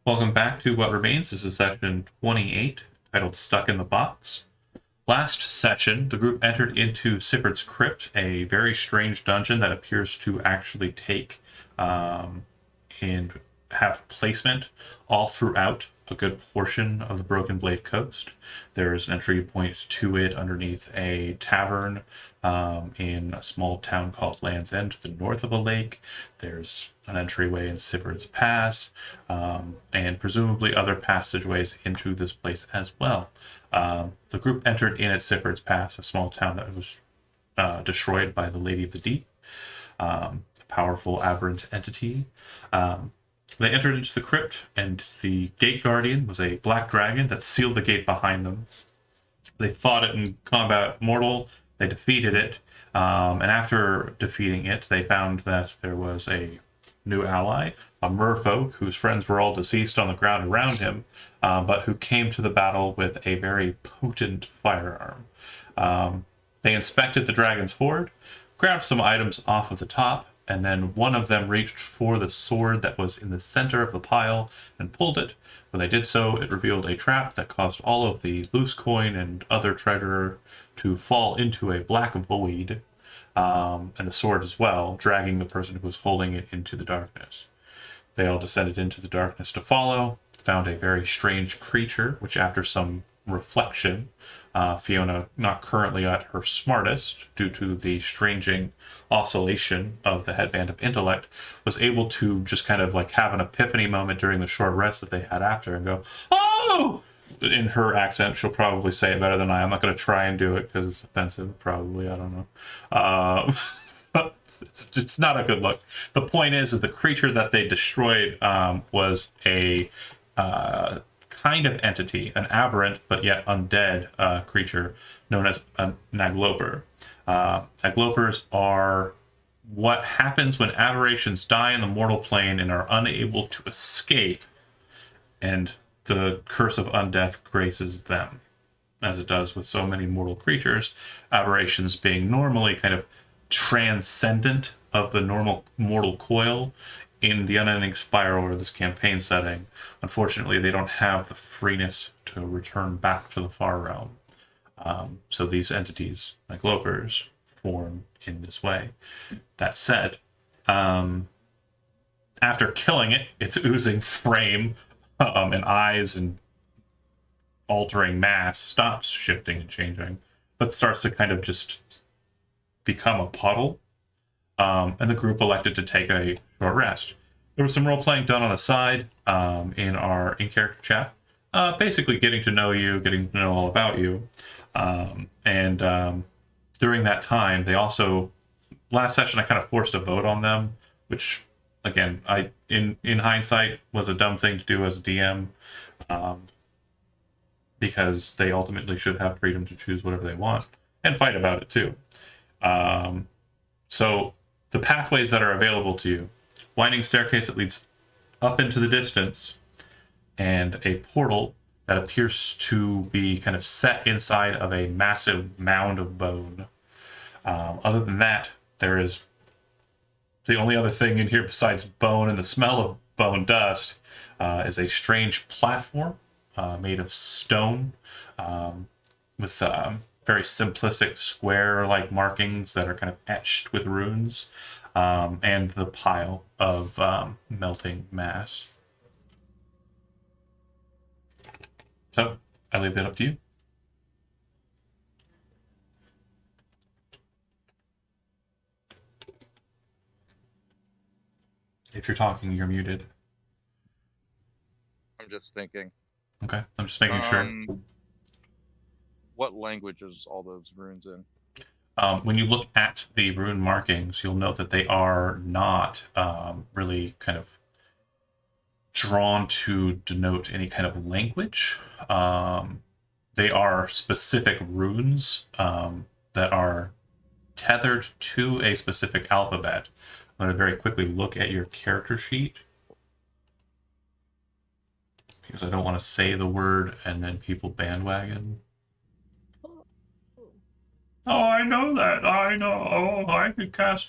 Welcome back to What Remains. This is session 28, titled Stuck in the Box. Last session, the group entered into Sifrit's Crypt, a very strange dungeon that appears to actually take and have placement all throughout a good portion of the Broken Blade Coast. There's an entry point to it underneath a tavern in a small town called Land's End to the north of the lake. There's an entryway in Sifrit's Pass, and presumably other passageways into this place as well. The group entered in at Sifrit's Pass, a small town that was destroyed by the Lady of the Deep, a powerful aberrant entity. They entered into the crypt, and the gate guardian was a black dragon that sealed the gate behind them. They fought it in combat mortal. They defeated it, and after defeating it, they found that there was a new ally, a merfolk whose friends were all deceased on the ground around him, but who came to the battle with a very potent firearm. They inspected the dragon's hoard, grabbed some items off of the top, and then one of them reached for the sword that was in the center of the pile and pulled it. When they did so, it revealed a trap that caused all of the loose coin and other treasure to fall into a black void, and the sword as well, dragging the person who was holding it into the darkness. They all descended into the darkness to follow, found a very strange creature, which after some reflection, Fiona, not currently at her smartest due to the stranging oscillation of the headband of intellect, was able to just kind of like have an epiphany moment during the short rest that they had after and go, "Oh!" In her accent, she'll probably say it better than I. I'm not going to try and do it because it's offensive, probably. I don't know. It's not a good look. The point is the creature that they destroyed was a kind of entity, an aberrant but yet undead creature known as a nagloper. Naglopers are what happens when aberrations die in the mortal plane and are unable to escape, and the curse of undeath graces them, as it does with so many mortal creatures, aberrations being normally kind of transcendent of the normal mortal coil. In the Unending Spiral or this campaign setting, unfortunately, they don't have the freeness to return back to the far realm. So these entities, like Lopers, form in this way. That said, after killing it, its oozing frame and eyes and altering mass stops shifting and changing, but starts to kind of just become a puddle. And the group elected to take a short rest. There was some role playing done on the side in our in-character chat, basically getting to know you, getting to know all about you. And during that time, they also, last session, I kind of forced a vote on them, which, again, in hindsight, was a dumb thing to do as a DM, because they ultimately should have freedom to choose whatever they want and fight about it too. So the pathways that are available to you: winding staircase that leads up into the distance, and a portal that appears to be kind of set inside of a massive mound of bone. Other than that, there is the only other thing in here besides bone and the smell of bone dust is a strange platform made of stone, with very simplistic square-like markings that are kind of etched with runes, and the pile of melting mass. So I leave that up to you. If you're talking, you're muted. I'm just thinking. Okay, I'm just making sure. What language is all those runes in? When you look at the rune markings, you'll note that they are not really kind of drawn to denote any kind of language. They are specific runes that are tethered to a specific alphabet. I'm going to very quickly look at your character sheet, because I don't want to say the word and then people bandwagon. Oh, I know that. I know. Oh, I could cast.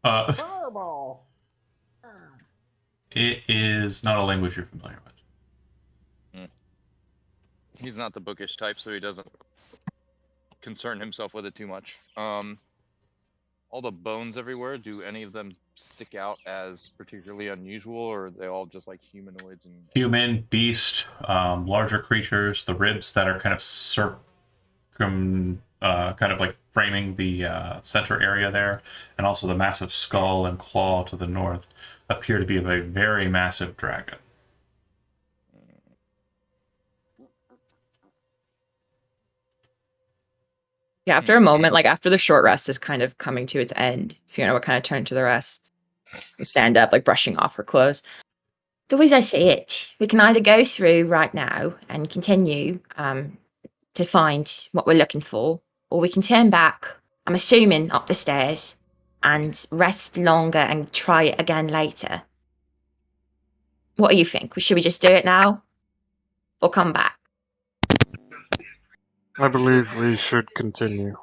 Fireball. It is not a language you're familiar with. He's not the bookish type, so he doesn't concern himself with it too much. All the bones everywhere, do any of them stick out as particularly unusual, or are they all just like humanoids and Human, beast, larger creatures, the ribs that are kind of kind of like framing the center area there, and also the massive skull and claw to the north appear to be of a very massive dragon. Yeah, after a moment, like after the short rest is kind of coming to its end, Fiona would kind of turn to the rest and stand up, like brushing off her clothes. The way I see it, we can either go through right now and continue to find what we're looking for, or we can turn back, I'm assuming up the stairs, and rest longer and try it again later. What do you think? Should we just do it now? Or come back? I believe we should continue.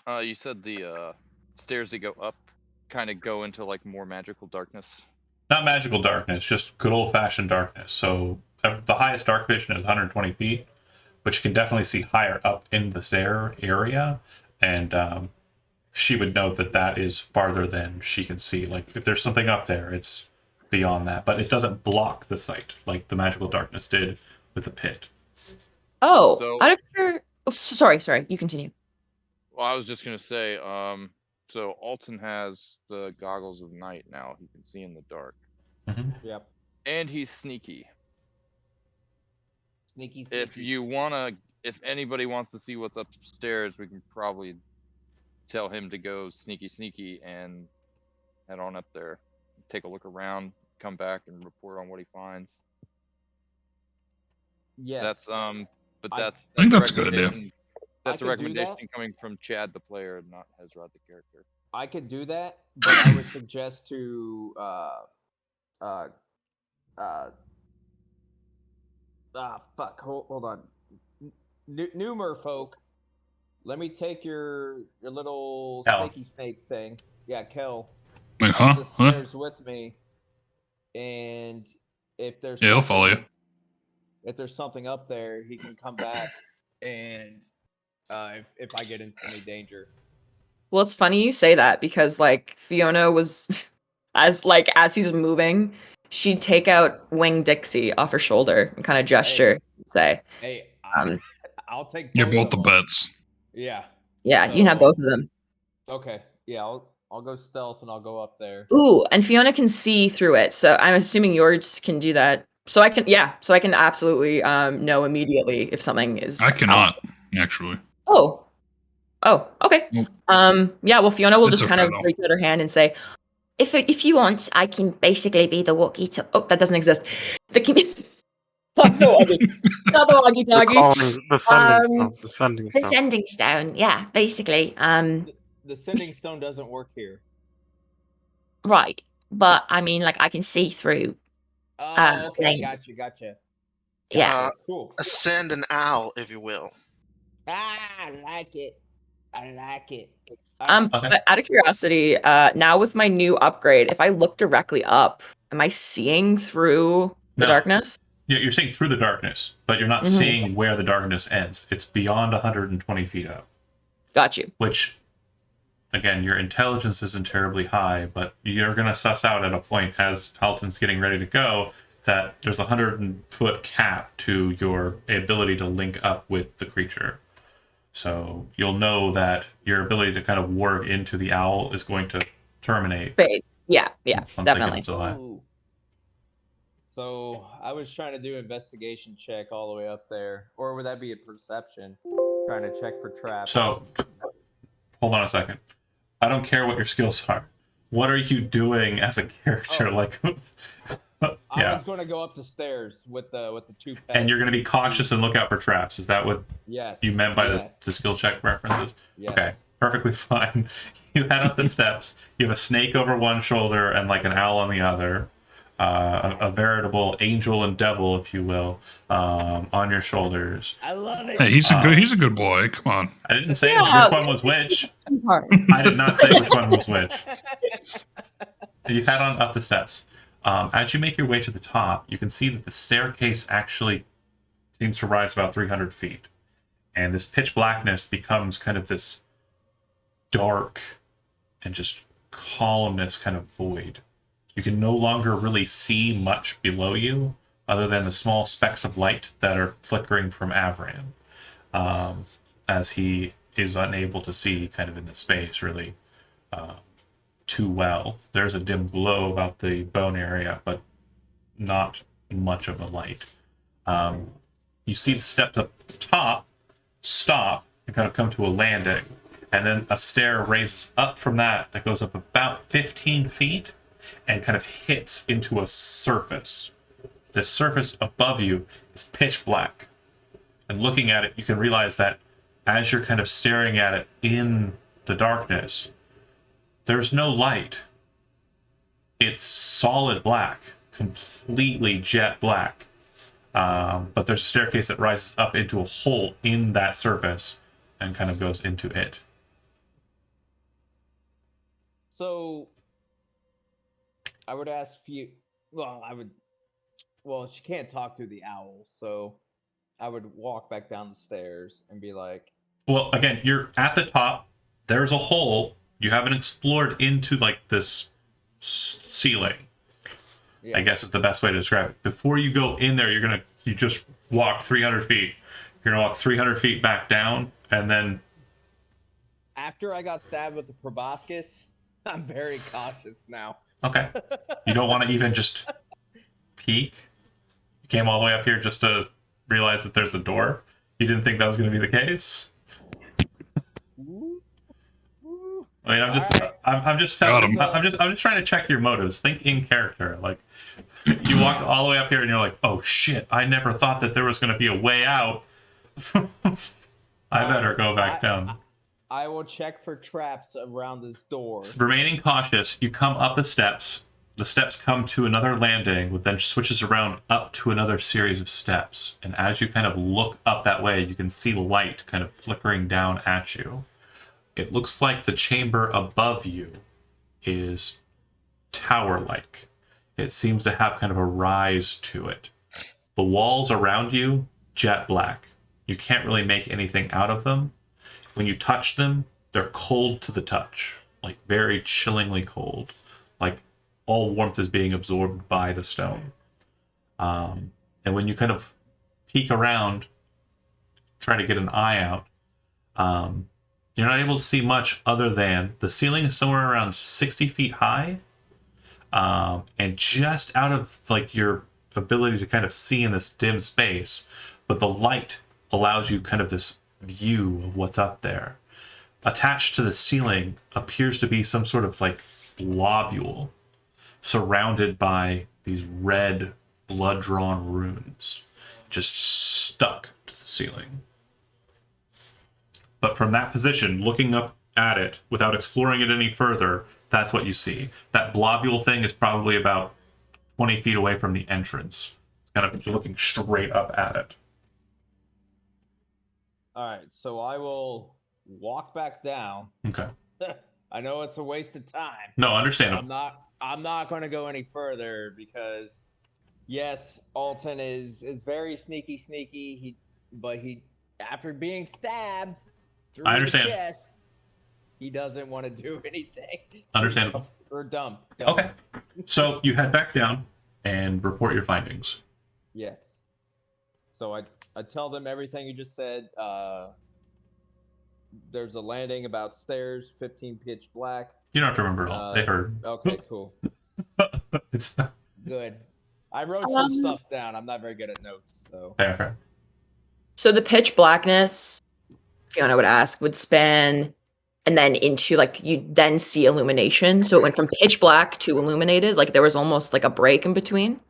You said the stairs that go up kind of go into like more magical darkness. Not magical darkness, just good old-fashioned darkness. So the highest dark vision is 120 feet, but you can definitely see higher up in the stair area, and she would note that that is farther than she can see. Like, if there's something up there, it's beyond that, but it doesn't block the sight like the magical darkness did with the pit. Oh, So- out of your... Oh, sorry, you continue. Well, I was just gonna say, so Alton has the goggles of night now. He can see in the dark, Yep. and he's sneaky. Sneaky. If anybody wants to see what's upstairs, we can probably tell him to go sneaky and head on up there, take a look around, come back and report on what he finds. Yes. That's but I that's think a that's a good idea. recommendation- That's a I could do that. recommendation coming from Chad, the player, not Hezrod, the character. I could do that, but I would suggest to hold on. New Merfolk, let me take your little Kel. snaky snake thing. Yeah, Kel. Wait, Up huh? the Huh? stairs with me, and if there's Yeah, he'll follow you. something- If there's something up there, he can come back, and if I get into any danger. Well, it's funny you say that because like Fiona was as he's moving, she'd take out Wing Dixie off her shoulder and kind of gesture, and say, Hey, Um, I'll take. You're both of the them. bets. Yeah. "Yeah, you can have So- both of them." Okay. Yeah, I'll go stealth and I'll go up there. Ooh, and Fiona can see through it, so I'm assuming yours can do that. So I can absolutely know immediately if something is. I cannot, actually. Oh, okay. Nope. Yeah. Well, Fiona will It's just kind okay, of though. reach out her hand and say, "If you want, I can basically be the walkie-talkie." Oh, that doesn't exist. The not the We're walkie-talkie. calling the sending Um, stone. The sending The stone. sending stone. Yeah, basically. The sending stone doesn't work here. Right. But I mean, like, I can see through. Oh, okay. Lane. Gotcha. Yeah. Cool. Ascend an owl, if you will. I like it. Okay. But out of curiosity, now with my new upgrade, if I look directly up, am I seeing through the No. darkness? Yeah, you're seeing through the darkness, but you're not Mhm. seeing where the darkness ends. It's beyond 120 feet out, Got you. which, again, your intelligence isn't terribly high, but you're going to suss out at a point as Halton's getting ready to go that there's a 100-foot cap to your ability to link up with the creature. So you'll know that your ability to kind of warp into the owl is going to terminate. Fade. Yeah, once they get definitely. into the- Ooh. So I was trying to do investigation check all the way up there, or would that be a perception? Trying to check for traps. So, hold on a second. I don't care what your skills are. What are you doing as a character? Oh. Like, I yeah. was going to go up the stairs with the two pets. And you're going to be cautious and look out for traps. Is that what Yes. you meant by yes, the skill check references? Yes. Okay, perfectly fine. You head up the steps. You have a snake over one shoulder and like an owl on the other. A veritable angel and devil, if you will, on your shoulders. I love it. Hey, he's a good boy. Come on. I didn't say Yeah. which one was which. I did not say which one was which. You head on up the steps. As you make your way to the top, you can see that the staircase actually seems to rise about 300 feet. And this pitch blackness becomes kind of this dark and just columnless kind of void. You can no longer really see much below you other than the small specks of light that are flickering from Avran, as he is unable to see kind of in the space really too well. There's a dim glow about the bone area, but not much of a light. You see the steps up top stop and kind of come to a landing, and then a stair raises up from that goes up about 15 feet and kind of hits into a surface. The surface above you is pitch black, and looking at it, you can realize that as you're kind of staring at it in the darkness, there's no light. It's solid black, completely jet black. But there's a staircase that rises up into a hole in that surface and kind of goes into it. So, I would ask you. Well, she can't talk through the owl, so I would walk back down the stairs and be like, Well, again, you're at the top. There's a hole. You haven't explored into like this ceiling. yeah. I guess is the best way to describe it. Before you go in there, you just walk 300 feet. You're gonna walk 300 feet back down, and then After I got stabbed with the proboscis, I'm very cautious now. okay. You don't want to even just peek. You came all the way up here just to realize that there's a door. You didn't think that was going to be the case. I mean, I'm just telling. Got him. I'm just trying to check your motives. Think in character. Like, you walked all the way up here, and you're like, "Oh shit! I never thought that there was going to be a way out. I better go back down." I will check for traps around this door. Remaining cautious, you come up the steps. The steps come to another landing, which then switches around up to another series of steps. And as you kind of look up that way, you can see light kind of flickering down at you. It looks like the chamber above you is tower-like. It seems to have kind of a rise to it. The walls around you, jet black. You can't really make anything out of them. When you touch them, they're cold to the touch, like very chillingly cold, like all warmth is being absorbed by the stone. And when you kind of peek around, try to get an eye out, you're not able to see much other than the ceiling is somewhere around 60 feet high, and just out of like your ability to kind of see in this dim space, but the light allows you kind of this view of what's up there. Attached to the ceiling appears to be some sort of like globule surrounded by these red blood-drawn runes just stuck to the ceiling. But from that position, looking up at it without exploring it any further, that's what you see. That globule thing is probably about 20 feet away from the entrance, kind of looking straight up at it. All right, so I will walk back down. Okay. I know it's a waste of time. No, understandable. I'm not going to go any further because, yes, Alton is very sneaky. But after being stabbed through I understand. the chest, he doesn't want to do anything. Understandable. Or dump. Okay. So you head back down and report your findings. Yes. So I tell them everything you just said. There's a landing about stairs, 15 pitch black. You don't have to remember it all. They heard. Okay, cool. It's Good. I wrote some stuff down. I'm not very good at notes, so. fair. So the pitch blackness, Fiona would ask, would span and then into like you then see illumination. So it went from pitch black to illuminated. Like there was almost like a break in between.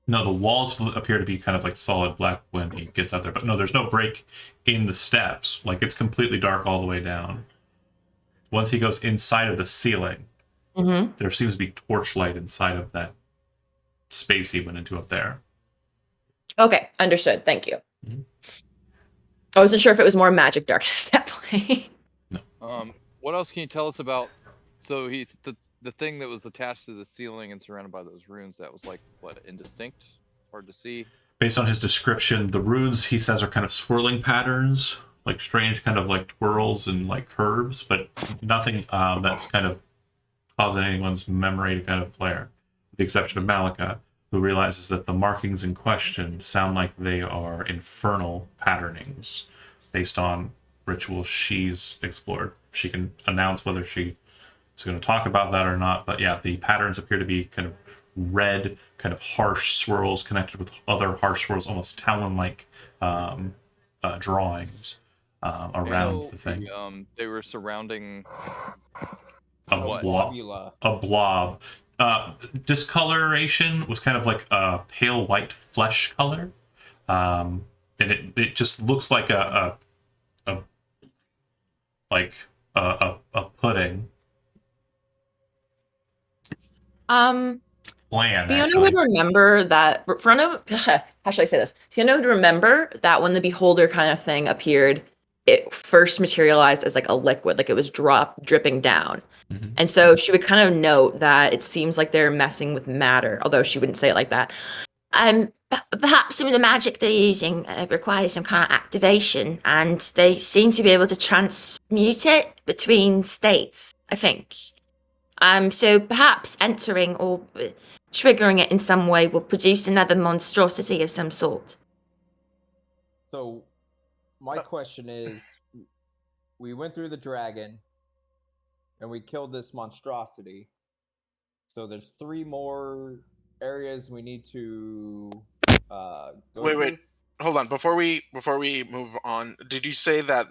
No, the walls appear to be kind of like solid black when he gets out there. But no, there's no break in the steps. Like it's completely dark all the way down. Once he goes inside of the ceiling, there seems to be torchlight inside of that space he went into up there. Okay, understood. Thank you. I wasn't sure if it was more magic darkness at play. What else can you tell us about So he's the thing that was attached to the ceiling and surrounded by those runes. That was like what, indistinct, hard to see. Based on his description, the runes he says are kind of swirling patterns, like strange kind of like twirls and like curves, but nothing that's kind of causing anyone's memory to kind of flare, with the exception of Malika, who realizes that the markings in question sound like they are infernal patternings based on rituals she's explored. She can announce whether she is going to talk about that or not, but yeah, the patterns appear to be kind of red, kind of harsh swirls connected with other harsh swirls, almost talon-like drawings around So, the thing. They were surrounding. A What? blob. Globula. A blob. Discoloration was kind of like a pale white flesh color, and it just looks like a pudding. Bland, Fiona actually. would remember that. Fiona, how should I say this? Fiona would remember that when the beholder kind of thing appeared, it first materialized as like a liquid, like it was dripping down. Mhm. And so she would kind of note that it seems like they're messing with matter, although she wouldn't say it like that. Perhaps some of the magic they're using requires some kind of activation, and they seem to be able to transmute it between states, I think. So perhaps entering or triggering it in some way will produce another monstrosity of some sort. So, my question is, we went through the dragon, and we killed this monstrosity. So there's 3 more areas we need to go Wait, through. hold on. Before we move on, did you say that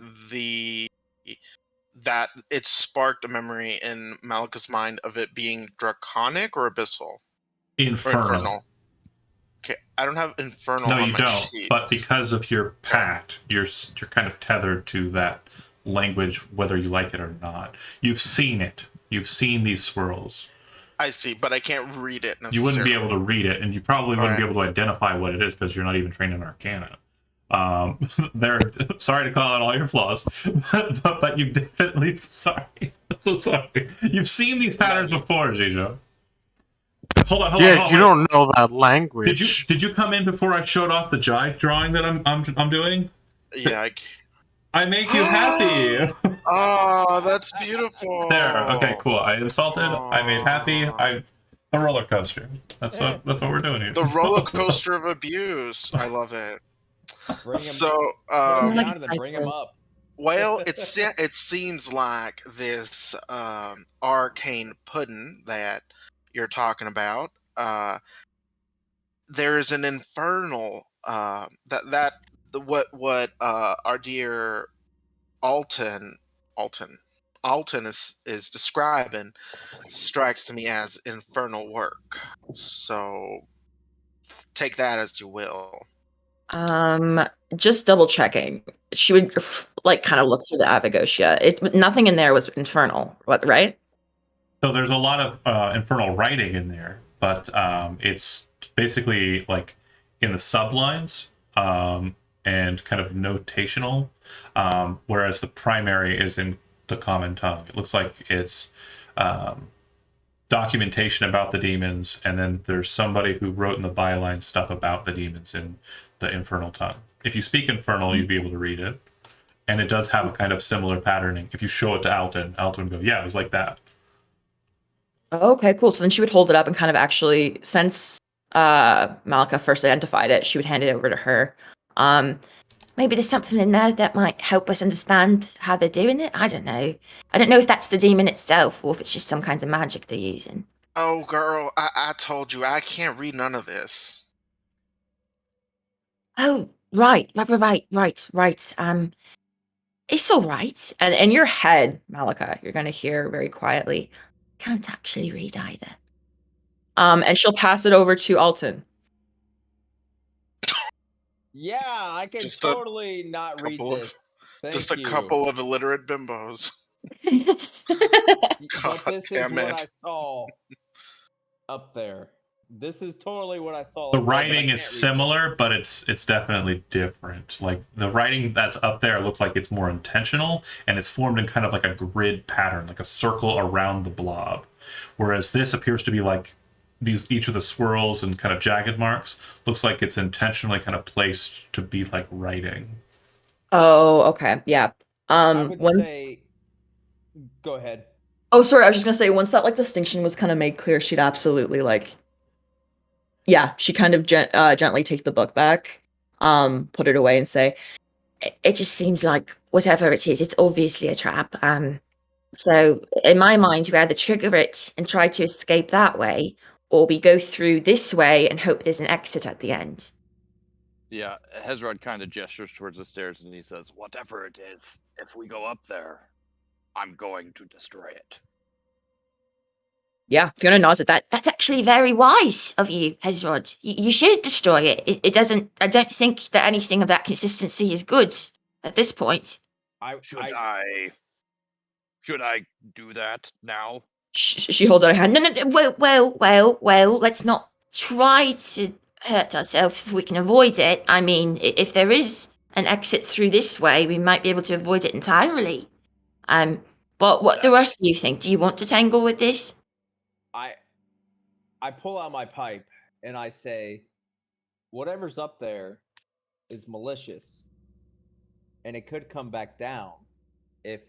that it sparked a memory in Malika's mind of it being draconic or abyssal or infernal? Okay, I don't have infernal No, on you my don't. sheet. But because of your pact, you're kind of tethered to that language, whether you like it or not. You've seen it. You've seen these swirls. I see, but I can't read it necessarily. You wouldn't be able to read it, and you probably wouldn't be Alright. able to identify what it is because you're not even trained in Arcana. They're sorry to call out all your flaws, but you definitely sorry. I'm so sorry. You've seen these patterns before, Jijo. Hold on. Yeah, you wait. don't know that language. Did you come in before I showed off the jive drawing that I'm doing? Yeah. I make you happy. Oh, that's beautiful. There. Okay. Cool. I insulted. I made happy. The roller coaster. That's what we're doing here. The roller coaster of abuse. I love it. Bring him, So, bring him like down and then bring him up. well, it seems like this arcane pudding that you're talking about. There's an infernal what our dear Alton is describing strikes me as infernal work. So take that as you will. Just double checking. She would like kind of look through the Avogotia. Nothing in there was infernal, right? So there's a lot of infernal writing in there, but it's basically like in the sublines and kind of notational, whereas the primary is in the common tongue. It looks like it's documentation about the demons, and then there's somebody who wrote in the byline stuff about the demons in the infernal tongue. If you speak infernal, you'd be able to read it, and it does have a kind of similar patterning. If you show it to Alton would go, yeah, it was like that. Okay, cool. So then she would hold it up and kind of actually, since Malika first identified it, she would hand it over to her. Maybe there's something in there that might help us understand how they're doing it. I don't know. I don't know if that's the demon itself or if it's just some kinds of magic they're using. Oh, girl, I told you I can't read none of this. Oh, right. It's all right. And in your head, Malika, you're going to hear very quietly, can't actually read either. And she'll pass it over to Alton. Yeah, I can Just a totally not read couple of- this. Thank Just a you. couple of illiterate bimbos. But this is damn what it. I saw up there. This is totally what I saw. The up there, but I writing can't is read similar, but it's definitely different. Like the writing that's up there looks like it's more intentional, and it's formed in kind of like a grid pattern, like a circle around the blob. Whereas this appears to be like each of the swirls and kind of jagged marks looks like it's intentionally kind of placed to be like writing. Oh, okay. Yeah. I would Once say. Go ahead. Oh, sorry, I was just gonna say once that like distinction was kind of made clear, she'd absolutely like yeah, she kind of gently take the book back, put it away and say, it just seems like whatever it is, it's obviously a trap. So in my mind, we either trigger it and try to escape that way, or we go through this way and hope there's an exit at the end. Yeah, Hezrod kind of gestures towards the stairs and he says, "Whatever it is, if we go up there, I'm going to destroy it." Yeah, Fiona nods at that. That's actually very wise of you, Hezrod. You should destroy it. It doesn't. I don't think that anything of that consistency is good at this point. Should I do that now? She holds out her hand. No. Well. Let's not try to hurt ourselves if we can avoid it. I mean, if there is an exit through this way, we might be able to avoid it entirely. But what the rest of you think? Do you want to tangle with this? I pull out my pipe and I say, whatever's up there is malicious, and it could come back down if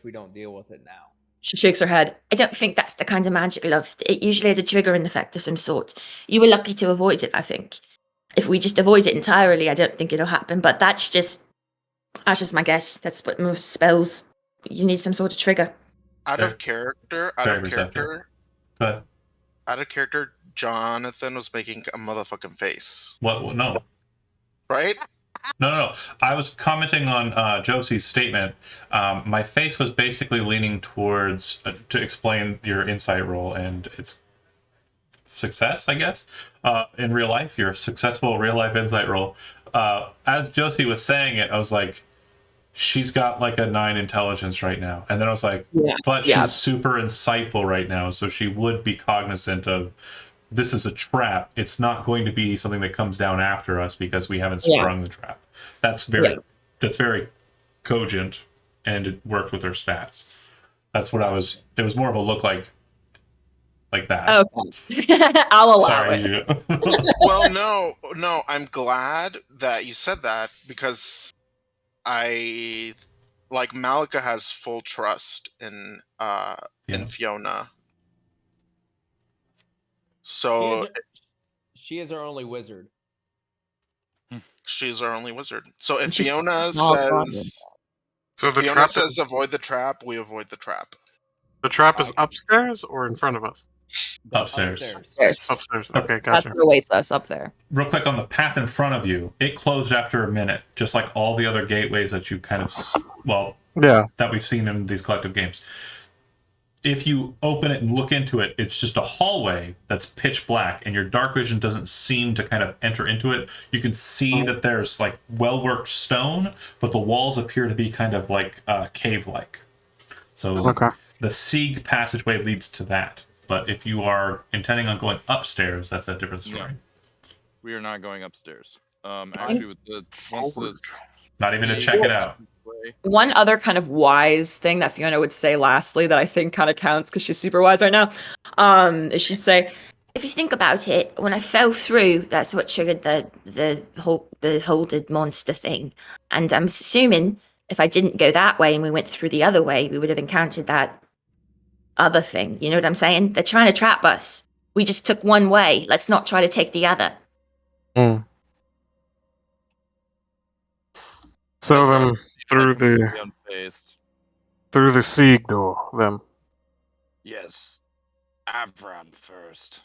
we don't deal with it now. She shakes her head. I don't think that's the kind of magic, love. It usually has a triggering effect of some sort. You were lucky to avoid it, I think. If we just avoid it entirely, I don't think it'll happen. But that's just my guess. That's what most spells. You need some sort of trigger. Out of character. But Out of character, Jonathan was making a motherfucking face. what? No. Right? No. I was commenting on Josie's statement. My face was basically leaning towards to explain your insight roll and its success, I guess. In real life, your successful real life insight roll. As Josie was saying it, I was like, she's got like a 9 intelligence right now, and then I was like, she's super insightful right now, so she would be cognizant of this is a trap. It's not going to be something that comes down after us because we haven't sprung the trap. That's very cogent, and it worked with her stats. That's what I was. It was more of a look like that. Okay, I'll allow it. Well, no. I'm glad that you said that because Malika has full trust in Fiona. So she is our only wizard. She's our only wizard. So if Fiona says, avoid the trap, we avoid the trap. The trap is upstairs or in front of us? Upstairs. Upstairs. Okay, gotcha. That's what awaits us up there. Real quick, on the path in front of you, it closed after a minute, just like all the other gateways that you kind of, that we've seen in these collective games. If you open it and look into it, it's just a hallway that's pitch black, and your dark vision doesn't seem to kind of enter into it. You can see that there's like well-worked stone, but the walls appear to be kind of like cave-like. So the Sieg passageway leads to that. But if you are intending on going upstairs, that's a different story. No. We are not going upstairs. Actually, with not even to check it out. One other kind of wise thing that Fiona would say lastly that I think kind of counts because she's super wise right now, is she'd say, if you think about it, when I fell through, that's what triggered the holded monster thing. And I'm assuming if I didn't go that way and we went through the other way, we would have encountered that other thing. You know what I'm saying? They're trying to trap us. We just took one way. Let's not try to take the other. So then through the Sieg door, then. Yes. Avran first.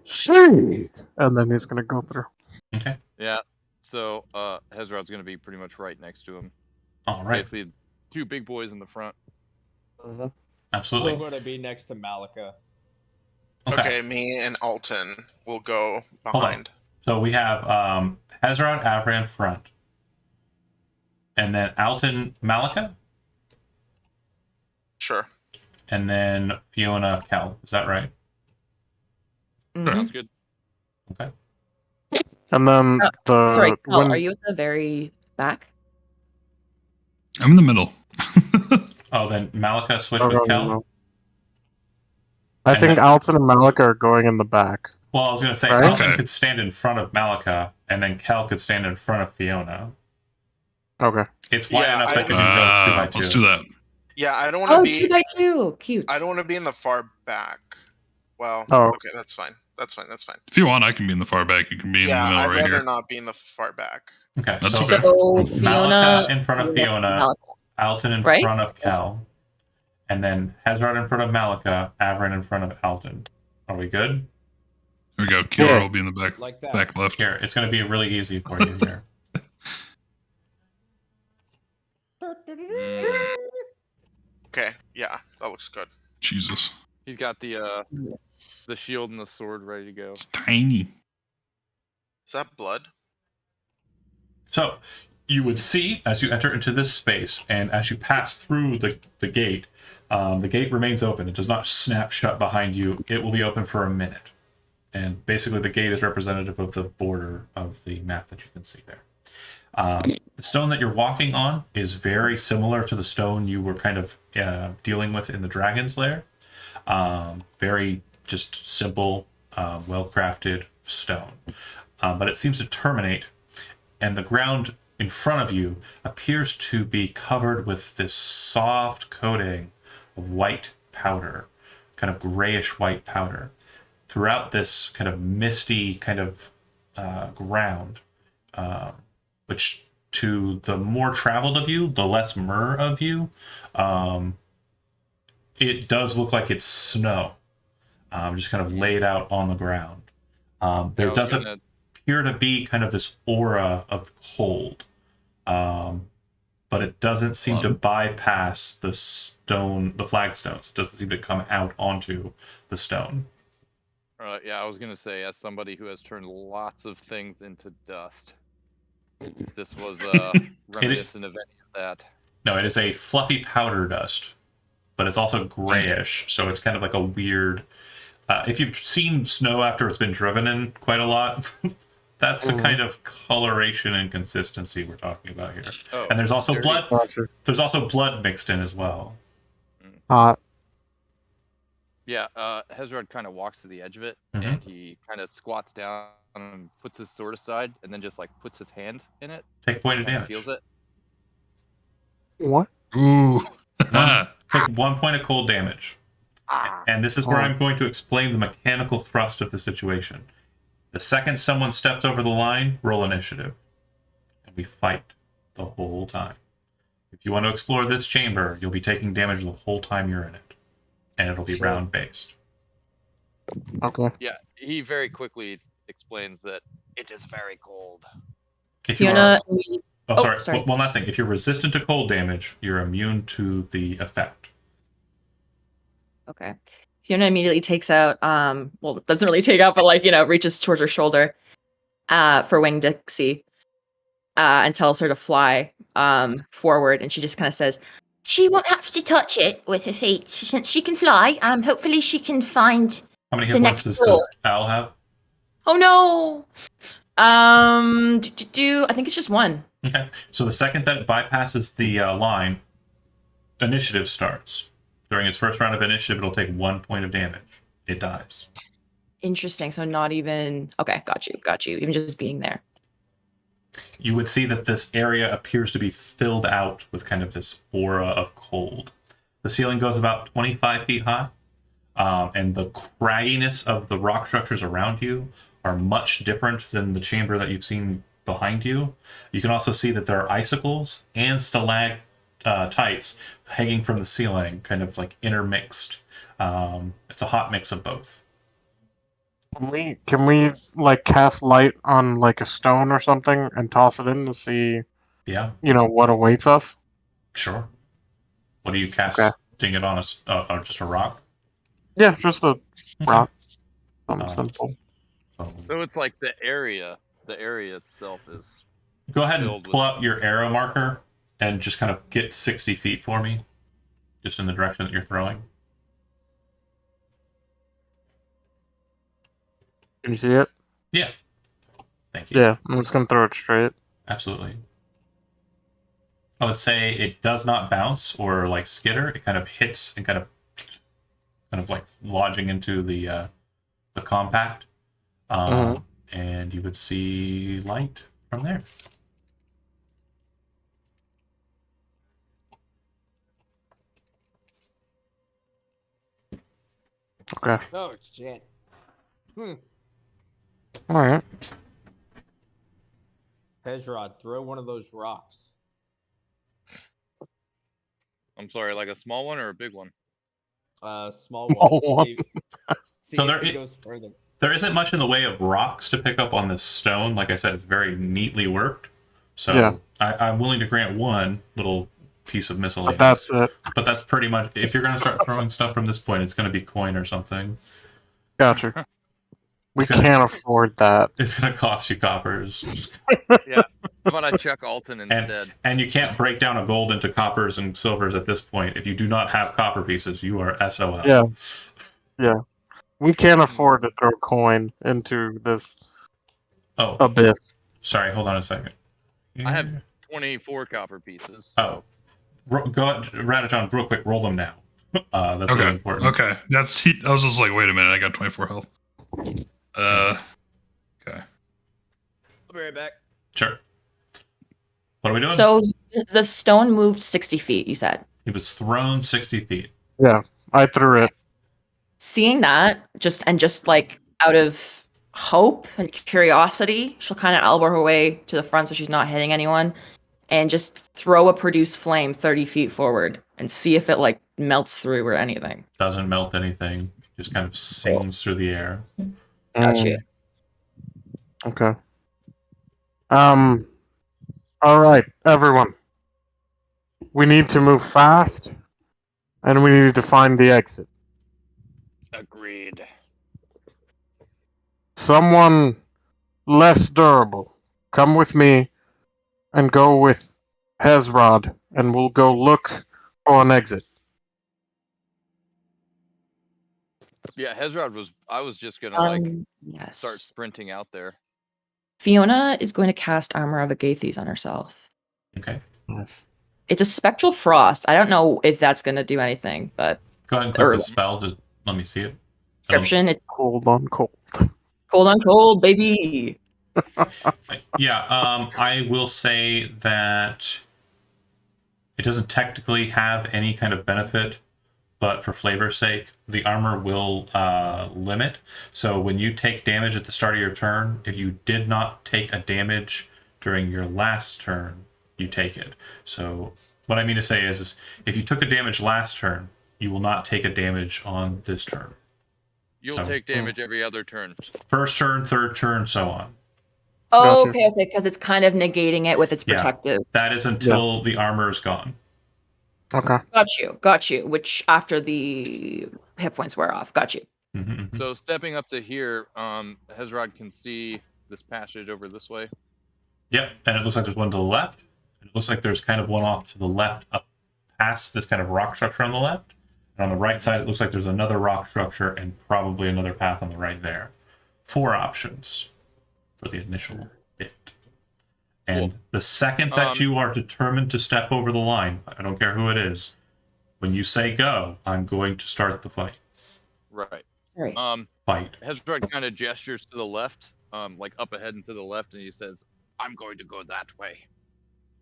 Sieg! And then he's gonna go through. Okay. Yeah. So Hezrod's gonna be pretty much right next to him. All right. Basically 2 big boys in the front. Absolutely. We're going to be next to Malika. Okay, me and Alton will go behind. So we have Hezrod, Avran front. And then Alton, Malika? Sure. And then Fiona, Kel. Is that right? Mhm. Sounds good. Okay. And then Sorry, Cal, when are you at the very back? I'm in the middle. Oh, then Malika switch Oh, with no, Kel. no. I And think then- Alton and Malika are going in the back. Well, I was going to say, Right? Alton Okay. could stand in front of Malika, and then Kel could stand in front of Fiona. Okay. It's wide Yeah, enough I that you can go 2 by 2. Let's do that. Yeah, I don't want to Oh, be. 2x2. Cute. I don't want to be in the far back. Well, Oh. okay, that's fine. That's fine. That's fine. If you want, I can be in the far back. You can be in the Yeah, middle I'd right rather here. not be in the far back. Okay, That's so okay. So Fiona Malika in front of you're next to Fiona, Malika. Alton in Right? front of Kel, and then Hezrod in front of Malika, Averin in front of Alton. Are we good? Here we go. Kiora Yeah. will be in the back, Like that. back left. Here, it's going to be really easy for you here. Okay, yeah, that looks good. Jesus, He's got the Yes. shield and the sword ready to go. it's tiny. Is that blood? So you would see as you enter into this space, and as you pass through the gate remains open. It does not snap shut behind you. It will be open for a minute. And basically the gate is representative of the border of the map that you can see there. The stone that you're walking on is very similar to the stone you were kind of dealing with in the Dragon's Lair. Very just simple, well-crafted stone. But it seems to terminate, and the ground in front of you appears to be covered with this soft coating of white powder, kind of grayish white powder. Throughout this kind of misty kind of ground, which to the more traveled of you, the less myrrh of you, it does look like it's snow, just kind of laid out on the ground. There doesn't appear to be kind of this aura of cold, but it doesn't seem to bypass the stone, the flagstones. It doesn't seem to come out onto the stone. Yeah, I was gonna say, as somebody who has turned lots of things into dust, this was reminiscent of any of that. No, it is a fluffy powder dust, but it's also grayish, so it's kind of like a weird. If you've seen snow after it's been driven in quite a lot, that's the kind of coloration and consistency we're talking about here. Oh, And there's also dirty. blood. Gotcha. There's also blood mixed in as well. Yeah, Hezrod kind of walks to the edge of it, Mhm. and he kind of squats down and puts his sword aside, and then just like puts his hand in it. Take a point of Kind of damage. feels it. What? Ooh. Take 1 point of cold damage. And this is where I'm going to explain the mechanical thrust of the situation. The second someone steps over the line, roll initiative. And we fight the whole time. If you want to explore this chamber, you'll be taking damage the whole time you're in it. And it'll be Sure. round based. Okay. Yeah, he very quickly explains that it is very cold. If you Fiona. are, Oh, sorry. sorry. One last thing. If you're resistant to cold damage, you're immune to the effect. Okay. Fiona immediately takes out, well, doesn't really take out, but like, reaches towards her shoulder for Wing Dixie and tells her to fly forward. And she just kind of says, she won't have to touch it with her feet since she can fly. Hopefully she can find How many the hit points next does door. the owl have? Oh no! I think it's just one. Okay. So the second that it bypasses the line, initiative starts. During its first round of initiative, it'll take 1 point of damage. It dies. Interesting. So not even. Okay, got you. Even just being there. You would see that this area appears to be filled out with kind of this aura of cold. The ceiling goes about 25 feet high, and the cragginess of the rock structures around you are much different than the chamber that you've seen behind you. You can also see that there are icicles and stalactites hanging from the ceiling, kind of like intermixed. It's a hot mix of both. Can we like cast light on like a stone or something and toss it in to see, Yeah, what awaits us? sure. What do you cast? Okay. Ding it on or just a rock? Yeah, just a rock. Uh, Simple. So it's like the area itself is. Go ahead and filled pull with- out your arrow marker and just kind of get 60 feet for me, just in the direction that you're throwing. Can you see it? Yeah. Thank you. Yeah, I'm just gonna throw it straight. Absolutely. I would say it does not bounce or like skitter. It kind of hits and kind of like lodging into the compact. And you would see light from there. Okay. Oh shit. All right. Hezrod, throw one of those rocks. I'm sorry, like a small one or a big one? Small Small one. one. See So if there it i- goes further. There isn't much in the way of rocks to pick up on this stone. Like I said, it's very neatly worked. So Yeah. I'm willing to grant one little piece of But miscellaneous. that's it. But that's pretty much. If you're going to start throwing stuff from this point, it's going to be coin or something. Gotcha. We It's gonna- can't afford that. It's going to cost you coppers. Yeah. How about I check Alton instead? And you can't break down a gold into coppers and silvers at this point. If you do not have copper pieces, you are SOL. Yeah. Yeah. We can't afford to throw coin into this Oh, abyss. sorry. Hold on a second. I have 24 copper pieces. Oh, go ahead, Radajon, real quick. Roll them now. That's really Okay. important. Okay. I was just like, wait a minute. I got 24 health. Okay. I'll be right back. Sure. What are we doing? So the stone moved 60 feet, you said. He was thrown 60 feet. Yeah, I threw it. Seeing that, just like out of hope and curiosity, she'll kind of elbow her way to the front so she's not hitting anyone, and just throw a produce flame 30 feet forward and see if it like melts through or anything. Doesn't melt anything. Just kind of sings through the air. Gotcha. Okay. All right, everyone. We need to move fast, and we need to find the exit. Agreed. Someone less durable, come with me and go with Hezrod, and we'll go look for an exit. Yeah, Hezrod was. I was just gonna like Yes. start sprinting out there. Fiona is going to cast Armor of Agathes on herself. Okay. Yes. It's a spectral frost. I don't know if that's going to do anything, but Go ahead and click Or- the spell. Just let me see it. description, it's Cold on cold. cold on cold, baby. Yeah, I will say that it doesn't technically have any kind of benefit, but for flavor's sake, the armor will limit. So when you take damage at the start of your turn, if you did not take a damage during your last turn, you take it. So what I mean to say is if you took a damage last turn, you will not take a damage on this turn. You'll So- take damage every other turn. First turn, third turn, so on. Oh, Gotcha. okay, because it's kind of negating it with its Yeah. protective. That is until the armor is gone. Okay. Got you. Which after the hit points wear off. Got you. Mhm, mhm. So stepping up to here, Hezrod can see this passage over this way. Yep, and it looks like there's one to the left. And it looks like there's kind of one off to the left up past this kind of rock structure on the left. And on the right side, it looks like there's another rock structure and probably another path on the right there. 4 options for the initial bit. And the second that you are determined to step over the line, I don't care who it is, when you say go, I'm going to start the fight. Right. Sorry. Fight. Hezrod kind of gestures to the left, like up ahead and to the left, and he says, "I'm going to go that way."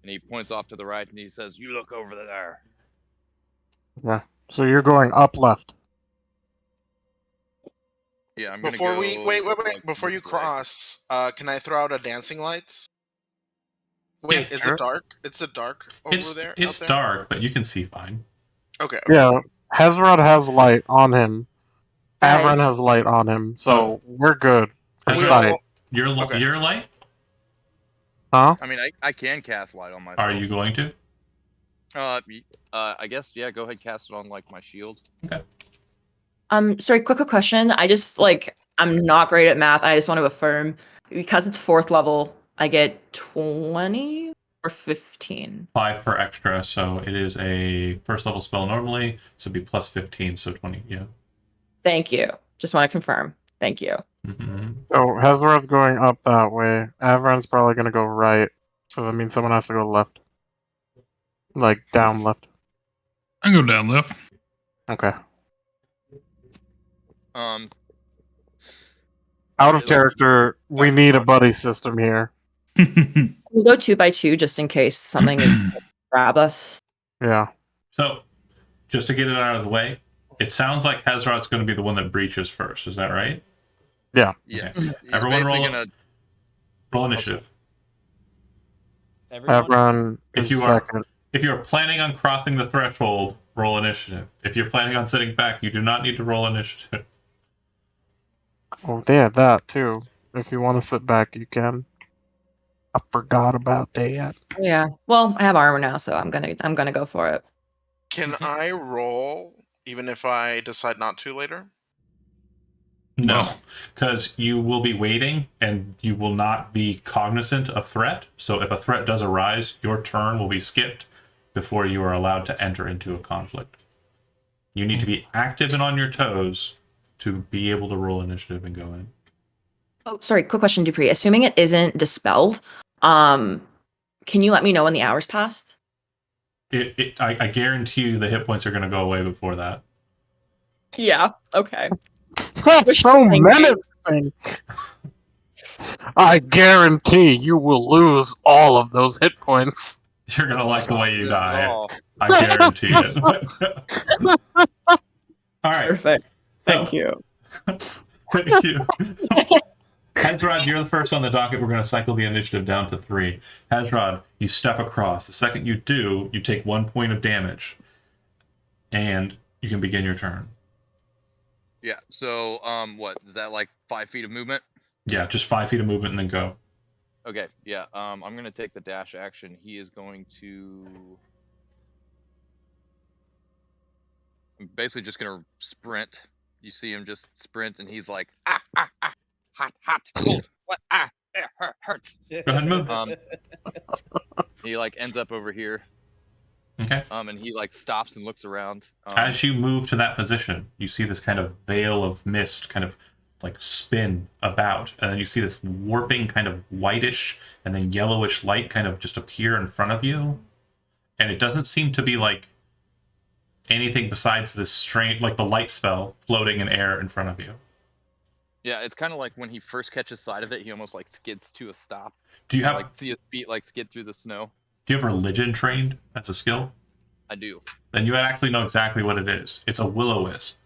And he points off to the right, and he says, "You look over there." Yeah. So you're going up left. Yeah, I'm gonna Before go. we wait, like, before you this way. cross, can I throw out a dancing lights? Wait, Yeah, is sure. it dark? It's a dark over It's there. it's out there? dark, but you can see fine. Okay. Yeah. Hezrod has light on him. Right. Avron has light on him, so we're good for We sight. all- Your Okay. your light? Huh? I mean, I can cast light on myself. Are you going to? I guess yeah. Go ahead, cast it on like my shield. Sorry, quick question. I just I'm not great at math. I just want to affirm because it's 4th level, I get 20 or 15. 5 per extra, so it is a first level spell normally, so it'd be plus 15, so 20, yeah. Thank you. Just want to confirm. Thank you. Mm-hmm. So Hezrod's going up that way. Avron's probably gonna go right. So that means someone has to go left. Like down left. I go down left. Okay. Um, Out of Like- character, we Oh, need a fuck. buddy system here. We'll go 2 by 2 just in case something is grab us. Yeah. So, just to get it out of the way, it sounds like Hezrod's going to be the one that breaches first. Is that right? yeah. Okay. He's Everyone basically roll, gonna. roll initiative. Everyone? Avron If is you are second. if you are planning on crossing the threshold, roll initiative. If you're planning on sitting back, you do not need to roll initiative. Oh, they had that too. If you want to sit back, you can. I forgot about that. Yeah. Well, I have armor now, so I'm gonna go for it. Can I roll even if I decide not to later? No, Well. because you will be waiting and you will not be cognizant of threat. So if a threat does arise, your turn will be skipped before you are allowed to enter into a conflict. You need to be active and on your toes to be able to roll initiative and go in. Oh, sorry. Quick question, Dupree. Assuming it isn't dispelled, can you let me know when the hours passed? I guarantee you the hit points are going to go away before that. Yeah. Okay. That's so Thank you. menacing. I guarantee you will lose all of those hit points. You're going to like the way you This is die. all. I guarantee it. All right. Perfect. Thank you. Thank you. Hezrod, you're the first on the docket. We're going to cycle the initiative down to 3. Hezrod, you step across. The second you do, you take 1 point of damage. And you can begin your turn. Yeah. So, what is that like? 5 feet of movement? Yeah, just 5 feet of movement and then go. Okay. Yeah. I'm gonna take the dash action. He is going to. I'm basically just gonna sprint. You see him just sprint, and he's like, hot, cold, what, it hurts. Go ahead and move. He like ends up over here. Okay. And he like stops and looks around. As you move to that position, you see this kind of veil of mist kind of like spin about, and then you see this warping kind of whitish and then yellowish light kind of just appear in front of you. And it doesn't seem to be like anything besides this strange, like the light spell floating in air in front of you. Yeah, it's kind of like when he first catches sight of it, he almost like skids to a stop. Do you have Like see his feet like skid through the snow. Do you have religion trained as a skill? I do. Then you actually know exactly what it is. It's a will-o-wisp.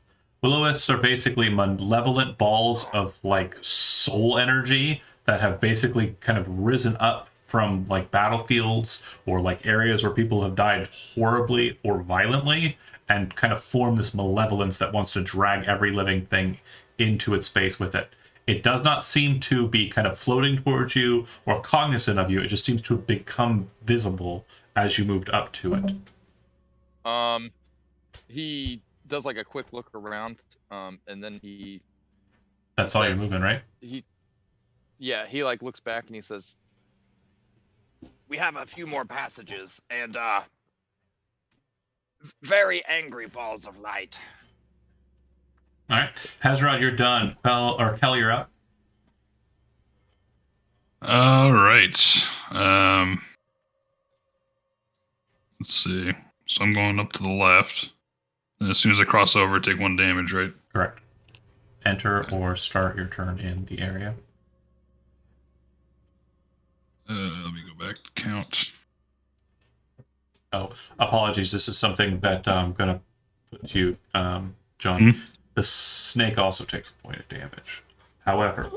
Will-o-wisps are basically malevolent balls of like soul energy that have basically kind of risen up from like battlefields or like areas where people have died horribly or violently and kind of form this malevolence that wants to drag every living thing into its space with it. It does not seem to be kind of floating towards you or cognizant of you. It just seems to have become visible as you moved up to it. He does like a quick look around, and then That's all you're moving, right? he like looks back and he says, "We have a few more passages and very angry balls of light." All right. Hezrod, you're done. Kel, you're up. All right. Let's see. So I'm going up to the left. And as soon as I cross over, take 1 damage, right? Correct. Enter or start your turn in the area. Let me go back to count. Oh, apologies. This is something that I'm going to put to you, John. The snake also takes a point of damage. However,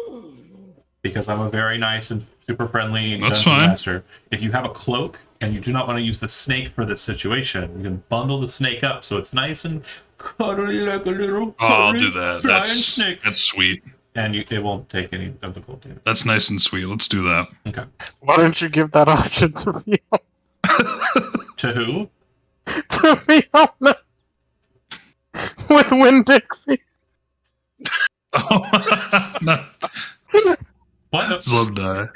because I'm a very nice and super friendly That's dungeon fine. master, if you have a cloak and you do not want to use the snake for this situation, you can bundle the snake up so it's nice and cuddly like a little Oh, I'll cuddly do that. giant snake. That's sweet. And it won't take any of the cold damage. That's nice and sweet. Let's do that. Okay. Why don't you give that option to me? To who? To be honest. With Winn-Dixie. Oh, no. What? Just let him die.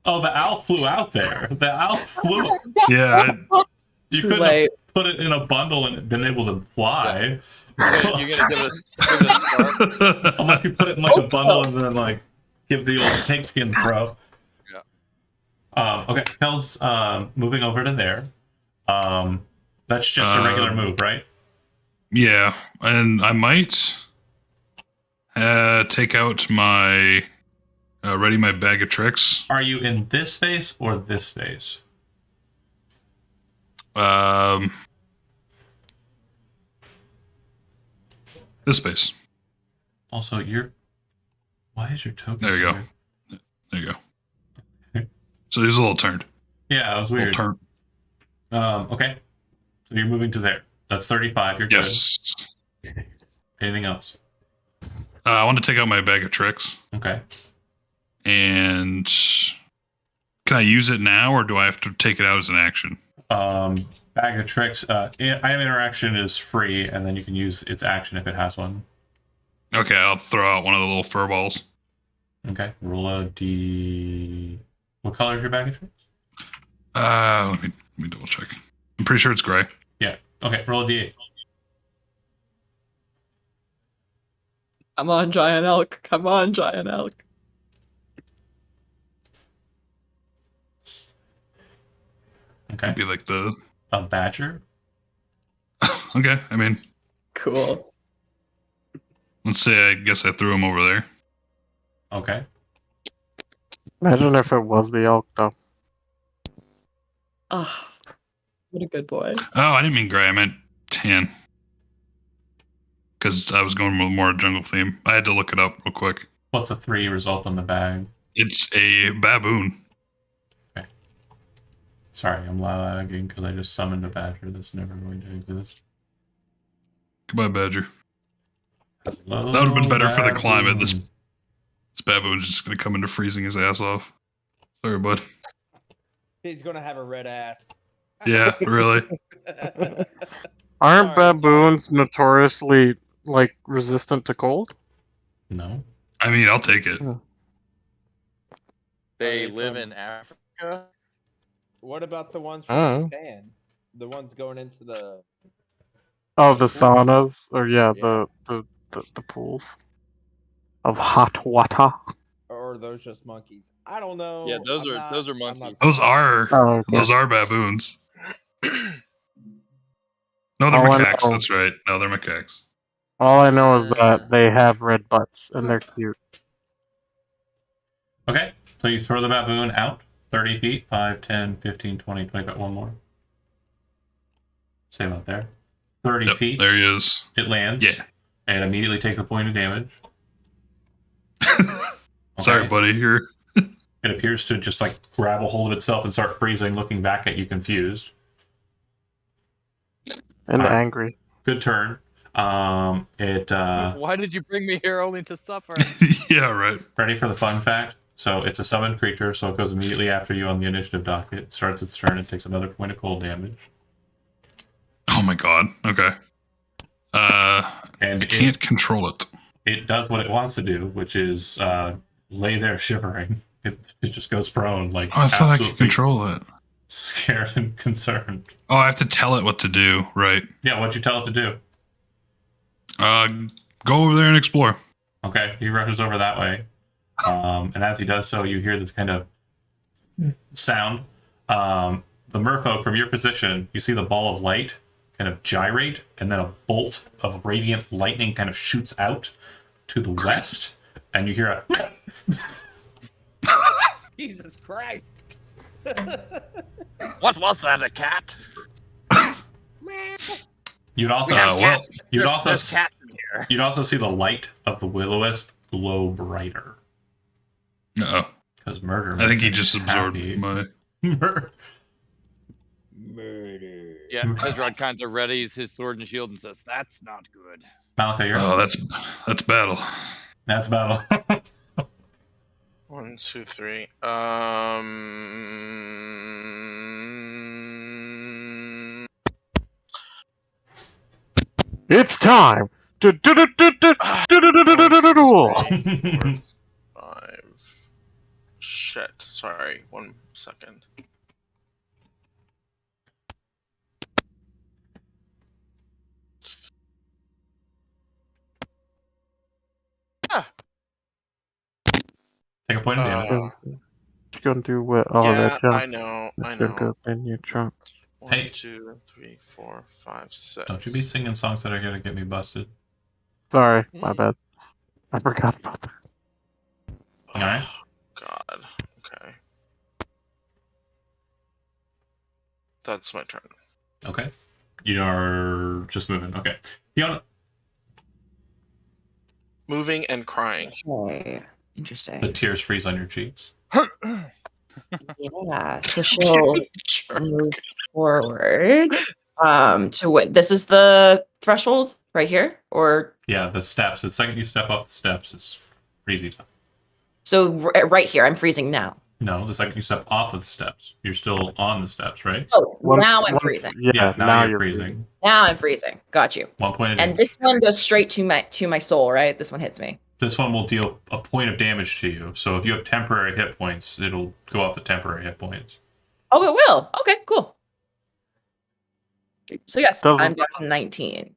Oh, the owl flew out there. The owl flew. Yeah, You Too couldn't. late. put it in a bundle and been able to fly. You're gonna give it a start. I'll let you put it in like a bundle and then like give the old pigskin throw. Yeah. Okay, Kel's moving over to there. That's just a regular move, right? Yeah, and I might take out my ready my bag of tricks. Are you in this space or this space? This space. Also, why is your token? There you so go. weird? There you go. So he's a little turned. Yeah, it was weird. Little turn. Okay, so you're moving to there. That's 35. You're Yes. good. Anything else? I want to take out my bag of tricks. Okay. And can I use it now, or do I have to take it out as an action? Bag of tricks. Item interaction is free, and then you can use its action if it has one. Okay, I'll throw out one of the little fur balls. Okay. Roll a d. What color is your bag of tricks? Let me double check. I'm pretty sure it's gray. Yeah. Okay. Roll a d8. Come on, giant elk. Come on, giant elk. Okay. It'd be like A badger. Okay, I mean, Cool. let's say I guess I threw him over there. Okay. Imagine if it was the elk, though. Oh, what a good boy. Oh, I didn't mean gray. I meant tan. Because I was going with more jungle theme. I had to look it up real quick. What's a 3 result on the bag? It's a baboon. Sorry, I'm lagging because I just summoned a badger that's never going to exist. Goodbye, badger. Hello, That would have been better for the baboon. climate. This baboon's just going to come into freezing his ass off. Sorry, bud. He's gonna have a red ass. Yeah, really. Aren't Sorry, baboons notoriously like resistant to cold? No. I mean, I'll take it. They Are they live from- in Africa. What about the ones from Oh. Japan? The ones going into the Oh, the saunas, or Yeah. the pools of hot water. or are those just monkeys? I don't know. Yeah, those I'm are- not- those are I'm not monkeys. Those are Oh, okay. those are baboons. No, they're All I macaques. know- That's right. No, they're macaques. All I know is that they have red butts and they're cute. Okay. So you throw the baboon out 30 feet, 5, 10, 15, 20, 25, one more. Say about there. 30 Yep, feet. there he is. It lands. Yeah. And immediately take a point of damage. Sorry, Okay. buddy. You're It appears to just like grab a hold of itself and start freezing, looking back at you confused. And Alright. angry. Good turn. Why did you bring me here only to suffer? yeah, right. Ready for the fun fact? So it's a summoned creature, so it goes immediately after you on the initiative docket. It starts its turn and takes another point of cold damage. Oh my god. Okay. And I can't control it. it does what it wants to do, which is lay there shivering. It just goes prone, like Oh, I thought I could absolutely control it. scared and concerned. Oh, I have to tell it what to do. Right. Yeah, what'd you tell it to do? Go over there and explore. Okay, he rushes over that way. And as he does so, you hear this kind of sound. The merfolk, from your position, you see the ball of light kind of gyrate, and then a bolt of radiant lightning kind of shoots out to the west, and you hear a Jesus Christ! What was that? A cat? you'd also well, There's cats in here. you'd also see the light of the will-o-wisp glow brighter uh-oh. because murder. I think he makes just him absorbed happy. my. Murder. Yeah, Hezrod kind of readies his sword and shield and says, "That's not good." Malika, you're Oh, that's battle. that's battle. 1, 2, 3. It's time to duel. 5. Shit. Sorry. 1 second. Take a point of damage. Just gonna do what? Oh, yeah, that jump. I know. Then you jump. 1, Hey. 2, 3, 4, 5, 6. Don't you be singing songs that are gonna get me busted. Sorry, my bad. I forgot about that. Alright. God. Okay. That's my turn. Okay. You are just moving. Okay. Fiona. Moving and crying. Okay. The Interesting. tears freeze on your cheeks. Yeah. So she'll Sure. move forward. To what? This is the threshold right here, or Yeah, the steps. The second you step off the steps, it's freezing time. so right here. I'm freezing now. No, the second you step off of the steps, you're still on the steps, right? Oh, now I'm freezing. Yeah, now you're freezing. freezing. Now I'm freezing. Got you. 1 point of And damage. this one goes straight to my soul, right? This one hits me. This one will deal a point of damage to you. So if you have temporary hit points, it'll go off the temporary hit points. Oh, it will. Okay, cool. So yes, Doesn't- I'm down 19.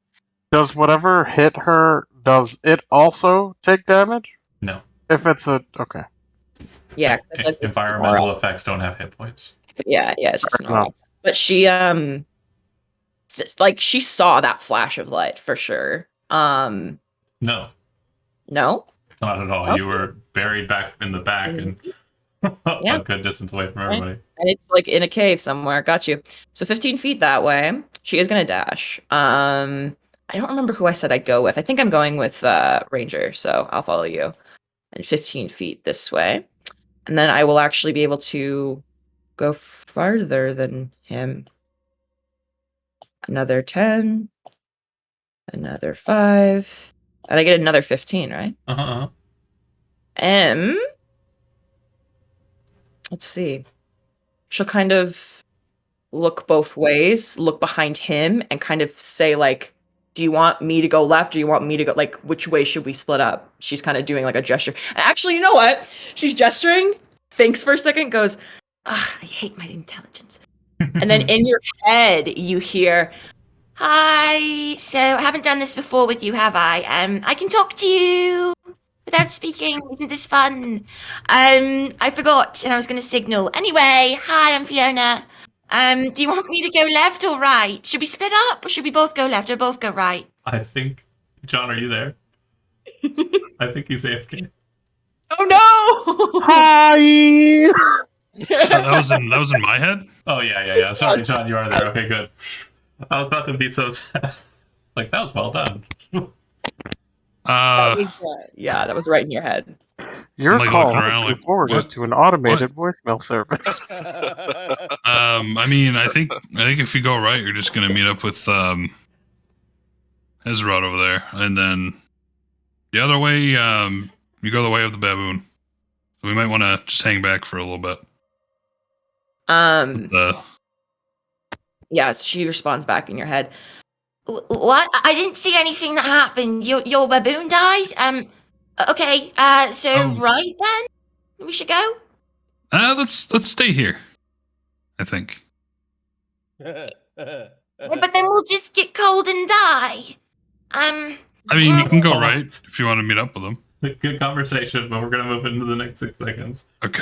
Does whatever hit her, does it also take damage? No. If it's a... Okay. Yeah, 'cause it's like Environmental effects don't have hit points. yeah, it's just Fair normal. enough. But she like she saw that flash of light for sure. No, No. not at all. Oh. You were buried back in the back and Yeah. a good distance away from everybody. And it's like in a cave somewhere. Got you. So 15 feet that way. She is gonna dash. I don't remember who I said I'd go with. I think I'm going with Ranger, so I'll follow you. And 15 feet this way. And then I will actually be able to go farther than him. Another 10. Another 5. And I get another 15, right? Uh-huh. Let's see. She'll kind of look both ways, look behind him, and kind of say, like, do you want me to go left? Do you want me to go, like, which way should we split up? She's kind of doing, like, a gesture. And actually, you know what? She's gesturing, thinks for a second, goes, I hate my intelligence. And then in your head, you hear, hi, so I haven't done this before with you, have I? I can talk to you without speaking. Isn't this fun? I forgot, and I was going to signal. Anyway, hi, I'm Fiona. Do you want me to go left or right? Should we split up, or should we both go left or both go right? I think, John, are you there? I think he's AFK. Oh no! Hi! That was in my head. Oh yeah. Sorry, John, you are there. Okay, good. I was about to be so sad. Like, that was well done. That was right in your head. Your I'm, like, call looking has around been like, forwarded what? to an automated voicemail service. I mean, I think if you go right, you're just gonna meet up with Ezrod over there, and then the other way, you go the way of the baboon. So we might want to just hang back for a little bit. Yeah, so she responds back in your head. What? I didn't see anything that happened. Your baboon died? Okay, right then? We should go? Let's stay here, I think. But then we'll just get cold and die. I mean, you can go right if you want to meet up with them. Good conversation, but we're going to move into the next 6 seconds. Okay.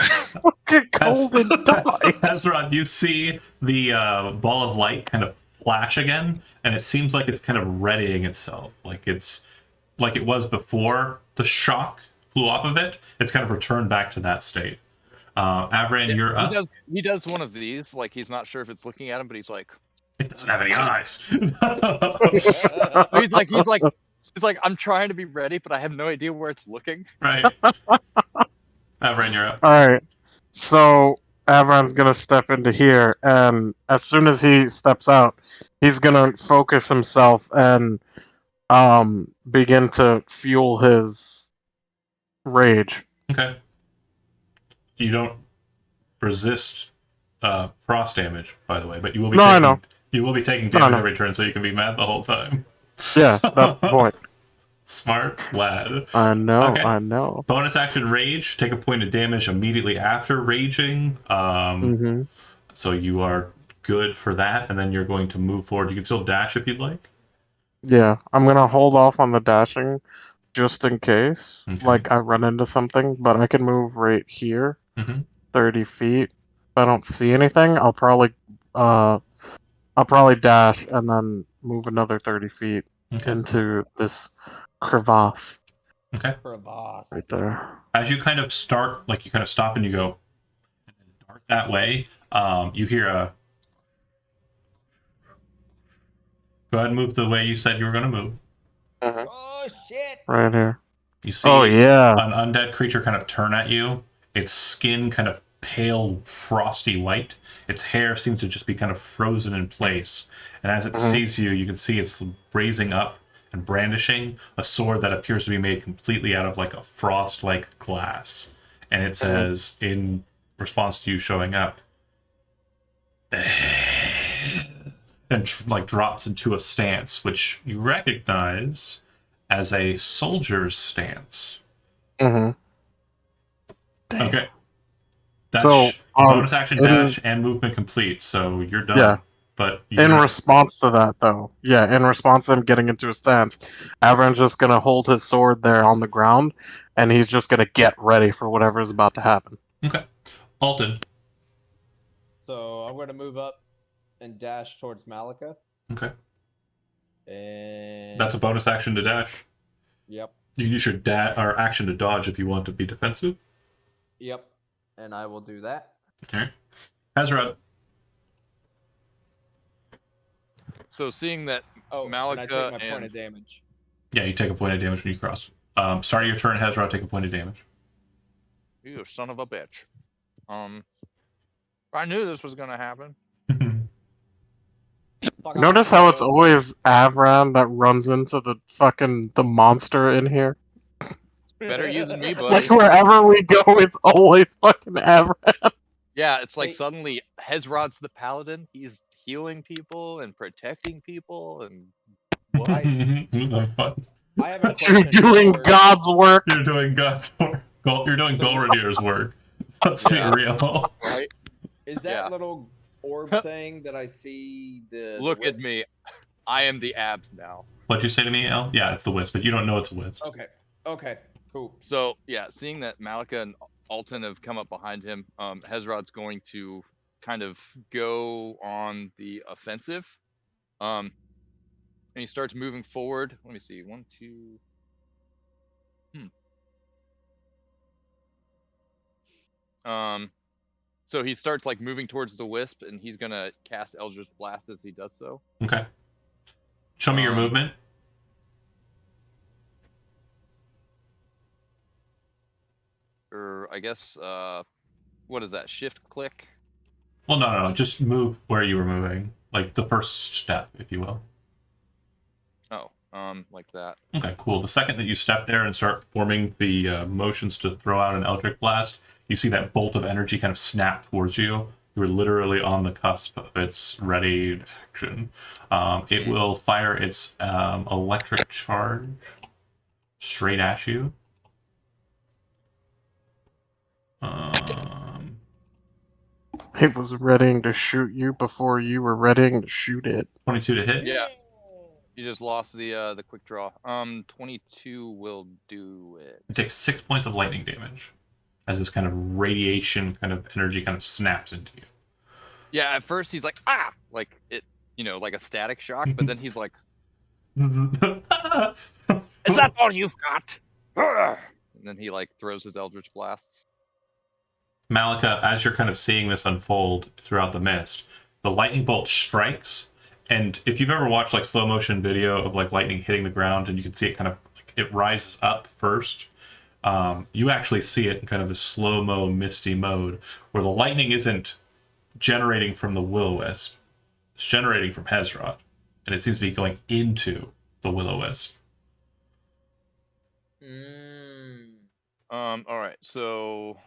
Get cold and die. Ezra, you see the ball of light kind of flash again, and it seems like it's kind of readying itself. Like it's like it was before the shock flew off of it. It's kind of returned back to that state. Avran, you're up. He does one of these, like he's not sure if it's looking at him, but he's like, It doesn't have any eyes. he's like, I'm trying to be ready, but I have no idea where it's looking. Right. Avran, you're up. Alright, so Avron's gonna step into here, and as soon as he steps out, he's gonna focus himself and begin to fuel his rage. Okay. You don't resist frost damage, by the way, but you will be I know. You will be taking damage every turn, so you can be mad the whole time. Yeah, that's the point. Smart lad. I know, Okay. I know. Bonus action rage. Take a point of damage immediately after raging. So you are good for that, and then you're going to move forward. You can still dash if you'd like. Yeah, I'm gonna hold off on the dashing just in case, Okay. like I run into something, but I can move right here, 30 feet. If I don't see anything, I'll probably dash and then move another 30 feet into this crevasse. Okay. Crevasse. Right there. As you kind of start, like you kind of stop and you go, and then dart that way, you hear a. Go ahead and move the way you said you were going to move. Oh shit! Right here. You see an undead creature kind of turn at you. Its skin kind of pale, frosty white. Its hair seems to just be kind of frozen in place. And as it sees you, you can see it's raising up and brandishing a sword that appears to be made completely out of like a frost-like glass. And it says, in response to you showing up, and like drops into a stance, which you recognize as a soldier's stance. Mm-hmm. Okay. That's So, bonus action dash and movement complete, so you're done. Yeah. But In response to that, though, in response to him getting into a stance, Avron's just gonna hold his sword there on the ground, and he's just gonna get ready for whatever is about to happen. Okay. Alton. So I'm going to move up and dash towards Malika. Okay. And That's a bonus action to dash. Yep. You use your or action to dodge if you want to be defensive. Yep. And I will do that. Okay. Hazard. So seeing that and Malika I take my point of damage. Yeah, you take a point of damage when you cross. Start of your turn, Hazard, take a point of damage. You son of a bitch. I knew this was gonna happen. Notice how it's always Avron that runs into the monster in here? Better you than me, buddy. Like, wherever we go, it's always fucking Avron. Yeah, it's like suddenly Hezrod's the paladin. He's healing people and protecting people and what? Who the fuck? I have a You're question. doing God's work. You're doing God's work. You're doing Golradier's work. Let's be real. Right? Is that little orb thing that I see the Look at wisp? me. I am the abs now. What'd you say to me, El? Yeah, it's the wisp, but you don't know it's a wisp. Okay. Cool. So yeah, seeing that Malika and Alton have come up behind him, Hezrod's going to kind of go on the offensive. And he starts moving forward. Let me see. 1, 2. So he starts like moving towards the wisp, and he's gonna cast Eldritch Blast as he does so. Okay. Show me your movement. Or I guess what is that? Shift click? Well, no. Just move where you were moving, like the first step, if you will. Oh, like that. Okay, cool. The second that you step there and start forming the motions to throw out an Eldritch Blast, you see that bolt of energy kind of snap towards you. You're literally on the cusp of its ready action. It will fire its electric charge straight at you. It was readying to shoot you before you were readying to shoot it. 22 to hit? Yeah. You just lost the quick draw. 22 will do it. It takes 6 points of lightning damage as this kind of radiation kind of energy kind of snaps into you. Yeah, at first he's like, like it, like a static shock, but then he's like, is that all you've got? And then he like throws his Eldritch Blasts. Malika, as you're kind of seeing this unfold throughout the mist, the lightning bolt strikes, and if you've ever watched like slow motion video of like lightning hitting the ground, and you can see it kind of like, it rises up first, you actually see it in kind of the slow-mo misty mode where the lightning isn't generating from the will-o-wisp, it's generating from Hezrod, and it seems to be going into the will-o-wisp. All right, so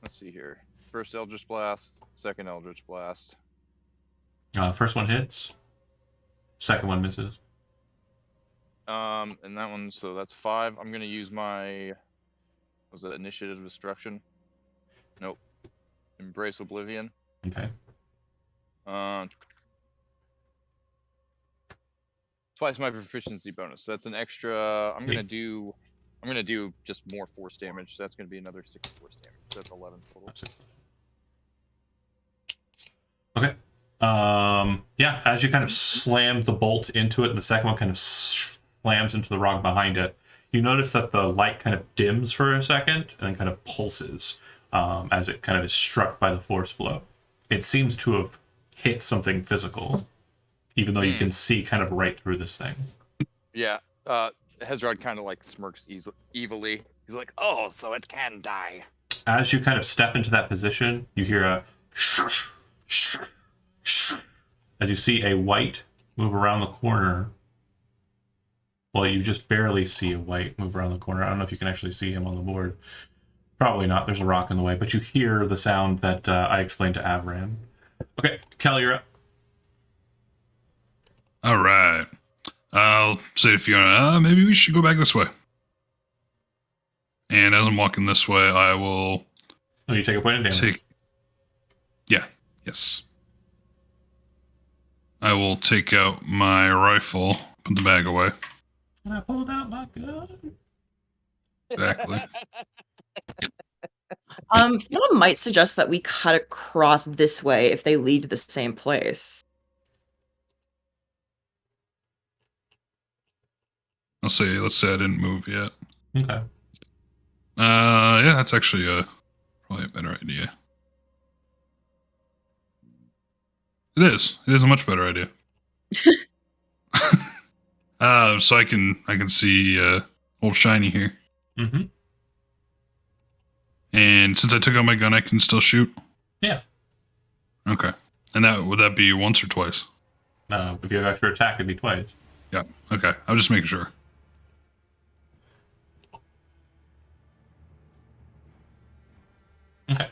let's see here. First Eldritch Blast, second Eldritch Blast. First one hits. Second one misses. And that one, so that's 5. I'm gonna use my, was it Initiative Destruction? Nope. Embrace Oblivion. Okay. Twice my proficiency bonus. So that's an extra. I'm gonna do I'm gonna do just more force damage, so that's gonna be another 6 force damage. So that's 11 total. Okay. Yeah, as you kind of slam the bolt into it, and the second one kind of slams into the rock behind it, you notice that the light kind of dims for a second and then kind of pulses as it kind of is struck by the force blow. It seems to have hit something physical, even though you can see kind of right through this thing. Yeah. Hezrod kind of like smirks evilly. He's like, "Oh, so it can die." As you kind of step into that position, you hear a as you see a white move around the corner. Well, you just barely see a white move around the corner. I don't know if you can actually see him on the board. Probably not. There's a rock in the way, but you hear the sound that I explained to Avram. Okay, Kel, you're up. All right. I'll say to Fiona, maybe we should go back this way. And as I'm walking this way, I will Oh, you take a point of damage. Yes. I will take out my rifle, put the bag away. And I pulled out my gun. Exactly. Someone might suggest that we cut across this way if they lead to the same place. Let's say I didn't move yet. Okay. Yeah, that's actually probably a better idea. It is a much better idea. So I can see old Shiny here. Mm-hmm. And since I took out my gun, I can still shoot. Yeah. Okay. And would that be once or twice? If you have extra attack, it'd be twice. Yeah. Okay. I was just making sure. Okay.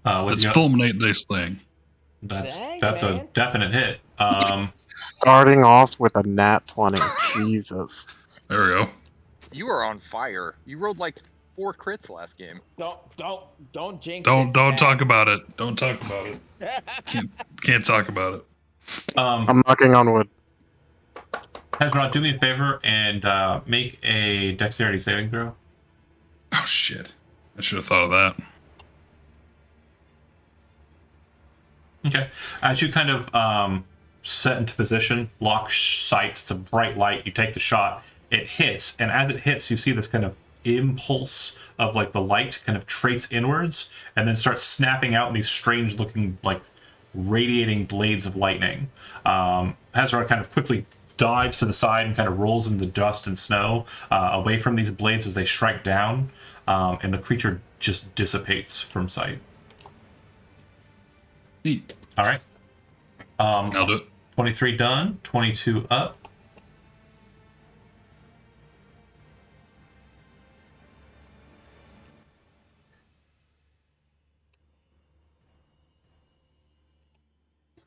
Let's fulminate this thing. That's a definite hit. Starting off with a nat 20. Jesus. There we go. You are on fire. You rolled like 4 crits last game. Don't jinx Don't it, talk about it. Don't talk about it. Can't talk about it. I'm knocking on wood. Hezron, do me a favor and make a dexterity saving throw. Oh shit! I should have thought of that. Okay. As you kind of set into position, lock sights, it's a bright light, you take the shot, it hits, and as it hits, you see this kind of impulse of like the light kind of trace inwards and then start snapping out in these strange looking like radiating blades of lightning. Hezron kind of quickly dives to the side and kind of rolls in the dust and snow away from these blades as they strike down, and the creature just dissipates from sight. Neat. All right. I'll do it. 23 done. 22 up.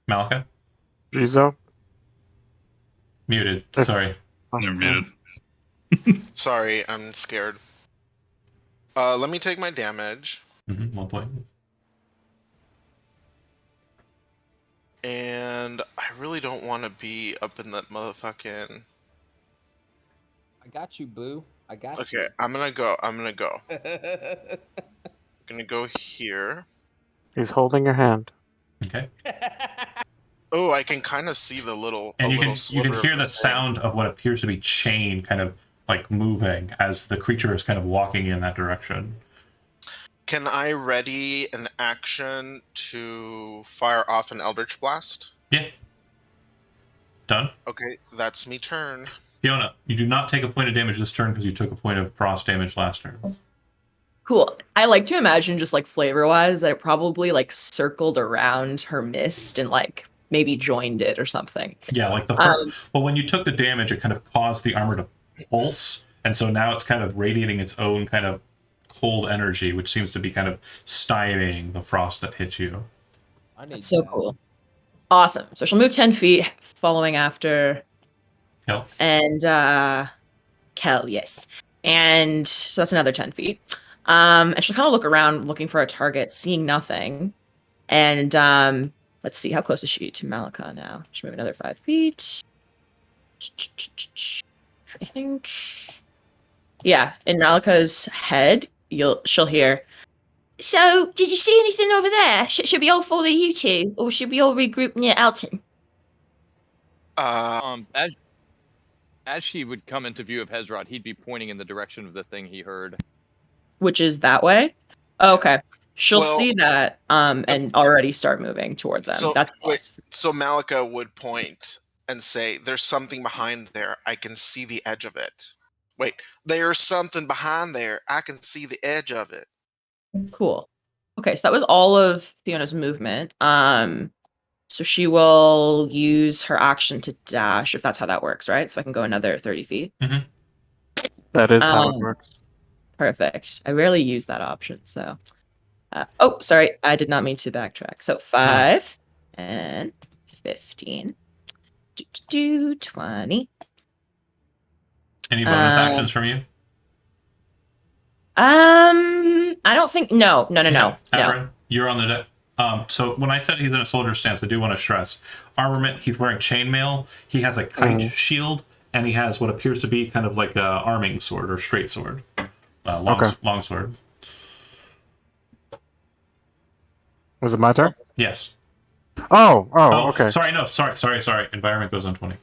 Malika? Jizo? Muted. Sorry. You're muted. Sorry, I'm scared. Let me take my damage. 1 point. And I really don't want to be up in that motherfucking... I got you, boo. I got you. Okay, I'm gonna go. I'm gonna go here. He's holding your hand. Okay. Oh, I can kind of see the little... And you can sliver hear of the flame. sound of what appears to be chain kind of like moving as the creature is kind of walking in that direction. Can I ready an action to fire off an Eldritch Blast? Yeah. Done. Okay, that's me turn. Fiona, you do not take a point of damage this turn because you took a point of frost damage last turn. Cool. I like to imagine just like flavor wise that it probably like circled around her mist and like maybe joined it or something. Yeah, like the well, when you took the damage, it kind of caused the armor to pulse, and so now it's kind of radiating its own kind of cold energy, which seems to be kind of stymieing the frost that hits you. That's so cool. Awesome. So she'll move 10 feet, following after Kel. And Kel, yes. And so that's another 10 feet. And she'll kind of look around looking for a target, seeing nothing. And let's see, how close is she to Malika now? She'll move another 5 feet. I think Yeah, in Malika's head, she'll hear. So, did you see anything over there? Should we all follow you two, or should we all regroup near Alton? As she would come into view of Hezrod, he'd be pointing in the direction of the thing he heard. Which is that way? Okay. She'll Well, see that and already start moving towards them. So That's wait, nice. so Malika would point and say, "There's something behind there. I can see the edge of it." Wait, there's something behind there. I can see the edge of it. Cool. Okay, so that was all of Fiona's movement. So she will use her action to dash, if that's how that works, right? So I can go another 30 feet. That is how it Um, works. Perfect. I rarely use that option, so. Oh, sorry. I did not mean to backtrack. So 5 and 15. 20. Any bonus actions from you? I don't think. No. Everett, you're on the deck. So when I said he's in a soldier stance, I do want to stress armament. He's wearing chainmail. He has a kite shield, and he has what appears to be kind of like a arming sword or straight sword, long sword. Was it my turn? Yes. Oh, okay. Sorry. Environment goes on 20.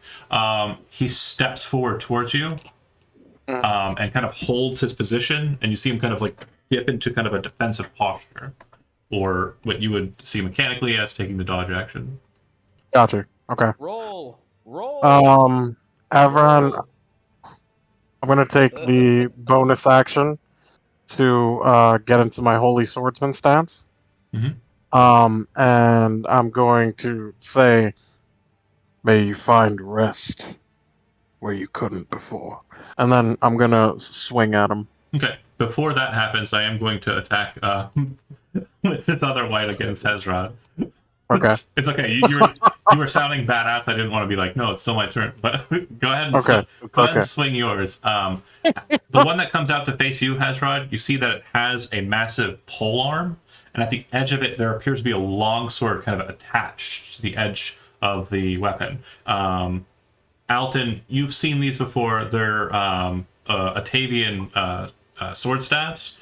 He steps forward towards you, and kind of holds his position, and you see him kind of like dip into kind of a defensive posture, or what you would see mechanically as taking the dodge action. Gotcha. Okay. Roll. Avron, I'm gonna take the bonus action to get into my Holy Swordsman stance. And I'm going to say, "May you find rest where you couldn't before," and then I'm gonna swing at him. Okay. Before that happens, I am going to attack with this other white against Hezrod. Okay. It's okay. You were sounding badass. I didn't want to be like, no, it's still my turn. But go ahead and go ahead and swing yours. The one that comes out to face you, Hezrod, you see that it has a massive pole arm, and at the edge of it, there appears to be a long sword kind of attached to the edge of the weapon. Alton, you've seen these before. They're Atavian sword staves.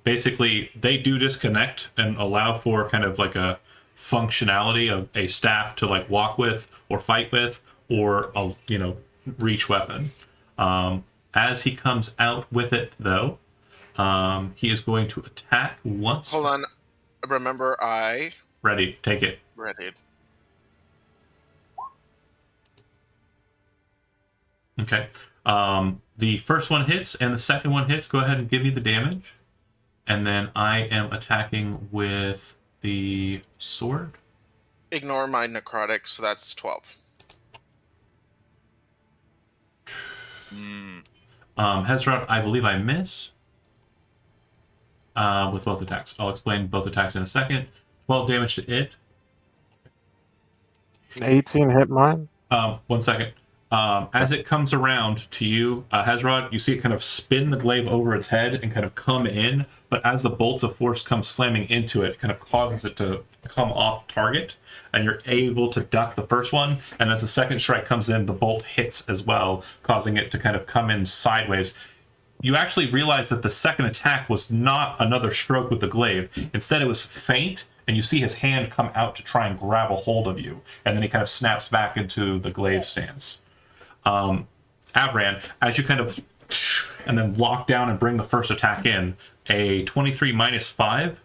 Basically, they do disconnect and allow for kind of like a functionality of a staff to like walk with or fight with, or a reach weapon. As he comes out with it, though, he is going to attack once. Hold on. Remember, I ready. Take it. readied. Okay. The first one hits and the second one hits. Go ahead and give me the damage. And then I am attacking with the sword. Ignore my necrotic, so that's 12. Hezrod, I believe I miss with both attacks. I'll explain both attacks in a second. 12 damage to it. 18 hit mine. 1 second. As it comes around to you, Hezrod, you see it kind of spin the glaive over its head and kind of come in, but as the bolts of force come slamming into it, it kind of causes it to come off target, and you're able to duck the first one, and as the second strike comes in, the bolt hits as well, causing it to kind of come in sideways. You actually realize that the second attack was not another stroke with the glaive. Instead, it was feint, and you see his hand come out to try and grab a hold of you, and then he kind of snaps back into the glaive stance. Avran, as you kind of and then lock down and bring the first attack in, a 23 minus 5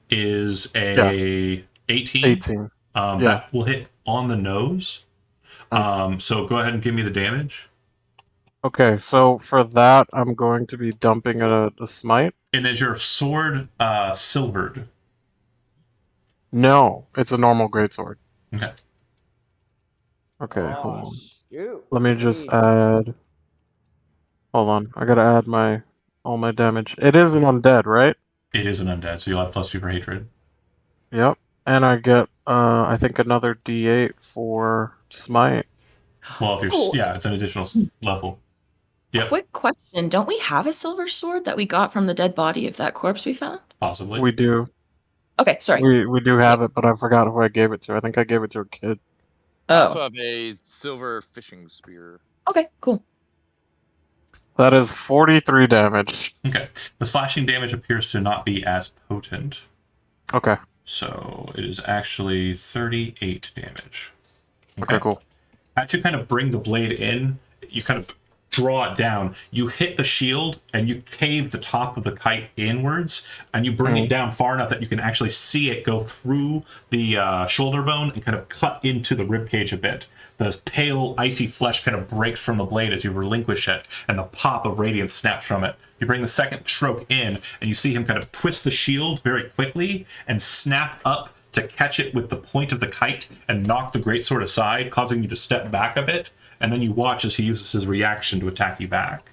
is a 18. 18. That will hit on the nose. So go ahead and give me the damage. Okay, so for that, I'm going to be dumping a smite. And is your sword silvered? No, it's a normal greatsword. Okay. Okay, hold on. Shoot. Let me just add. Hold on, I gotta add all my damage. It is an undead, right? It is an undead, so you'll have +2 for hatred. Yep, and I get I think another D8 for smite. Well, if you're it's an additional level. Yep. Quick question: don't we have a silver sword that we got from the dead body of that corpse we found? Possibly. We do. Okay, sorry. We do have it, but I forgot who I gave it to. I think I gave it to a kid. I also Oh, have a silver fishing spear. okay, cool. That is 43 damage. Okay. The slashing damage appears to not be as potent. Okay. So it is actually 38 damage. Okay, cool. As you kind of bring the blade in, you kind of draw it down. You hit the shield and you cave the top of the kite inwards, and you bring it down far enough that you can actually see it go through the shoulder bone and kind of cut into the rib cage a bit. The pale, icy flesh kind of breaks from the blade as you relinquish it, and the pop of radiance snaps from it. You bring the second stroke in, and you see him kind of twist the shield very quickly and snap up to catch it with the point of the kite and knock the greatsword aside, causing you to step back a bit. And then you watch as he uses his reaction to attack you back.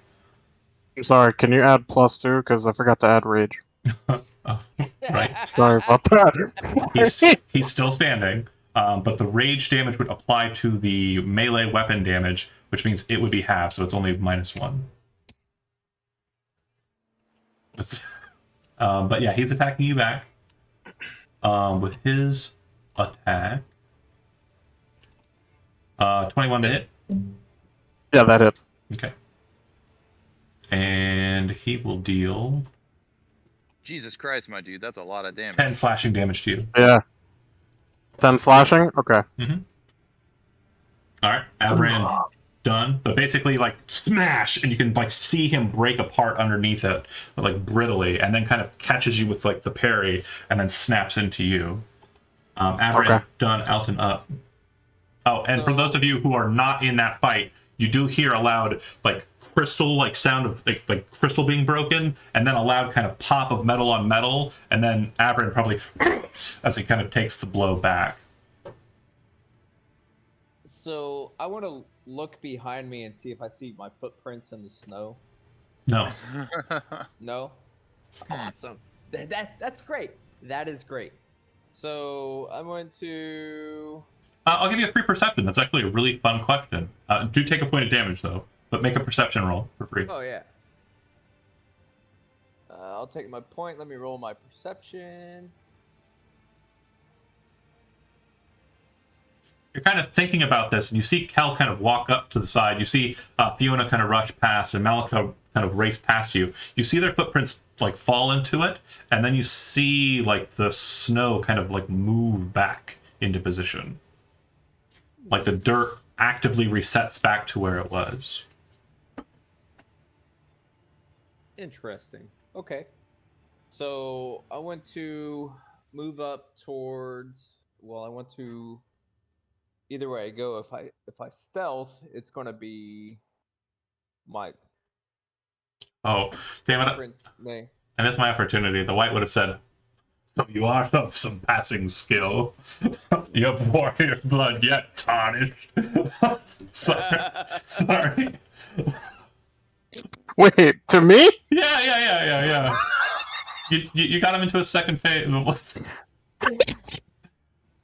I'm sorry, can you add +2? Because I forgot to add rage. Right? Sorry about that. He's still standing, but the rage damage would apply to the melee weapon damage, which means it would be half, so it's only -1. But yeah, he's attacking you back with his attack. 21 to hit. Yeah, that hits. Okay. And he will deal Jesus Christ, my dude, that's a lot of damage. 10 slashing damage to you. Yeah. 10 slashing? Okay. Alright, Avran done. But basically, like, smash! And you can, like, see him break apart underneath it, like, brittly, and then kind of catches you with, like, the parry, and then snaps into you. Avran done, Alton up. Oh, and for those of you who are not in that fight, you do hear a loud, like, crystal, like, sound of, like crystal being broken, and then a loud kind of pop of metal on metal, and then Avran probably, as he kind of takes the blow back. So I want to look behind me and see if I see my footprints in the snow. No. No? Awesome. That's great. That is great. So I'm going to... I'll give you a free perception. That's actually a really fun question. Do take a point of damage, though, but make a perception roll for free. Oh, yeah. I'll take my point. Let me roll my perception. You're kind of thinking about this, and you see Kel kind of walk up to the side. You see Fiona kind of rush past, and Malika kind of race past you. You see their footprints like fall into it, and then you see like the snow kind of like move back into position. Like the dirt actively resets back to where it was. Interesting. Okay. So I want to move up towards... Well, I want to... Either way I go, if I stealth, it's going to be my... Oh, damn it. Prince May. I missed my opportunity. The white would have said, so you are of some passing skill. You have warrior blood yet tarnished. Sorry. Wait, to me? Yeah. You got him into a second phase.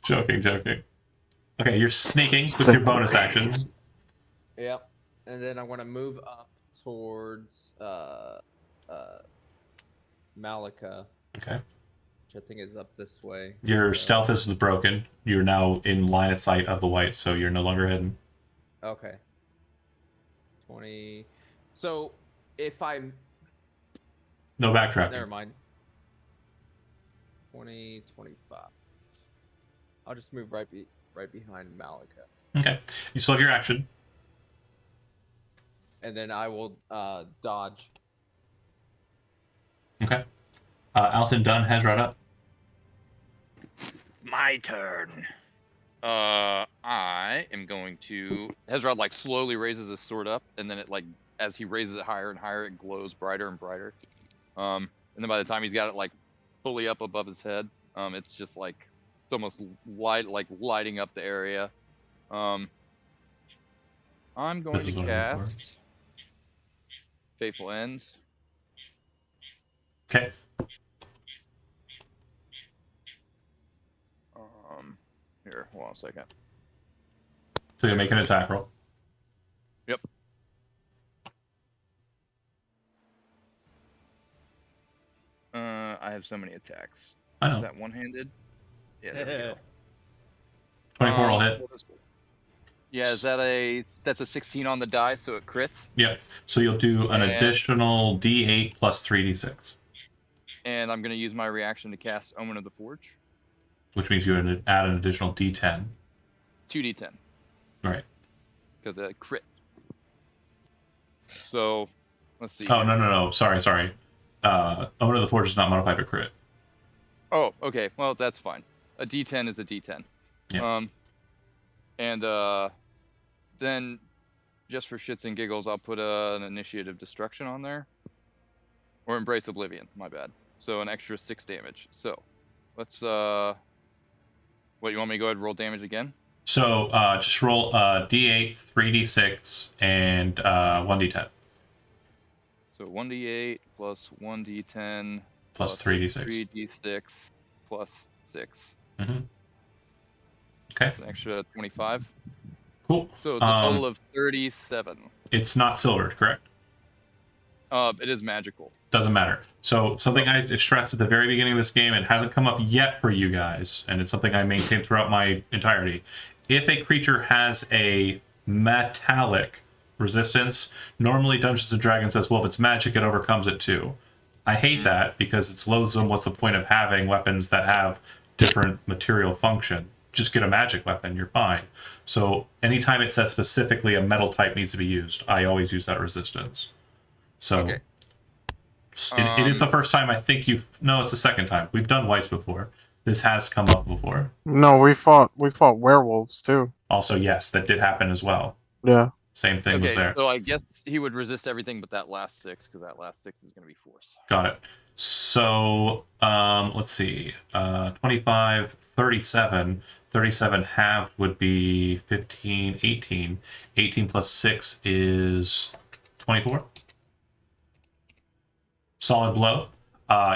Joking. Okay, you're sneaking with your bonus action. Yep. And then I want to move up towards Malika. Okay. Which I think is up this way. Your stealth is broken. You're now in line of sight of the white, so you're no longer hidden. Okay. 20. So if I'm... No backtracking. Never mind. 20, 25. I'll just move right behind Malika. Okay. You still have your action. And then I will dodge. Okay. Alton Dunn has right up. My turn. I am going to... Hezrod, like, slowly raises his sword up, and then it, like, as he raises it higher and higher, it glows brighter and brighter. And then by the time he's got it, like, fully up above his head, it's just, like, it's almost lighting up the area. I'm going to cast Faithful Ends. Okay. Here, hold on a second. So you make an attack roll. Yep. I have so many attacks. I know. Is that one-handed? Yeah, there we go. 24 will hit. Yeah, that's a 16 on the die, so it crits. Yep. So you'll do an And- additional D8 plus 3d6, And I'm gonna use my reaction to cast Omen of the Forge. which means you add an additional D10. 2d10. Right. Because it crit. So, let's see. Oh, here. no. Sorry. Omen of the Forge is not modified by crit. Oh, okay. Well, that's fine. A D10 is a D10. Yeah. And then just for shits and giggles, I'll put an Initiative Destruction on there, or Embrace Oblivion. My bad. So an extra 6 damage. So let's what, you want me to go ahead and roll damage again? So just roll D8, 3d6, and 1d10 So 1d8 plus 1d10 plus 3d6. 3d6 plus 6. Mm-hmm. Okay. That's an extra 25. Cool. So it's a total of 37. It's not silvered, correct? It is magical. Doesn't matter. So something I stressed at the very beginning of this game, it hasn't come up yet for you guys, and it's something I maintain throughout my entirety. If a creature has a metallic resistance, normally Dungeons & Dragons says, well, if it's magic, it overcomes it too. I hate that because it's loathsome. What's the point of having weapons that have different material function? Just get a magic weapon, you're fine. So anytime it says specifically a metal type needs to be used, I always use that resistance. So Okay. it is the first time I think no, it's the second time. We've done whites before. This has come up before. No, we fought werewolves too. Also, yes, that did happen as well. Yeah. Same thing was Okay, there. so I guess he would resist everything but that last 6, because that last 6 is going to be force. Got it. So let's see. 25, 37. 37 halved would be 15, 18. 18 plus 6 is 24. Solid blow.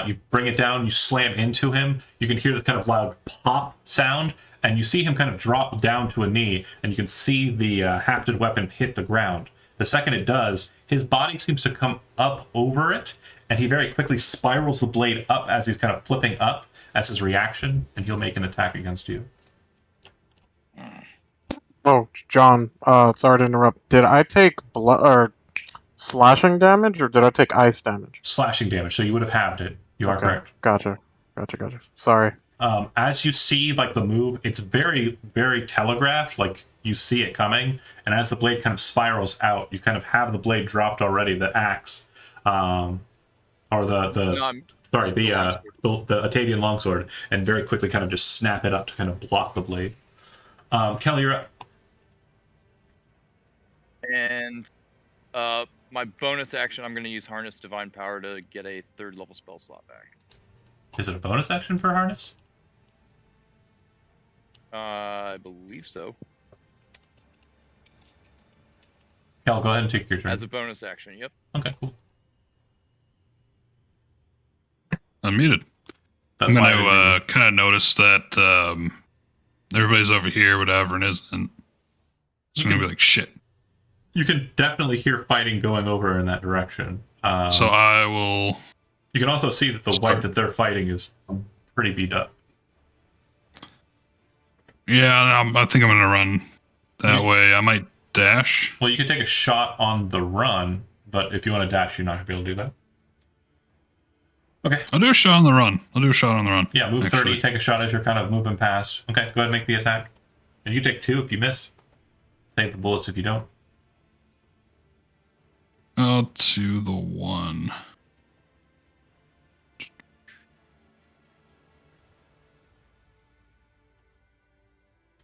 You bring it down, you slam into him. You can hear this kind of loud pop sound, and you see him kind of drop down to a knee, and you can see the hafted weapon hit the ground. The second it does, his body seems to come up over it, and he very quickly spirals the blade up as he's kind of flipping up as his reaction, and he'll make an attack against you. Oh, John, sorry to interrupt. Did I take slashing damage, or did I take ice damage? Slashing damage, so you would have halved it. You are correct. Gotcha. Sorry. As you see, like, the move, it's very, very telegraphed. Like, you see it coming, and as the blade kind of spirals out, you kind of have the blade dropped already, the axe, or the Atavian longsword, and very quickly kind of just snap it up to kind of block the blade. Kelly, you're up. And my bonus action, I'm going to use Harness Divine Power to get a 3rd level spell slot back. Is it a bonus action for Harness? I believe so. Kel, go ahead and take your turn. As a bonus action, yep. Okay, cool. Unmuted. That's I'm why I going didn't to kind of notice that everybody's over here, but Averin isn't. It's going to be like, shit. You can definitely hear fighting going over in that direction. So I will... You can also see that the white that they're fighting is pretty beat up. Yeah, I think I'm going to run that way. I might dash. Well, you can take a shot on the run, but if you want to dash, you're not going to be able to do that. Okay. I'll do a shot on the run. Yeah, move actually. 30, take a shot as you're kind of moving past. Okay, go ahead and make the attack. And you take 2 if you miss. Save the bullets if you don't. I'll do the 1.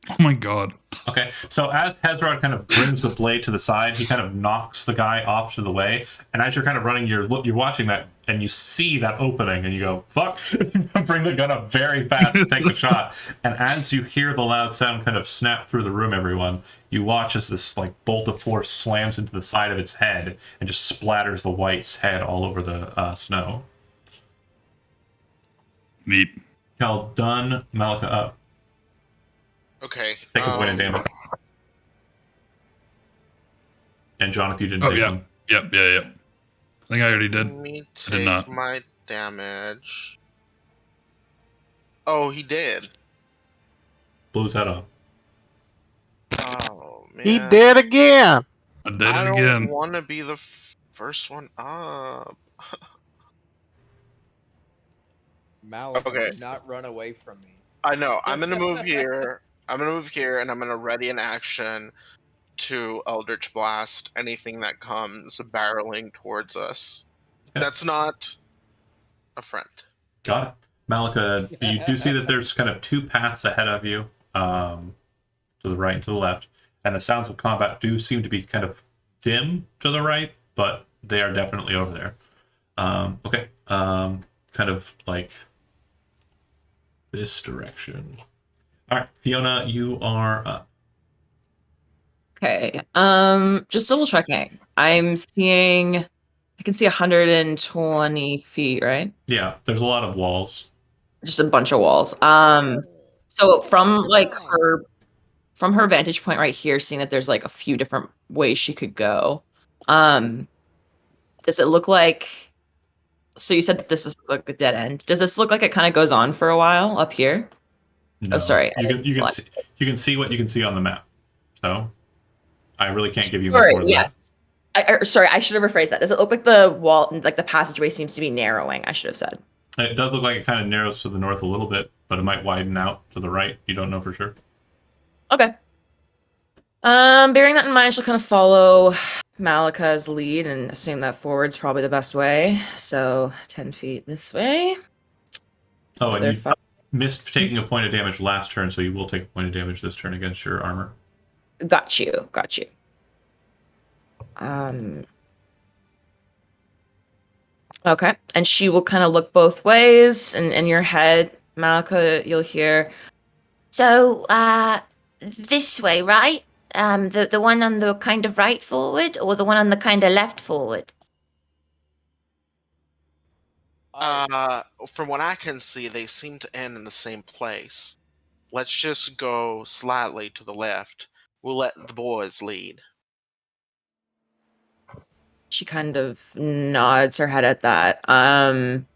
Oh my god. Okay, so as Hezrod kind of brings the blade to the side, he kind of knocks the guy off to the way, and as you're kind of running, you're watching that, and you see that opening, and you go, fuck, bring the gun up very fast to take the shot, and as you hear the loud sound kind of snap through the room, everyone, you watch as this, like, bolt of force slams into the side of its head, and just splatters the white's head all over the snow. Neat. Cal done, Malika up. Okay. Take a point of damage. And John, if you didn't take one. Yep. I think I already did. Let me I did not. take my damage. Oh, he did. Blew his head off. Oh He Man, did again. I did I it don't again. want to be the first one up. Malika, Okay. do not run away from me. I know. I'm gonna move here. I'm gonna move here, and I'm gonna ready an action to Eldritch Blast anything that comes barreling towards us. Okay. That's not a friend. Got it. Malika, you do see that there's kind of two paths ahead of you, to the right and to the left, and the sounds of combat do seem to be kind of dim to the right, but they are definitely over there. Okay. Kind of like this direction. All right, Fiona, you are up. Okay. Just double checking. I can see 120 feet, right? Yeah, there's a lot of walls. Just a bunch of walls. So from her vantage point right here, seeing that there's like a few different ways she could go. Does it look like? So you said that this is like a dead end. Does this look like it kind of goes on for a while up here? No, sorry, I You didn't you can see what you can see on the map. So I really can't give you much Sorry, more than that. yes. Sorry, I should have rephrased that. Does it look like the wall, like the passageway, seems to be narrowing? I should have said. It does look like it kind of narrows to the north a little bit, but it might widen out to the right. You don't know for sure. Okay. Bearing that in mind, she'll kind of follow Malika's lead and assume that forward's probably the best way. So 10 feet this way. Oh, and They're you missed taking a point of damage last turn, so you will take a point of damage this turn against your armor. Got you. Okay, and she will kind of look both ways, and in your head, Malika, you'll hear, So, this way, right? The one on the kind of right forward, or the one on the kind of left forward? From what I can see, they seem to end in the same place. Let's just go slightly to the left. We'll let the boys lead. she kind of nods her head at that, and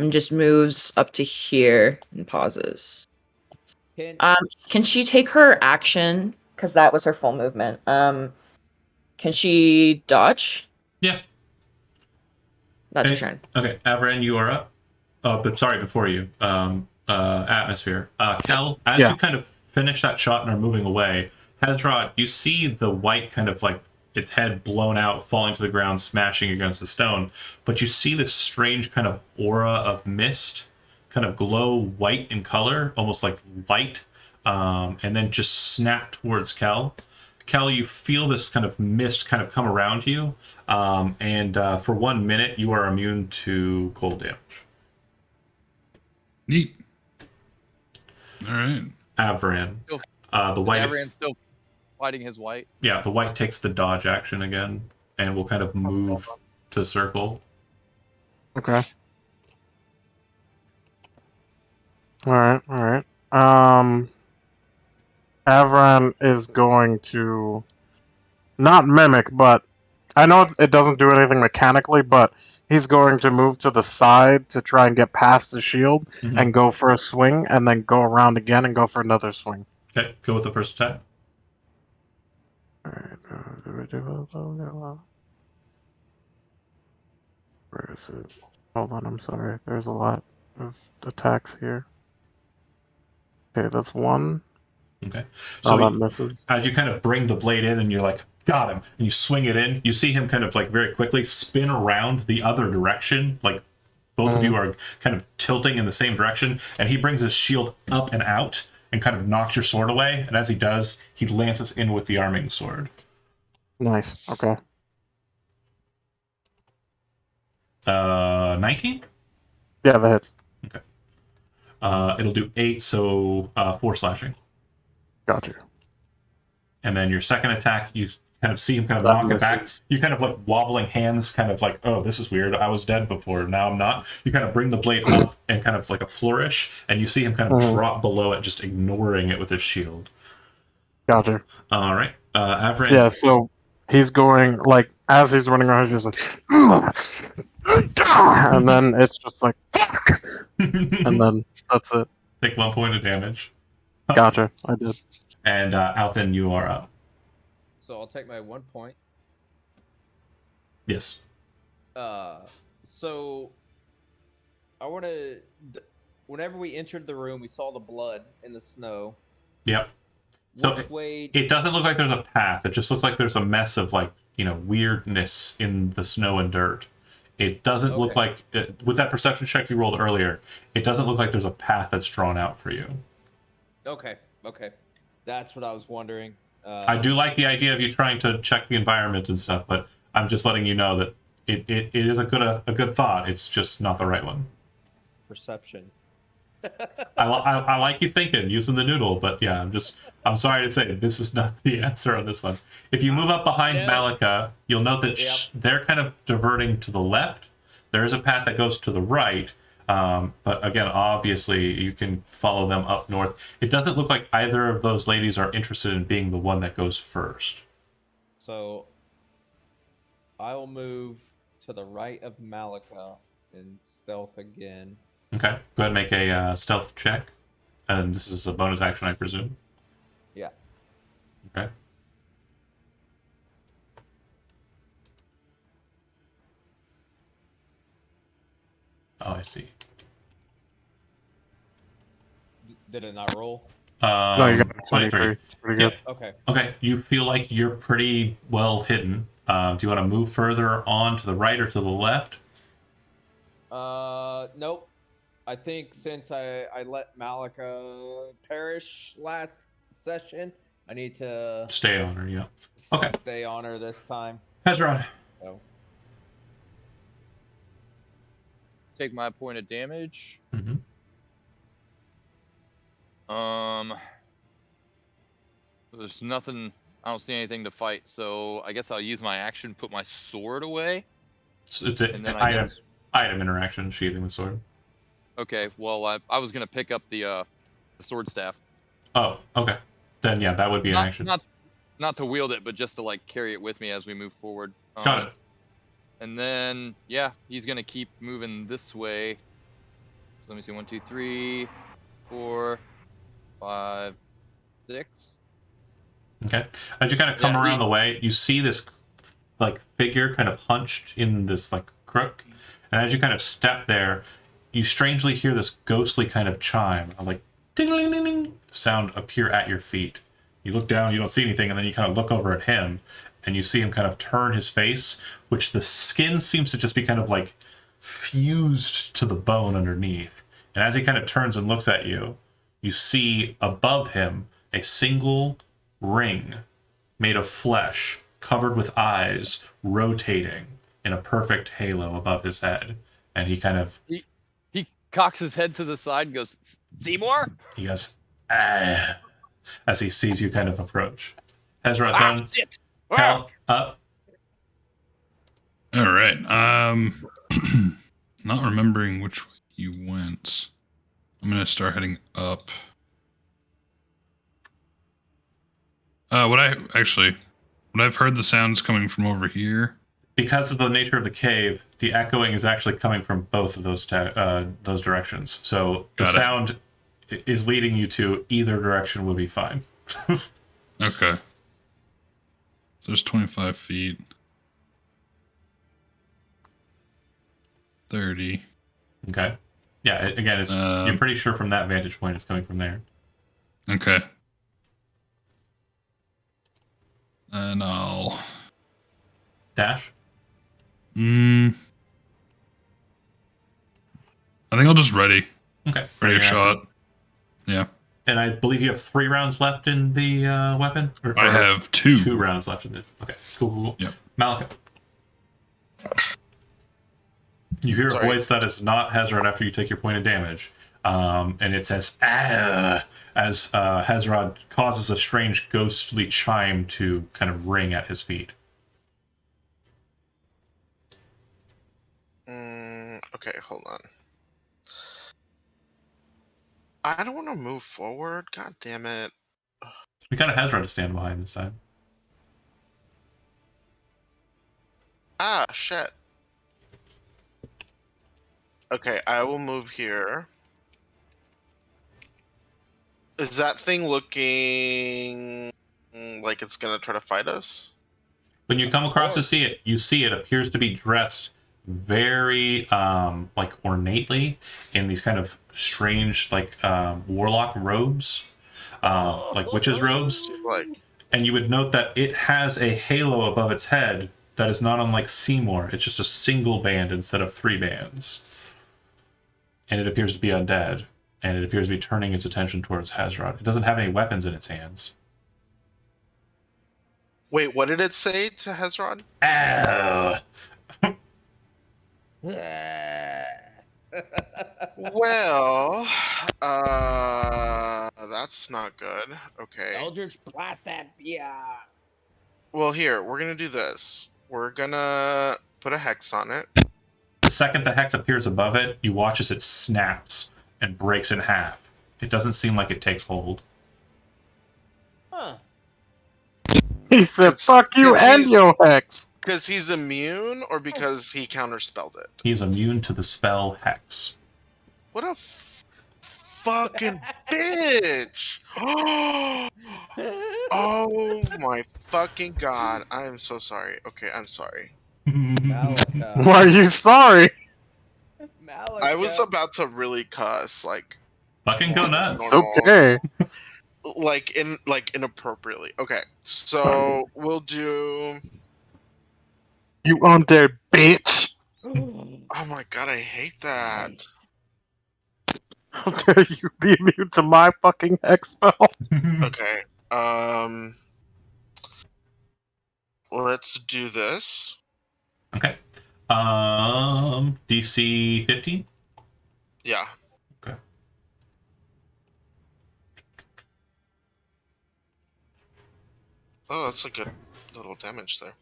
just moves up to here and pauses. Can she take her action? Because that was her full movement. Can she dodge? Yeah. That's her Okay. turn. Okay, Averin, you are up. Oh, but sorry, before you. Atmosphere. Kel, as Yeah. you kind of finish that shot and are moving away, Hezrod, you see the white kind of like its head blown out, falling to the ground, smashing against the stone. But you see this strange kind of aura of mist, kind of glow white in color, almost like light, and then just snap towards Kel. Kel, you feel this kind of mist kind of come around you, and for 1 minute you are immune to cold damage. Neat. All right. Averin, Still- the white. Avrian's still fighting his white. Yeah, the white takes the dodge action again, and will kind of move to circle. Okay. All right. Avran is going to not mimic, but I know it doesn't do anything mechanically, but he's going to move to the side to try and get past the shield Mhm. and go for a swing, and then go around again and go for another swing. Okay, go with the first attack. Alright. Where is it? Hold on, I'm sorry. There's a lot of attacks here. Okay, that's one. Okay. Oh, So that misses. as you kind of bring the blade in and you're like, got him, and you swing it in, you see him kind of like very quickly spin around the other direction, like both of you are kind of tilting in the same direction, and he brings his shield up and out and kind of knocks your sword away, and as he does, he lances in with the arming sword. Nice. Okay. 19? Yeah, that hits. It'll do 8, so 4 slashing. Gotcha. And then your second attack, you kind of see him kind of That knock it back. misses. You kind of like wobbling hands, kind of like, oh, this is weird. I was dead before, now I'm not. You kind of bring the blade up and kind of like a flourish, and you see him kind of drop below it, just ignoring it with his shield. Gotcha. All right, Avrin. Yeah, so he's going, like, as he's running around, he's just like, and then it's just like, fuck! And then that's it. Take 1 point of damage. Gotcha. I did. And Alton, you are up. So I'll take my 1 point. Yes. So I want to. Whenever we entered the room, we saw the blood in the snow. Yep. So Which way? it doesn't look like there's a path. It just looks like there's a mess of like, weirdness in the snow and dirt. It doesn't look like, with that perception check you rolled earlier, it doesn't look like there's a path that's drawn out for you. Okay. That's what I was wondering. I do like the idea of you trying to check the environment and stuff, but I'm just letting you know that it is a good thought. It's just not the right one. Perception. I like you thinking, using the noodle, but yeah, I'm sorry to say, this is not the answer on this one. If you move up behind Malika, you'll note that they're kind of diverting to the left. There is a path that goes to the right, but again, obviously, you can follow them up north. It doesn't look like either of those ladies are interested in being the one that goes first. So I will move to the right of Malika and stealth again. Okay, go ahead and make a stealth check. And this is a bonus action, I presume. Yeah. Okay. Oh, I see. Did it not roll? No, you got 23. It's pretty good. Okay. Okay, you feel like you're pretty well hidden. Do you want to move further on to the right or to the left? Nope. I think since I let Malika perish last session, I need to Stay on her, yeah. Okay. stay on her this time. Hezron. So Take my point of damage. Mm-hmm. There's nothing. I don't see anything to fight, so I guess I'll use my action, put my sword away. It's And then an I guess. item interaction, sheathing the sword. Okay, well, I was gonna pick up the sword staff. Oh, okay. Then yeah, that would be an action. Not to wield it, but just to like carry it with me as we move forward. Got it. And then yeah, he's gonna keep moving this way. So let me see, 1, 2, 3, 4, 5, 6. Okay. As you kind of come Yeah, around the way, you see this like figure kind of hunched in this like crook, and as you kind of step there, you strangely hear this ghostly kind of chime, like ding ding ding ding sound appear at your feet. You look down, you don't see anything, and then you kind of look over at him, and you see him kind of turn his face, which the skin seems to just be kind of like fused to the bone underneath. And as he kind of turns and looks at you, you see above him a single ring made of flesh, covered with eyes, rotating in a perfect halo above his head. And he kind of... He cocks his head to the side and goes, Seymour? He goes, ah, as he sees you kind of approach. Hezron, done. Shit! Hell up. All right. Not remembering which way you went. I'm gonna start heading up. Would I've heard the sounds coming from over here? Because of the nature of the cave, the echoing is actually coming from both of those directions. So the Got it. sound is leading you to either direction would be fine. Okay. So there's 25 feet. 30. Okay. Yeah, again, you're pretty sure from that vantage point it's coming from there. Okay. And I'll... Dash? I think I'll just ready. Okay. Ready a Ready shot. Yeah. And I believe you have 3 rounds left in the weapon? I have 2. 2 rounds left in it. Okay, cool. Yep. Malika. You hear a voice that is not Hezron after you take your point of damage. And it says, ah, as Hezron causes a strange ghostly chime to kind of ring at his feet. Okay, hold on. I don't want to move forward. God damn it. We kind of Hezron to stand behind this time. Ah, shit. Okay, I will move here. Is that thing looking Like it's gonna try to fight us? When you come across to see it, you see it appears to be dressed very like ornately in these kind of strange like warlock robes, like witches' robes. Like, And you would note that it has a halo above its head that is not unlike Seymour. It's just a single band instead of 3 bands. And it appears to be undead. And it appears to be turning its attention towards Hazrod. It doesn't have any weapons in its hands. wait, what did it say to Hezron? Ow! Well, that's not good. Okay. Eldritch Blast that, yeah. Well, here, we're gonna do this. We're gonna put a hex on it. The second the hex appears above it, you watch as it snaps and breaks in half. It doesn't seem like it takes hold. Huh. He said, It's- "Fuck you it's and he's- your hex." Because he's immune or because he counterspelled it? He is immune to the spell Hex. What a fucking bitch! Oh my fucking god. I am so sorry. Okay, I'm sorry. Malika. Why are you sorry? Malika. I was about to really cuss, like Fucking go nuts. It's okay. like inappropriately. Okay, so we'll do. You undead bitch. Oh my god, I hate that. How dare you be immune to my fucking hex spell? Okay, let's do this. Okay. DC 15? Yeah. Okay. Oh, that's a good little damage there.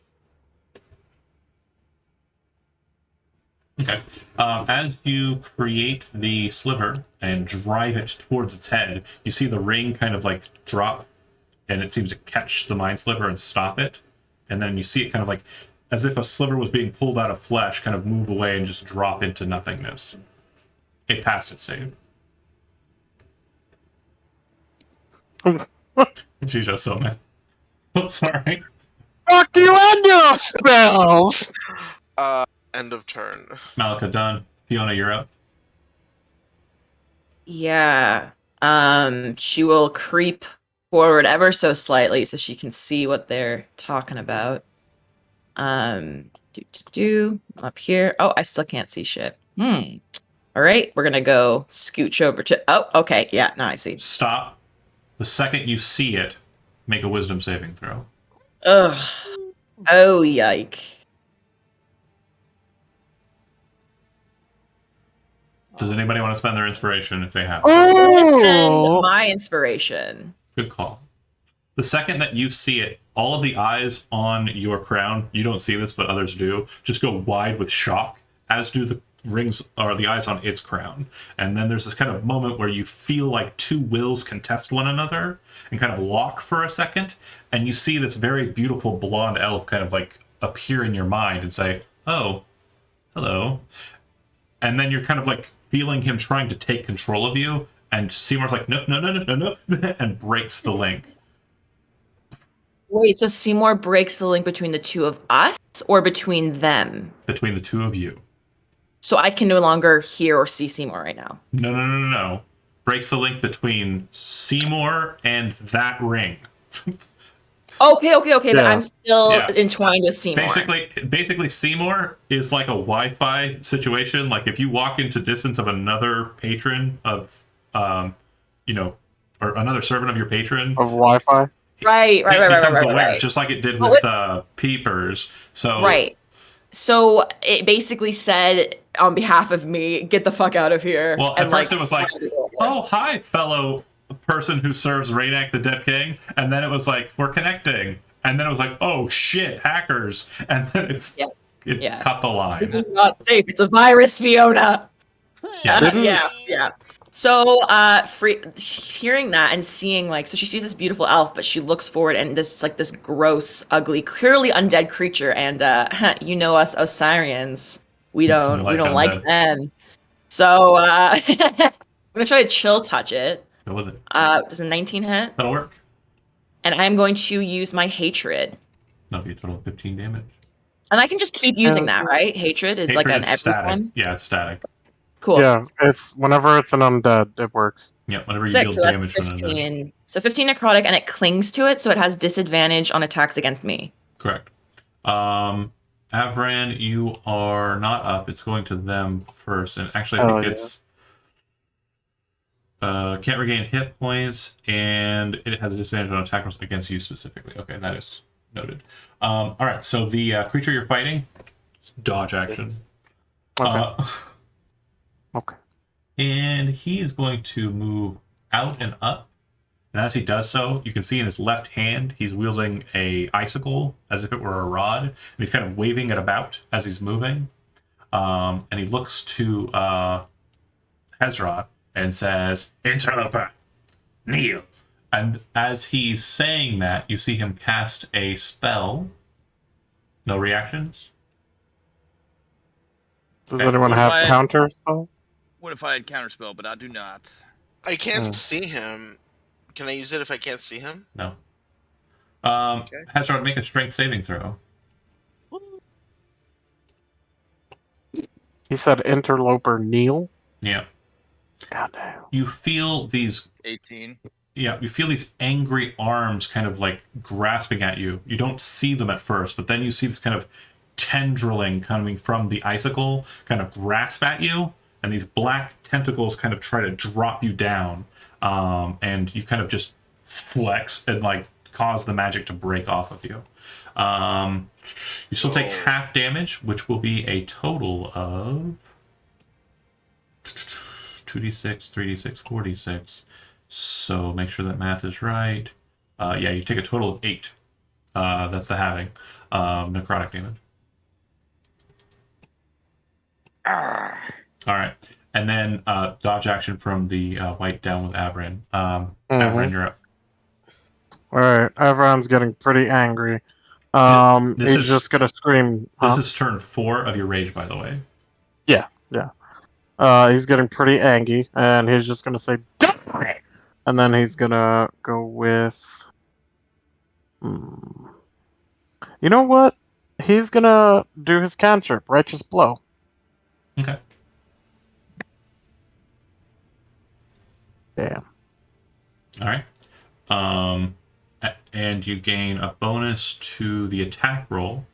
Okay. As you create the sliver and drive it towards its head, you see the ring kind of like drop, and it seems to catch the mind sliver and stop it. And then you see it kind of like, as if a sliver was being pulled out of flesh, kind of move away and just drop into nothingness. It passed its save. She's just so mad. Oh, sorry. Fuck you and your spells. End of turn. Malika done. Fiona, you're up. Yeah. She will creep forward ever so slightly so she can see what they're talking about. Up here. Oh, I still can't see shit. All right, we're gonna go scooch over to. Oh, okay, yeah, now I see. Stop. The second you see it, make a wisdom saving throw. Ugh. Oh, yike. Does anybody want to spend their inspiration if they have? Oh, My inspiration. Good call. The second that you see it, all of the eyes on your crown, you don't see this, but others do, just go wide with shock, as do the rings or the eyes on its crown. And then there's this kind of moment where you feel like two wills contest one another and kind of lock for a second, and you see this very beautiful blonde elf kind of like appear in your mind and say, "Oh, hello." And then you're kind of like feeling him trying to take control of you, and Seymour's like, no, and breaks the link. Wait, so Seymour breaks the link between the two of us or between them? Between the two of you. So I can no longer hear or see Seymour right now. No. Breaks the link between Seymour and that ring. Okay, but Yeah. I'm still Yeah. entwined with Seymour. Basically, Seymour is like a Wi-Fi situation. Like if you walk into distance of another patron of, or another servant of your patron, of Wi-Fi. Right. it becomes aware, Right. just like it did But with Peepers. So Right. So it basically said on behalf of me, get the fuck out of here. Well, at first it was like, "Oh, hi, fellow person who serves Raynak the Dead King," and then it was like, "We're connecting," and then it was like, "Oh shit, hackers," and then it cut the line. This is not safe. It's a virus, Fiona. Yeah. Yeah. So, hearing that and seeing so she sees this beautiful elf, but she looks forward and this gross, ugly, clearly undead creature. And you know us Osirians, we don't like undead. them. So I'm gonna try to chill touch it. Go with it. Does a 19 hit? That'll work. and I'm going to use my hatred. That'll be a total of 15 damage. And I can just keep using that, right? Hatred is like Hatred an is every static. time. Yeah, it's static. Cool. Yeah, it's whenever it's an undead, it works. Yeah, whenever you 6, deal so that's damage from an undead. 15. So 15 necrotic, and it clings to it, so it has disadvantage on attacks against me. Correct. Avran, you are not up. It's going to them first. And actually, I think it's... can't regain hit points, and it has a disadvantage on attack rolls against you specifically. Okay, that is noted. All right, so the creature you're fighting, dodge action. Okay. Okay. And he is going to move out and up. And as he does so, you can see in his left hand, he's wielding a icicle as if it were a rod. And he's kind of waving it about as he's moving. And he looks to Hezrod and says, "Interloper, kneel." And as he's saying that, you see him cast a spell. No reactions? Does anyone What if have I had- counter spell? What if I had counterspell, but I do not? I can't see him. Can I use it if I can't see him? No. Okay. Hezrod, make a strength saving throw. He said interloper kneel. Yeah. God damn. You feel these 18. Yeah, you feel these angry arms kind of like grasping at you. You don't see them at first, but then you see this kind of tendriling coming from the icicle kind of grasp at you, and these black tentacles kind of try to drop you down. And you kind of just flex and like cause the magic to break off of you. You still take half damage, which will be a total of 2d6, 3d6, 4d6. So make sure that math is right. Yeah, you take a total of 8. That's the halving. Necrotic damage. All right. And then dodge action from the white down with Avran. Avran, you're up. Alright, everyone's getting pretty angry. This He's is- just gonna scream. This huh? is turn 4 of your rage, by the way. Yeah. He's getting pretty angry, and he's just gonna say, "Die!" And then he's gonna go with. You know what? He's gonna do his cantrip, Righteous Blow. Okay. Damn. All right. And you gain a bonus to the attack roll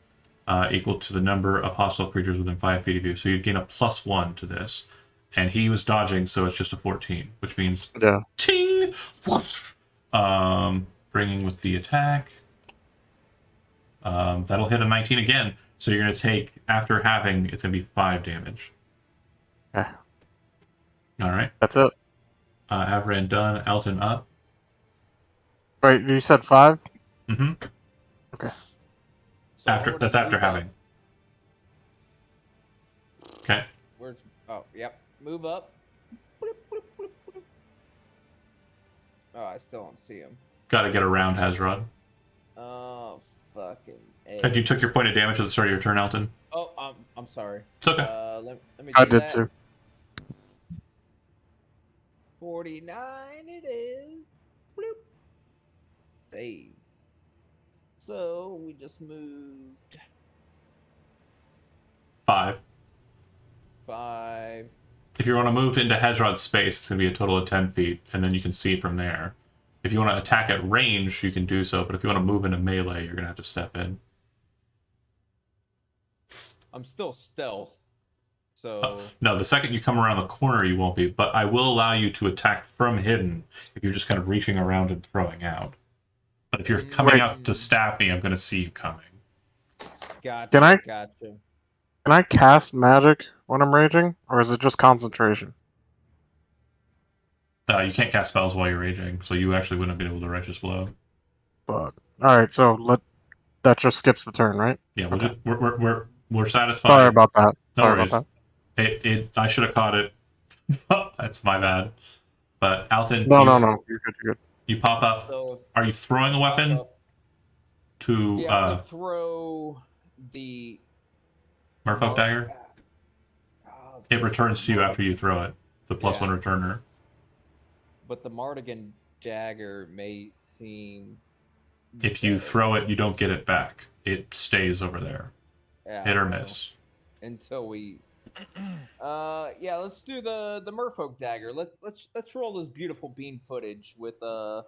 equal to the number of hostile creatures within 5 feet of you. So you'd gain a +1 to this. And he was dodging, so it's just a 14, which means Yeah. ting! Whoosh! Bringing with the attack. That'll hit a 19 again. So you're going to take, after halving, it's going to be 5 damage. Okay. All right. That's it. Avran done. Elton up. Wait, you said 5? Mm-hmm. So After we're that's gonna after move up. halving. Okay. Where's? Oh, yep. Move up. Bloop, bloop, bloop, bloop. Oh, I still don't see him. Got to get around Hezrod. Oh, fucking A. And you took your point of damage at the start of your turn, Elton. Oh, I'm sorry. It's okay. Let me. I do did that. too. 49 it is. Bloop. Save. So we just moved 5. 5. If you want to move into Hezrod's space, it's going to be a total of 10 feet, and then you can see from there. If you want to attack at range, you can do so, but if you want to move into melee, you're going to have to step in. I'm still stealth. So No, the second you come around the corner, you won't be, but I will allow you to attack from hidden if you're just kind of reaching around and throwing out. But if you're coming Wait. out to stab me, I'm going to see you coming. gotcha. Can I- Gotcha. Can I cast magic when I'm raging, or is it just concentration? You can't cast spells while you're raging, so you actually wouldn't be able to Righteous Blow. But alright, so that just skips the turn, right? Yeah, we'll Okay. just, we're satisfied. Sorry about that. No Sorry worries. about that. I should have caught it. That's my bad. But Alton, No, you, no. You're good. You're good. you pop up. So Are you throwing a weapon to yeah, I'm gonna throw the Merfolk Dagger? It returns to you after you throw it. The +1 returner. But the Mardigan dagger may seem If you Okay. throw it, you don't get it back. It stays over there. Yeah, Hit or well, miss. until we. Yeah, let's do the Merfolk Dagger. Let's roll this beautiful bean footage with a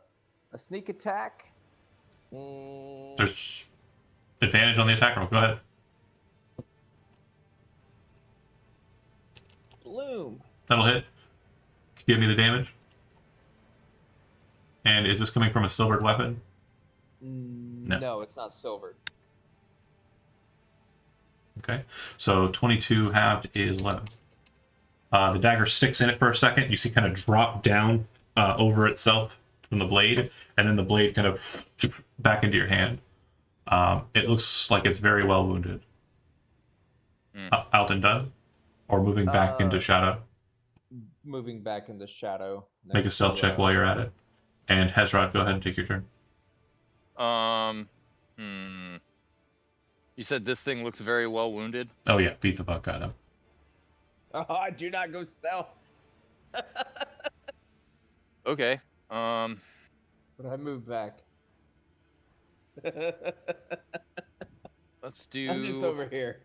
sneak attack. There's advantage on the attack roll. Go ahead. Bloom. That'll hit. Give me the damage. And is this coming from a silvered weapon? No, it's not silvered. Okay. So 22 halved is 11. The dagger sticks in it for a second. You see kind of drop down over itself from the blade, and then the blade kind of back into your hand. It looks like it's very well wounded. Out and done? Or moving back into shadow? Moving back into shadow. Make a stealth check while you're at it. And Hezrod, go ahead and take your turn. You said this thing looks very well wounded. Oh yeah, beat the fuck out of him. Oh, do not go stealth. Okay. But I moved back. Let's do. I'm just over here.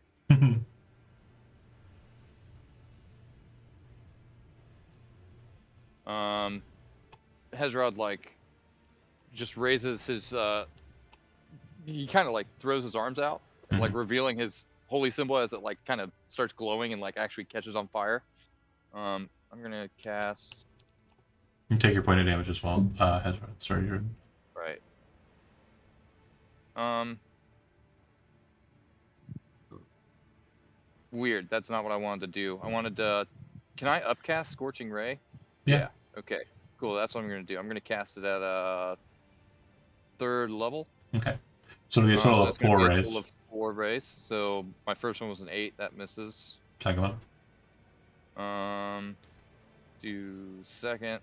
Hezrod like just raises his he kind of like throws his arms out, like revealing his holy symbol as it like kind of starts glowing and like actually catches on fire. I'm gonna cast. You take your point of damage as well. Hezrod, start your. Right. Weird. That's not what I wanted to do. I wanted to. Can I upcast Scorching Ray? Yeah. Okay. Cool. That's what I'm gonna do. I'm gonna cast it at 3rd level. Okay. So it'll be a total So of 4 rays. A total of 4 rays. So my first one was an 8. That misses. Second one. Do second.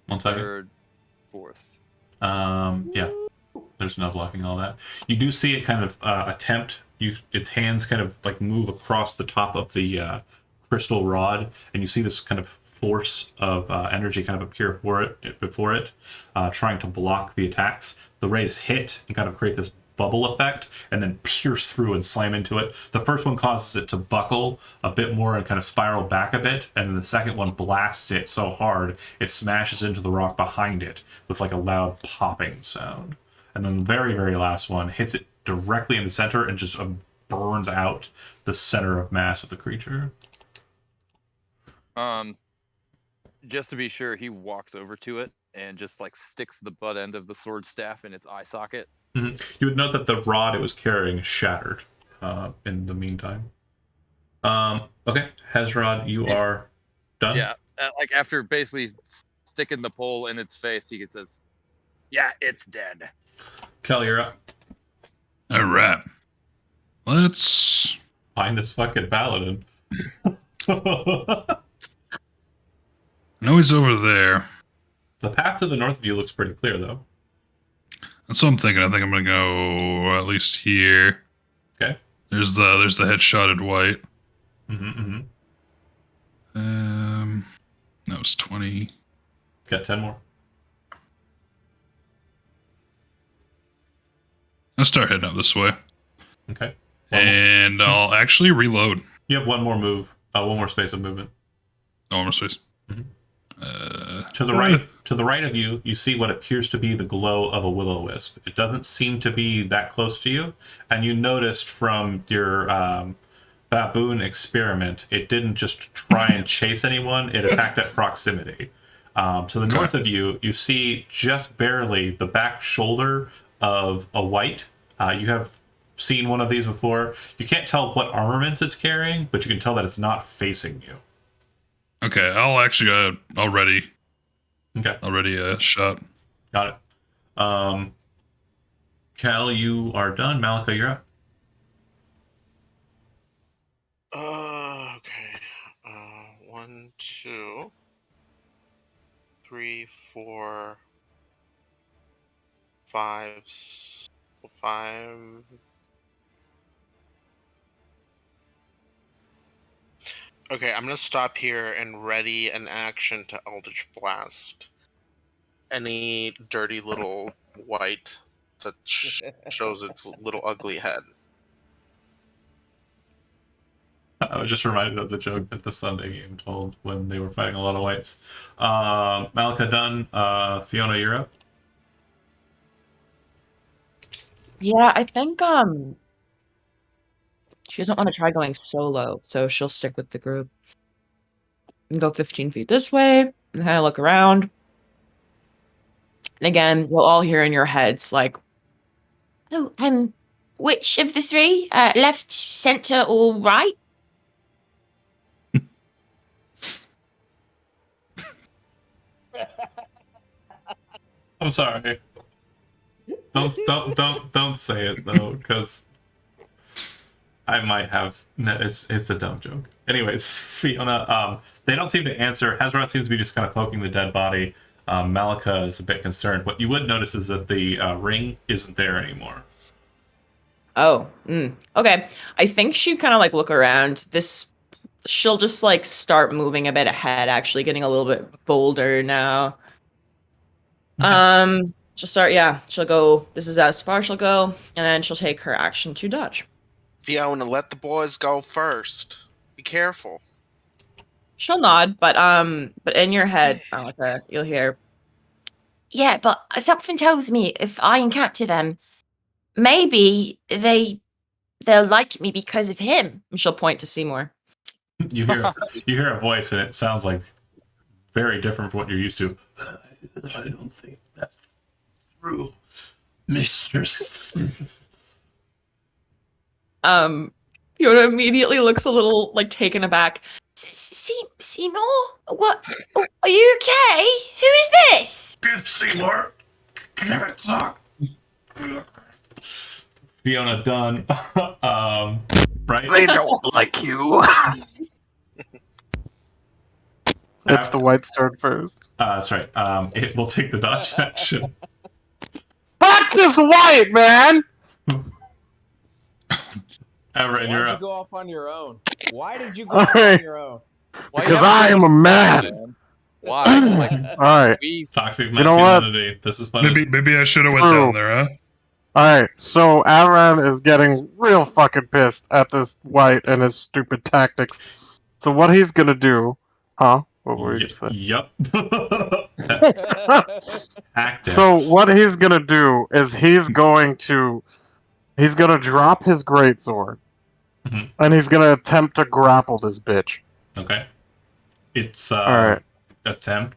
1 second. 3rd, 4th. Yeah. There's no blocking all that. You do see it kind of attempt. Its hands kind of like move across the top of the crystal rod, and you see this kind of force of energy kind of appear before it, trying to block the attacks. The rays hit and kind of create this bubble effect, and then pierce through and slam into it. The first one causes it to buckle a bit more and kind of spiral back a bit, and then the second one blasts it so hard it smashes into the rock behind it with like a loud popping sound. And then the very, very last one hits it directly in the center and just burns out the center of mass of the creature. Just to be sure, he walks over to it and just like sticks the butt end of the sword staff in its eye socket. You would note that the rod it was carrying shattered in the meantime. Okay, Hezrod, you are done? Yeah, like after basically sticking the pole in its face, he says, "Yeah, it's dead." Kel, you're up. All right. Let's Find this fucking paladin. I know he's over there. The path to the north of you looks pretty clear, though. That's what I'm thinking. I think I'm gonna go at least here. Okay. There's the headshotted white. That was 20. Got 10 more. I'll start heading up this way. Okay. And I'll actually reload. You have one more move. One more space of movement. Oh, one more space. To the right of you, you see what appears to be the glow of a will-o-wisp. It doesn't seem to be that close to you, and you noticed from your baboon experiment, it didn't just try and chase anyone; it attacked at proximity. To the north of you, you see just barely the back shoulder of a white. You have seen one of these before. You can't tell what armaments it's carrying, but you can tell that it's not facing you. Okay, I'll actually already shot. Got it. Cal, you are done. Malika, you're up. Okay. 1, 2, 3, 4, 5, 5. Okay, I'm gonna stop here and ready an action to Eldritch Blast. any dirty little white that shows its little ugly head. I was just reminded of the joke that the Sunday game told when they were fighting a lot of whites. Malika done. Fiona, you're up. Yeah, I think she doesn't want to try going solo, so she'll stick with the group. And go 15 feet this way, and kind of look around. And again, you'll all hear in your heads, like, Oh, which of the three? Left, center, or right? I'm sorry. Don't say it though, because I might have. No, it's a dumb joke. Anyways, Fiona. They don't seem to answer. Hezron seems to be just kind of poking the dead body. Malika is a bit concerned. What you would notice is that the ring isn't there anymore. oh, okay. I think she kind of like look around. She'll just like start moving a bit ahead, actually getting a little bit bolder now. She'll start, she'll go, this is as far she'll go, and then she'll take her action to dodge. Fiona, let the boys go first. Be careful. She'll nod, but in your head, Malika, you'll hear, Yeah, but something tells me if I encounter them, maybe they'll like me because of him. and she'll point to Seymour. You hear a voice, and it sounds like very different from what you're used to. I don't think that's true, mistress. Fiona immediately looks a little like taken aback. Seymour? What? Oh, are you okay? Who is this? Seymour, can I talk? Fiona done. Right? They don't like you. It's the white's turn first. That's right. It will take the dodge action. Fuck this white, man! Everett, Why you're did you up. go off on your own? Why did you go off on your own? Why Because you have I to- am a man. Man? Why? Like, Alright, we Toxic You know what? masculinity. This is funny. Maybe I should have went True. down there, huh? alright. So Avran is getting real fucking pissed at this white and his stupid tactics. So what he's gonna do... Huh? What were you saying? Yup. Tactics. So what he's gonna do is he's gonna drop his greatsword, Mhm. and he's gonna attempt to grapple this bitch. Okay. It's Alright, attempt.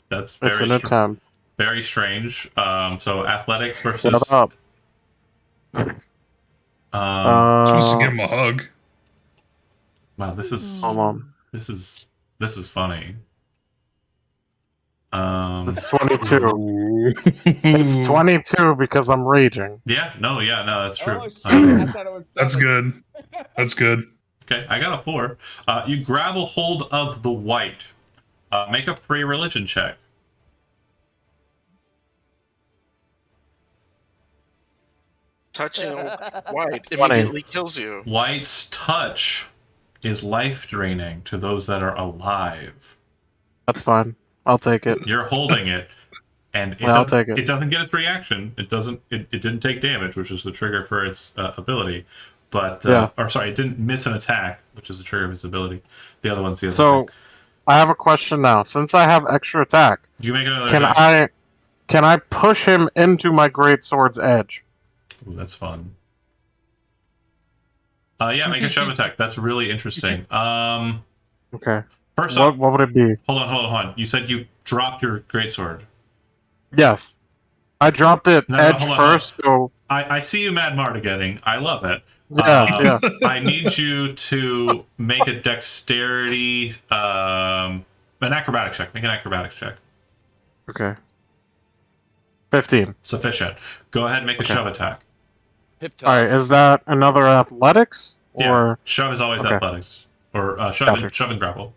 That's very it's an attempt. very strange. So athletics versus. Shut up. Supposed to give him a hug. Wow, this is Hold on. this is funny. It's 22. It's 22 because I'm raging. Yeah, no, that's true. Oh shit! I thought it was. That's 7. good. That's good. Okay, I got a 4. You grab a hold of the white. Make a free religion check. Touching a white immediately kills you. White's touch is life draining to those that are alive. That's fine. I'll take it. You're holding it, and it Yeah, I'll doesn't, take it. it doesn't get its reaction. It doesn't. It didn't take damage, which is the trigger for its ability. But Yeah. or sorry, it didn't miss an attack, which is the trigger of its ability. The other one's the other So, thing. I have a question now. Since I have extra attack, You make another can attack. I push him into my greatsword's edge? Ooh, that's fun. Yeah, make a shove attack. That's really interesting. Okay. First off, What would it be? hold on. You said you dropped your greatsword. Yes. I dropped it No, edge hold on, first, so I see you mad martigating. I love it. yeah. I need you to make a dexterity, an acrobatics check. Make an acrobatics check. Okay. 15. Sufficient. Go ahead and make a Okay. shove attack. hip toss. Alright, is that another athletics? Yeah, Or shove is always Okay. athletics. Or shove, Gotcha. shove and grapple.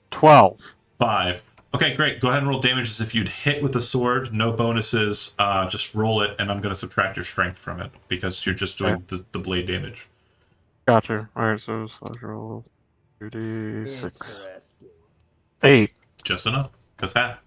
12? 5. Okay, great. Go ahead and roll damage as if you'd hit with the sword. No bonuses. Just roll it, and I'm going to subtract your strength from it because you're just doing the blade damage. Gotcha. Alright, so slash roll 2d6. Interesting. 8. Just enough. Because that.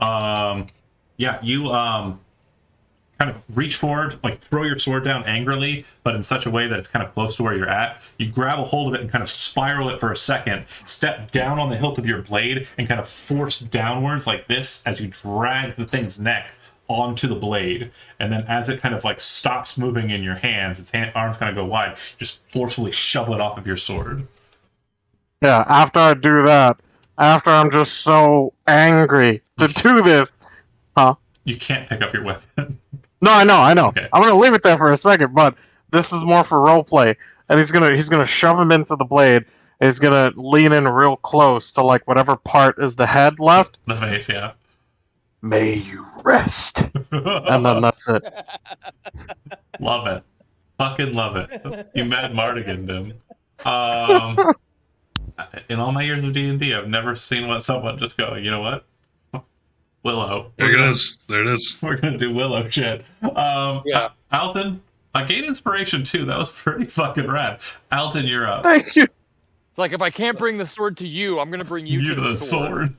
Yeah, you kind of reach forward, like throw your sword down angrily, but in such a way that it's kind of close to where you're at. You grab a hold of it and kind of spiral it for a second, step down on the hilt of your blade, and kind of force downwards like this as you drag the thing's neck onto the blade. And then as it kind of like stops moving in your hands, its arms kind of go wide, just forcefully shove it off of your sword. Yeah, after I do that, after I'm just so angry to do this, You can't pick up your weapon. No, I know. Okay. I'm gonna leave it there for a second, but this is more for roleplay. And he's gonna shove him into the blade. And he's gonna lean in real close to like whatever part is the head left. The face, yeah. May you rest. And then that's it. Love it. Fucking love it. You Mad Mardigan him. In all my years of D&D, I've never seen someone just go, you know what? Willow. There it is. There it is. We're gonna do Willow shit. Yeah. Alton, I gained inspiration too. That was pretty fucking rad. Alton, you're up. Thank you. It's like if I can't bring the sword to you, I'm gonna bring you to the sword.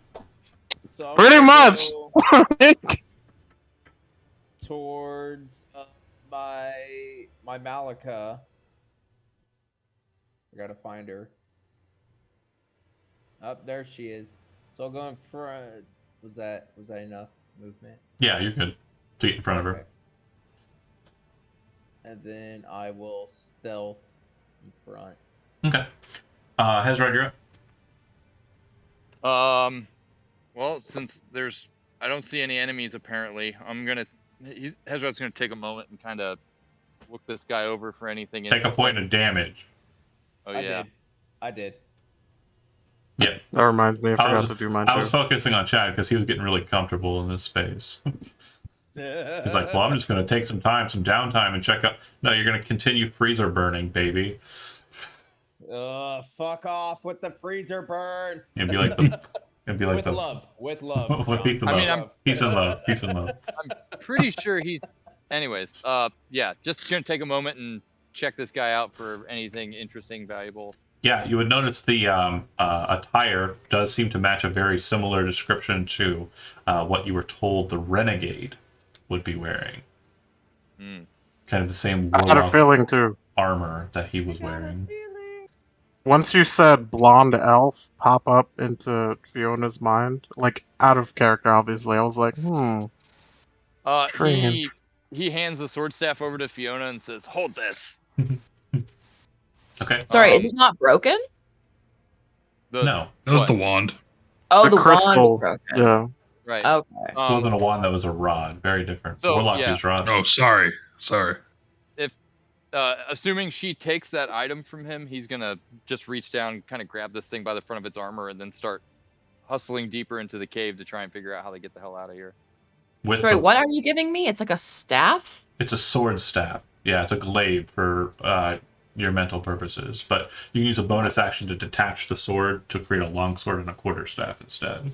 So I'm Pretty gonna much. go towards my Malika. I gotta find her. Up there she is. So I'll go in front. Was that enough movement? Yeah, you're good. To get in front of her. Okay. And then I will stealth in front. Okay. Hezrod, you're up. Well, since I don't see any enemies apparently, Hezrod's gonna take a moment and kind of look this guy over for anything. Take a point of damage. Oh I yeah. did. I did. Yeah. That reminds me, I forgot to do mine I was too. focusing on Chad because he was getting really comfortable in this space. He's like, well, I'm just going to take some downtime and check out. No, you're going to continue freezer burning, baby. Fuck off with the freezer burn. It'd be like With love. With John. peace and love. I mean, Peace and love. Peace and love. I'm pretty sure he's. Anyways, yeah, just gonna take a moment and check this guy out for anything interesting, valuable. Yeah, you would notice the attire does seem to match a very similar description to what you were told the renegade would be wearing. Mm. Kind of the same I had a feeling too. armor that he was wearing. Once you said blonde elf pop up into Fiona's mind, like out of character, obviously, I was like, Strange. He hands the sword staff over to Fiona and says, "Hold this." Okay. Sorry, is it not broken? No, That was What? the wand. Oh, the wand crystal. is broken. Yeah. Right. Okay. it wasn't a wand. That was a rod. Very different. So, Warlocks yeah. use rods. Oh, sorry. Assuming she takes that item from him, he's gonna just reach down, kind of grab this thing by the front of its armor, and then start hustling deeper into the cave to try and figure out how to get the hell out of here. With Sorry, the- what are you giving me? It's like a staff? It's a sword staff. Yeah, it's a glaive for your mental purposes. But you can use a bonus action to detach the sword to create a long sword and a quarterstaff instead.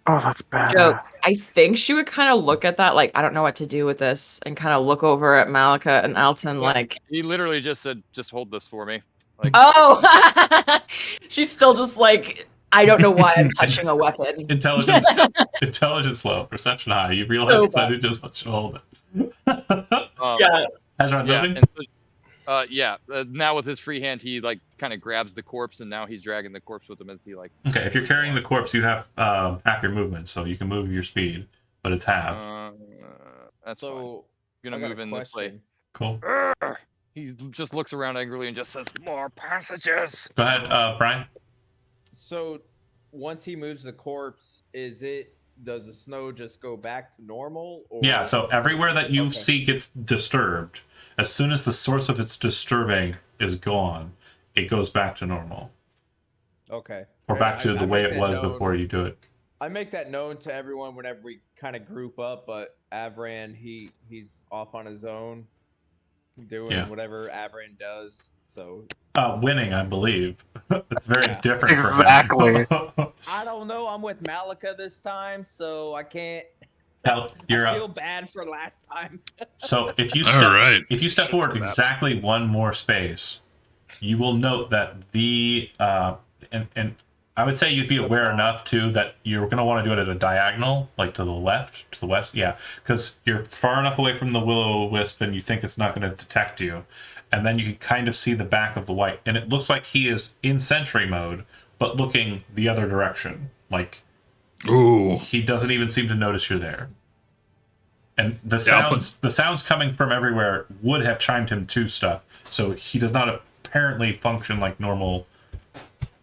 Oh, that's bad. So I think she would kind of look at that like, I don't know what to do with this, and kind of look over at Malika and Alton like, He literally just said, "Just hold this for me." Like, oh, she's still just like, I don't know why I'm touching a weapon. Intelligence low, perception high. You realize So that it just wants you to hold it. Yeah. Hezron yeah. moving? And so, now with his free hand, he like kind of grabs the corpse, and now he's dragging the corpse with him as he like. Okay, if you're carrying the corpse, you have half your movement, so you can move your speed, but it's half. That's fine. So Gonna I got move a in this way. question. Cool. He just looks around angrily and just says, "More passages." Go ahead, Brian. So once he moves the corpse, does the snow just go back to normal? Or... Yeah, so everywhere that you Okay. see gets disturbed, as soon as the source of its disturbing is gone, it goes back to normal. Okay. Or And back to I the way make it that was known- before you do it. I make that known to everyone whenever we kind of group up, but Avran, he's off on his own, doing Yeah. whatever Avran does. So Winning, I believe. It's very Yeah. different Exactly. for him. I don't know. I'm with Malika this time, so I can't. Hell, you're I feel up. bad for last time. So if you All step, right. if you step forward exactly one more space, you will note that the and I would say you'd be aware enough too that you're going to want to do it at a diagonal, like to the left, to the west. Yeah, because you're far enough away from the will-o-wisp, and you think it's not going to detect you. And then you can kind of see the back of the white, and it looks like he is in sentry mode, but looking the other direction. Like, Ooh. he doesn't even seem to notice you're there. And the sounds coming from everywhere would have chimed him to stuff. So he does not apparently function like normal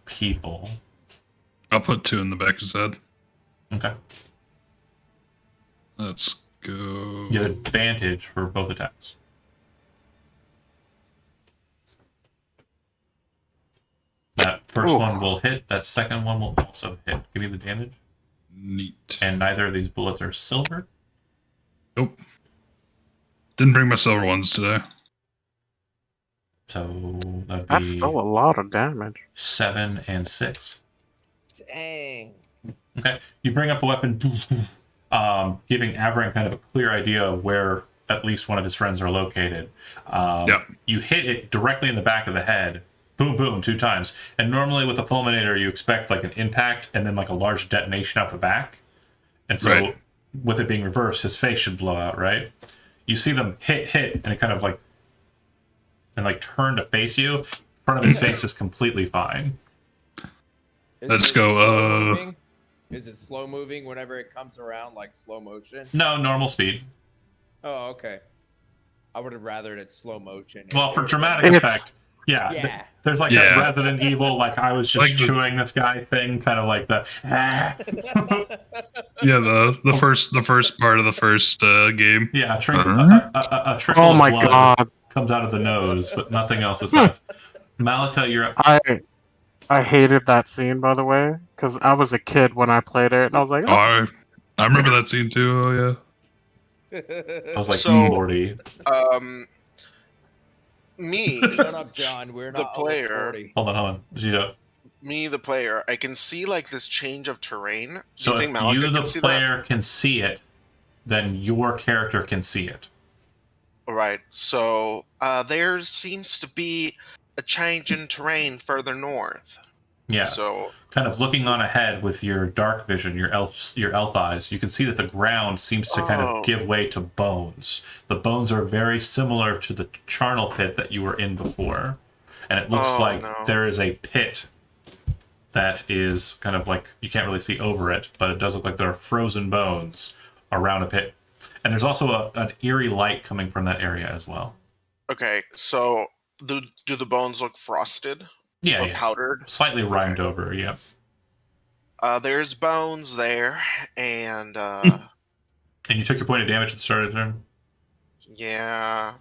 people. I'll put 2 in the back of his head. Okay. Let's go. You have advantage for both attacks. That first one will hit. That second one will also hit. Give me the damage. Neat. And neither of these bullets are silver. Nope. Didn't bring my silver ones today. So that'd be That's still a lot of damage. 7 and 6. Dang. Okay. You bring up the weapon, giving Averin kind of a clear idea of where at least one of his friends are located. You hit it directly in the back of the head. Boom, boom, 2 times. And normally with a fulminator, you expect like an impact and then like a large detonation out the back. And so with it being reversed, his face should blow out, right? You see them hit, and it kind of like, and like turn to face you. In front of his face is completely fine. Let's go. Is it slow moving whenever it comes around, like slow motion? No, normal speed. Oh, okay. I would have rathered it slow motion. Well, for dramatic effect, yeah. There's like that Resident Evil, like I was just like chewing this guy thing, kind of like the. the first part of the first game. Yeah, a trickle Oh of my blood god. comes out of the nose, but nothing else besides. Malika, you're up. I hated that scene, by the way, because I was a kid when I played it, and I was like, I remember that scene too. Oh yeah. I was like So- 40. Me, Shut up, John. We're The not player. almost 40. Hold on. Gito. me, the player, I can see like this change of terrain. So Do you if think Malika you, the can see player, can see it, then your character can see it. that? Right. So there seems to be a change in terrain further north. Yeah. So Kind of looking on ahead with your dark vision, your elf eyes, you can see that the ground seems to kind of give way to bones. The bones are very similar to the charnel pit that you were in before. And it looks like there is a pit that is kind of like, you can't really see over it, but it does look like there are frozen bones around a pit. And there's also an eerie light coming from that area as well. okay. So do the bones look frosted? Yeah, Or powdered? Slightly rhymed over, yeah. There's bones there, and And you took your point of damage at the start of the turn? yeah,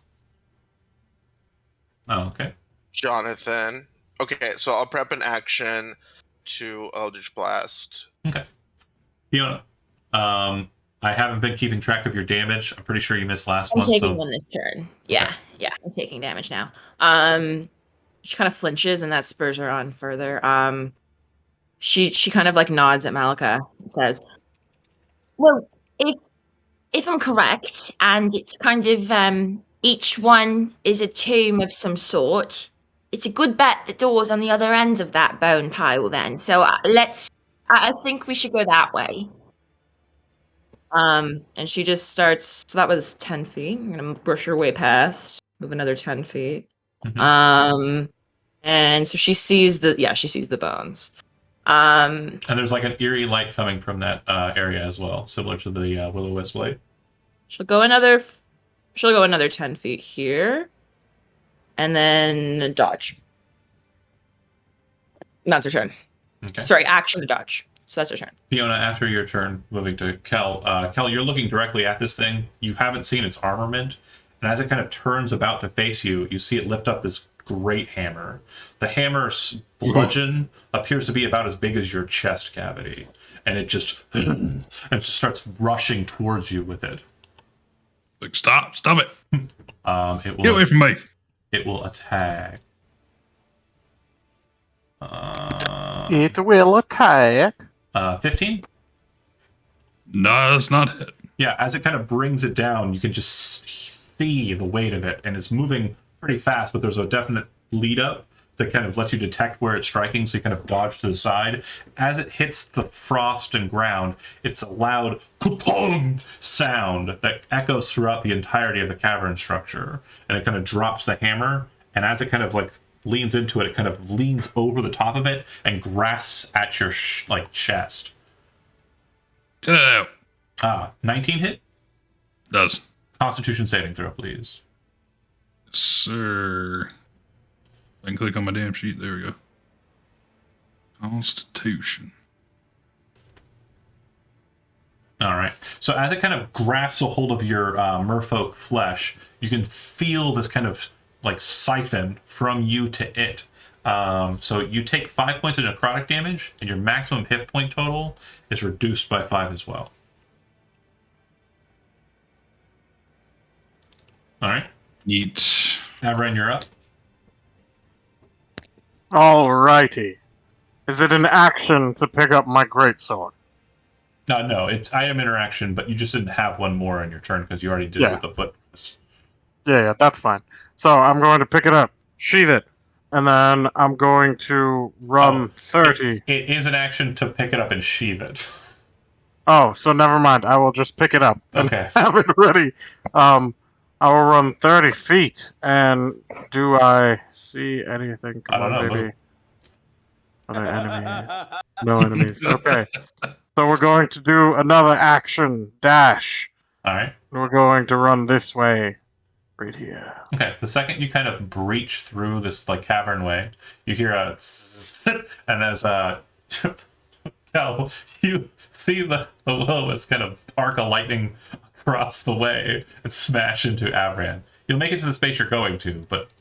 Oh, okay. Jonathan. Okay, so I'll prep an action to Eldritch Blast. Okay. Fiona, I haven't been keeping track of your damage. I'm pretty sure you missed last I'm one. taking So one this turn. Yeah, I'm taking damage now. She kind of flinches, and that spurs her on further. She kind of like nods at Malika and says, Well, if I'm correct, and it's kind of each one is a tomb of some sort, it's a good bet the door's on the other end of that bone pile. Then, so I think we should go that way. and she just starts. So that was 10 feet. I'm gonna brush her way past, move another 10 feet. Mhm. And so she sees the bones. And there's like an eerie light coming from that area as well, similar to the will-o-wisp light. She'll go another 10 feet here, and then dodge. And that's her turn. Okay. Sorry, action to dodge. So that's her turn. Fiona, after your turn, moving to Kel. Kel, you're looking directly at this thing. You haven't seen its armament, and as it kind of turns about to face you, you see it lift up this great hammer. The hammer's bludgeon appears to be about as big as your chest cavity, and it just starts rushing towards you with it. Like, stop it. It will Get away from me. It will attack. it will attack. 15? No, that's not it. Yeah, as it kind of brings it down, you can just see the weight of it, and it's moving pretty fast, but there's a definite lead up that kind of lets you detect where it's striking, so you kind of dodge to the side. As it hits the frost and ground, it's a loud ka-pong sound that echoes throughout the entirety of the cavern structure, and it kind of drops the hammer, and as it kind of like leans into it, it kind of leans over the top of it and grasps at your chest. Get it out. 19 hit? Does. Constitution saving throw, please. Sir. I can click on my damn sheet. There we go. Constitution. All right. So as it kind of grasps a hold of your merfolk flesh, you can feel this kind of like siphon from you to it. So you take 5 points of necrotic damage, and your maximum hit point total is reduced by 5 as well. All right. Yeet. Avren, you're up. Alrighty. Is it an action to pick up my greatsword? No, it's item interaction, but you just didn't have one more on your turn because you already did it with the foot. Yeah, that's fine. So I'm going to pick it up, sheath it, and then I'm going to run 30. It is an action to pick it up and sheath it. Oh, so never mind. I will just pick it up and Okay. have it ready. I will run 30 feet, and do I see anything? I don't know, baby. Are there enemies? No enemies. Okay. So we're going to do another action dash. All right. We're going to run this way, right here. Okay. The second you kind of breach through this like cavern way, you hear a sit, and as you see the Will-O-Wisp kind of arc a lightning across the way and smash into Avran. You'll make it to the space you're going to, but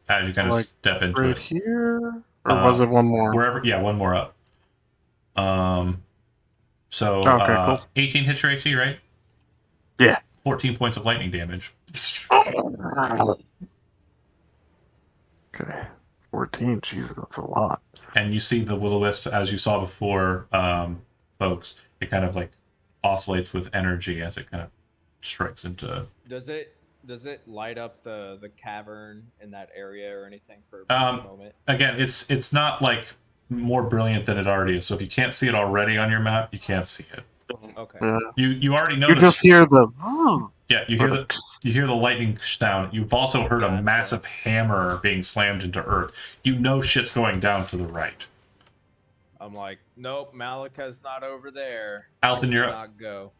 as you kind of step into right it, here, or was it one more? wherever, yeah, one more up. So Okay, cool. 18 hits your AC, right? Yeah. 14 points of lightning damage. Okay, 14. Jesus, that's a lot. And you see the Will-O-Wisp, as you saw before, folks. It kind of like oscillates with energy as it kind of strikes into. Does it light up the cavern in that area or anything for a moment? Again, it's not like more brilliant than it already is. So if you can't see it already on your map, you can't see it. Okay. Yeah. You already know. You just hear the. Yeah, you hear the lightning sound. You've also heard a massive hammer being slammed into earth. You know shit's going down to the right. I'm like, nope, Malika's not over there. Alton, you're up. Not go.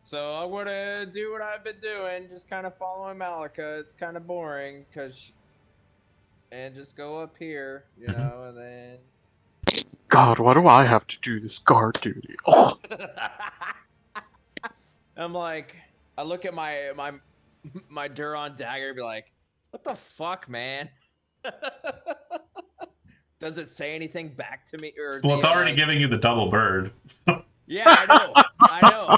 So I'm gonna do what I've been doing, just kind of following Malika. It's kind of boring, and just go up here, you know, and then. God, why do I have to do this guard duty? Oh. I'm like, I look at my Duron dagger and be like, what the fuck, man? Does it say anything back to me? Well, it's already giving you the double bird. Yeah, I know.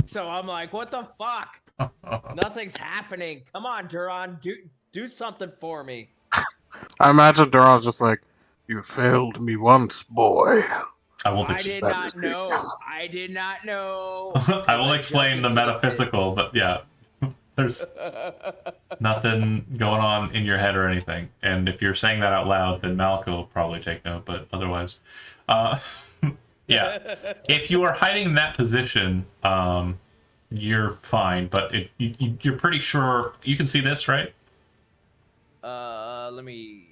So I'm like, what the fuck? Nothing's happening. Come on, Duron, do something for me. I imagine Duron's just like, you failed me once, boy. I did not know. I did not know. I will explain the metaphysical, but yeah, there's nothing going on in your head or anything. And if you're saying that out loud, then Malika will probably take note, but otherwise, yeah. If you are hiding in that position, you're fine, but you're pretty sure you can see this, right? Let me.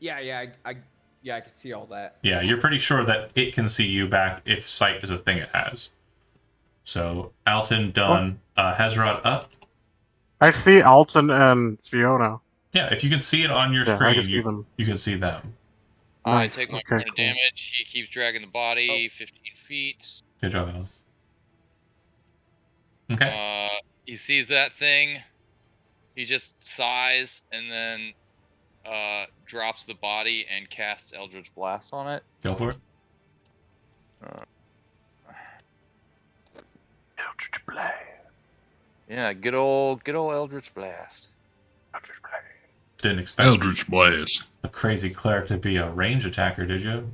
Yeah, I can see all that. Yeah, you're pretty sure that it can see you back if sight is a thing it has. So, Alton done. Hezrod up. I see Alton and Fiona. Yeah, if you can see it on your Yeah, I screen, can see them. you can see them. I Nice. take my Okay, point of cool. damage. He keeps dragging the body 15 feet. Good job, Alan. Okay. He sees that thing. He just sighs and then drops the body and casts Eldritch Blast on it. Go for it. Eldritch Blast. Yeah, good old Eldritch Blast. Eldritch Blast. Didn't expect Eldritch Blast. a crazy cleric to be a range attacker, did you?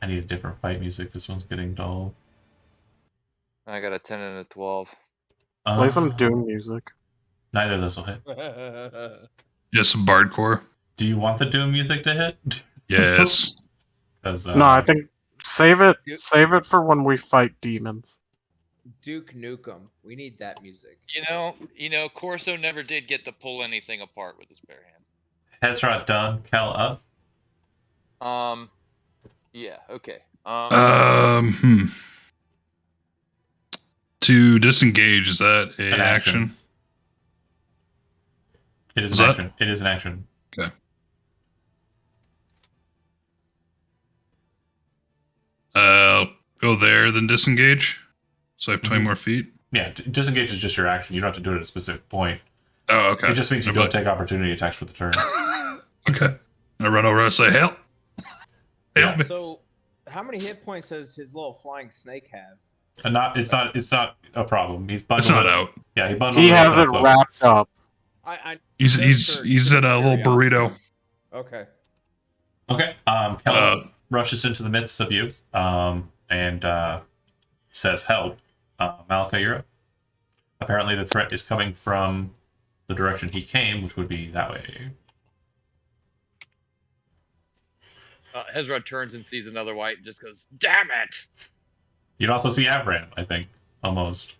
I need a different fight music. This one's getting dull. I got a 10 and a 12. Play some Doom music. Neither of those will hit. Yes, bardcore. Do you want the Doom music to hit? Yes. 'Cause, No, I think save it for when we fight demons. Duke Nukem. We need that music. You know, Corso never did get to pull anything apart with his bare hands. Hezron done. Cal up. Yeah. Okay. To disengage, is that An action? It is Is an that- action. It is an action. Okay. Go there, then disengage. So I have 20 more feet. Yeah, disengage is just your action. You don't have to do it at a specific point. Oh, okay. It just means you don't take opportunity attacks for the turn. Okay. I run over and say, help. Help me. So, how many hit points does his little flying snake have? And it's not a problem. He's bundled. It's not out. Yeah, he bundled. He it has up in it a cloak. wrapped up. He's at a little burrito. Okay. Okay. Cal rushes into the midst of you. And says, "Help, Malika, you're up." Apparently, the threat is coming from the direction he came, which would be that way. Hezron turns and sees another white and just goes, "Damn it!" You'd also see Avram, I think, almost.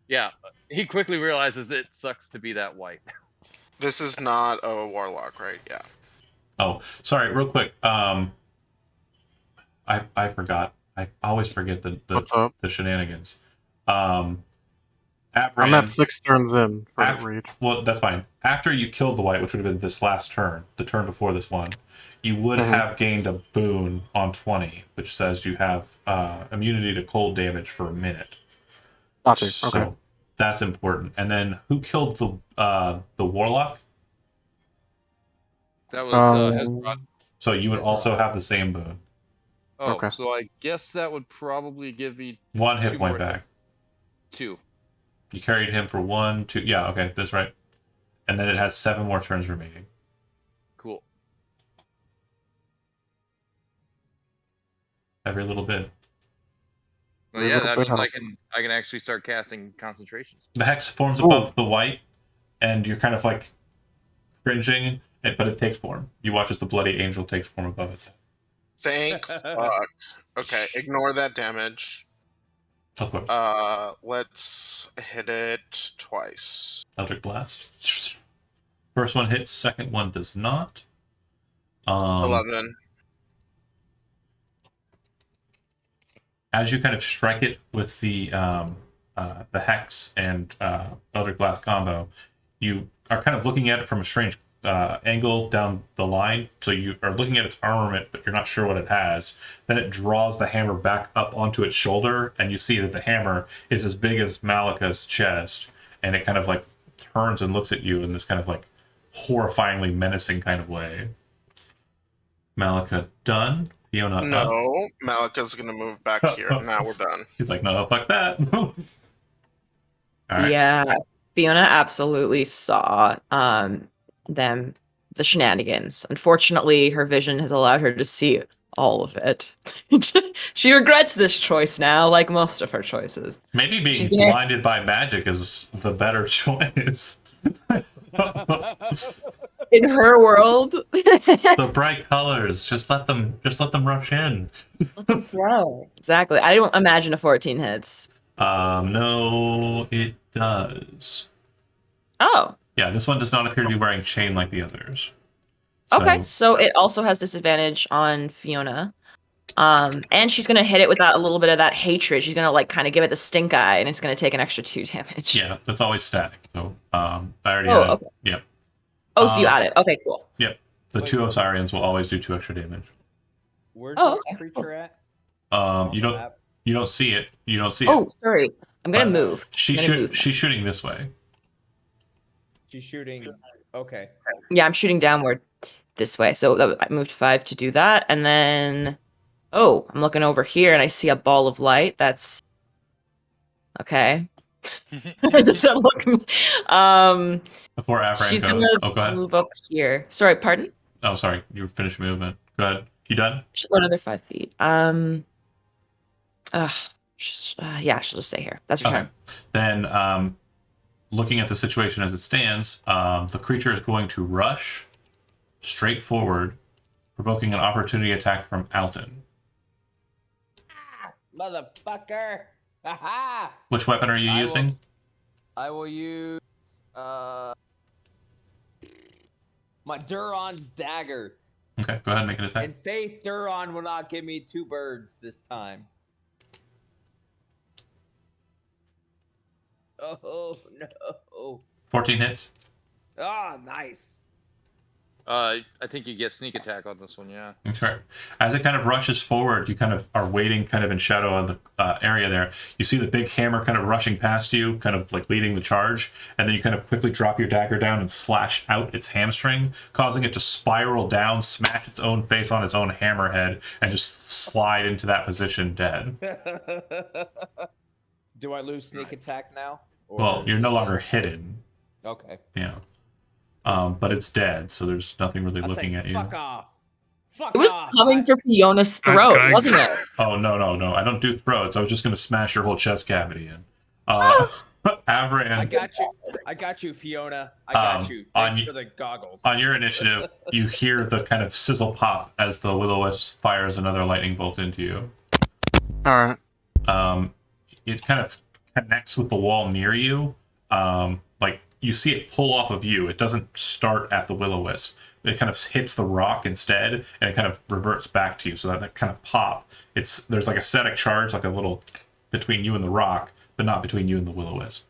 Yeah. He quickly realizes it sucks to be that white. This is not a warlock, right? Yeah. Oh, sorry, real quick. I forgot. I always forget What's up? the shenanigans. Avram, I'm at 6 turns in for After- the read. well, that's fine. After you killed the white, which would have been this last turn, the turn before this one, you would have gained a boon on 20, which says you have immunity to cold damage for a minute. Gotcha. So Okay. that's important. And then who killed the warlock? That was Hezron. So you would That's also right. have the same boon. Oh, Okay. so I guess that would probably give me 1 hit Two point more back. 2. You carried him for 1, 2. Yeah, okay, that's right. And then it has 7 more turns remaining. Cool. Every little bit. Well, Very yeah, little that bit means help. I can actually start casting concentrations. The hex forms Ooh. above the white, and you're kind of like cringing, but it takes form. You watch as the bloody angel takes form above it. Thank fuck. Okay, ignore that damage. Of course. Let's hit it twice. Eldritch Blast. First one hits, second one does not. 11. As you kind of strike it with the hex and Eldritch Blast combo, you are kind of looking at it from a strange angle down the line. So you are looking at its armament, but you're not sure what it has. Then it draws the hammer back up onto its shoulder, and you see that the hammer is as big as Malika's chest, and it kind of like turns and looks at you in this kind of like horrifyingly menacing kind of way. Malika done. Fiona up. No, Malika's gonna move back here. Now we're done. He's like, no, fuck that. All right. Yeah, Fiona absolutely saw the shenanigans. Unfortunately, her vision has allowed her to see all of it. She regrets this choice now, like most of her choices. Maybe being She's gonna- blinded by magic is the better choice. In her world, The bright colors, just let them rush in. exactly. I don't imagine a 14 hits. No, it does. Oh, Yeah, this one does not appear to be wearing chain like the others. okay. So it also has disadvantage on Fiona. And she's gonna hit it with a little bit of that hatred. She's gonna like kind of give it the stink eye, and it's gonna take an extra 2 damage. Yeah, that's always static. So I already Oh, had it. okay. Yep. Oh, so you add it. Okay, cool. Yep. The Wait. 2 Osirians will always do 2 extra damage. Where's Oh, this okay, creature at? You On the don't map? see it. You don't see Oh, it. sorry. I'm gonna But move. She's I'm gonna move now. shooting this way. She's shooting. Okay. Yeah, I'm shooting downward this way. So I moved 5 to do that, and then I'm looking over here and I see a ball of light. That's okay. Does that look? Before Avram She's goes. gonna Oh, go ahead. move up here. Sorry, pardon. Oh, sorry. You finished movement. Go ahead. You done? She'll go another 5 feet. Yeah, she'll just stay here. That's her Okay. turn. Then looking at the situation as it stands, the creature is going to rush straight forward, provoking an opportunity attack from Alton. Motherfucker! Haha! Which weapon are you using? I will use my Duron's dagger. Okay, go ahead and make an attack. In faith, Duron will not give me 2 birds this time. Oh no! 14 hits. Ah, nice. I think you get sneak attack on this one, yeah. Okay. As it kind of rushes forward, you kind of are waiting kind of in shadow of the area there. You see the big hammer kind of rushing past you, kind of like leading the charge, and then you kind of quickly drop your dagger down and slash out its hamstring, causing it to spiral down, smash its own face on its own hammerhead, and just slide into that position dead. Do I lose sneak attack now? Or Well, you're no longer hidden. Okay. Yeah. But it's dead, so there's nothing really I looking say, at you. fuck off. Fuck It was off. coming for Fiona's throat, I- wasn't it? Oh, no. I don't do throats. I was just going to smash your whole chest cavity in. Avran, I got you, Fiona. I got you. Thanks for the goggles. on your initiative, you hear the kind of sizzle pop as the will-o-wisp fires another lightning bolt into you. All right. It kind of connects with the wall near you. Like, you see it pull off of you. It doesn't start at the will-o-wisp. It kind of hits the rock instead, and it kind of reverts back to you. So that kind of pop, there's like a static charge, like a little between you and the rock, but not between you and the will-o-wisp.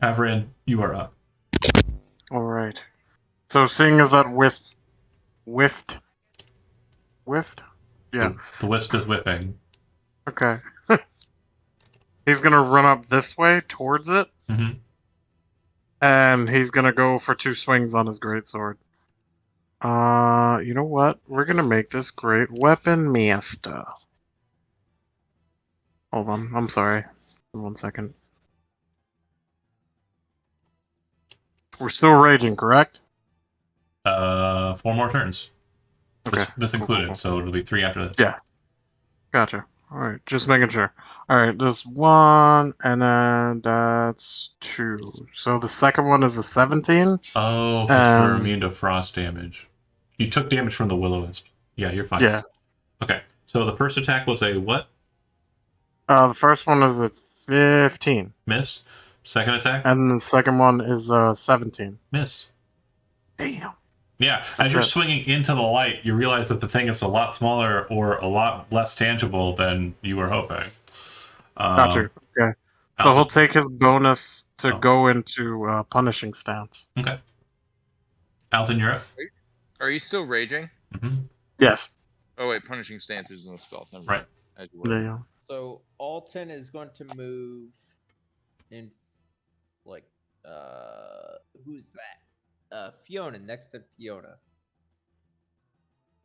Avran, you are up. All right. So seeing as that whiffed? Yeah. The wisp is whipping. Okay. He's gonna run up this way towards it, Mm-hmm. and he's gonna go for 2 swings on his greatsword. You know what? We're gonna make this great weapon master. Hold on, I'm sorry. 1 second. We're still raging, correct? 4 more turns. Okay. This included, so it'll be 3 after this. Yeah. Gotcha. Alright, just making sure. Alright, there's 1, and then that's 2. So the second one is a 17. Oh, because you're immune to frost damage. You took damage from the will-o-wisp. Yeah, you're fine. Yeah. Okay, so the first attack was a what? The first one is a 15. Miss. Second attack? And the second one is a 17. Miss. Damn. Yeah, as you're swinging into the light, you realize that the thing is a lot smaller or a lot less tangible than you were hoping. Gotcha. Okay. So he'll take his bonus to go into punishing stance. Okay. Alton, you're up. Are you still raging? Mm-hmm. Yes. Oh wait, punishing stance is in the spell. Never Right. mind. As you were. There you go. So Alton is going to move in, like, who's that? Fiona, next to Fiona,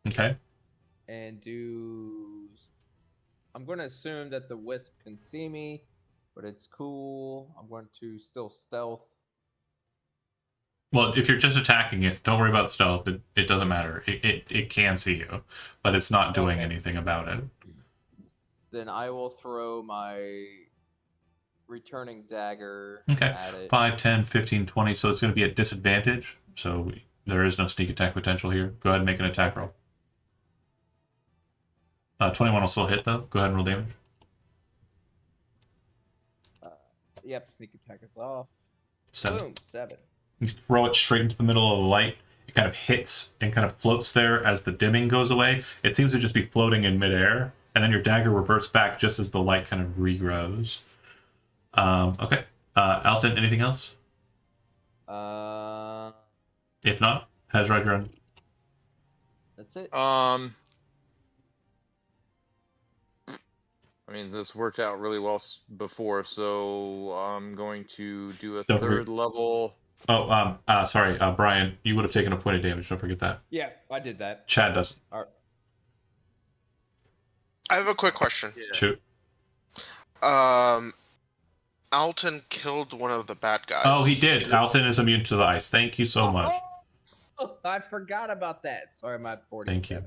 Okay. and I'm going to assume that the wisp can see me, but it's cool. I'm going to still stealth. Well, if you're just attacking it, don't worry about stealth. It doesn't matter. It can see you, but it's not doing anything about it. Then I will throw my returning dagger Okay. at it. 5, 10, 15, 20, so it's going to be at disadvantage. So there is no sneak attack potential here. Go ahead and make an attack roll. 21 will still hit, though. Go ahead and roll damage. Yep, sneak attack is off. 7. Boom, 7. You throw it straight into the middle of the light. It kind of hits and kind of floats there as the dimming goes away. It seems to just be floating in midair, and then your dagger reverts back just as the light kind of regrows. Okay. Alton, anything else? If not, Hezrod, you're on. That's it. I mean, this worked out really well before, so I'm going to do a Don't third level. Oh, sorry, Brian, you would have taken a point of damage. Don't forget that. Yeah, I did that. Chad doesn't. All right. I have a quick question. Yeah. Shoot. Alton killed one of the bad guys. Oh, he did. Alton is immune to the ice. Thank you so much. Oh, I forgot about that. Sorry, my 47. Thank you.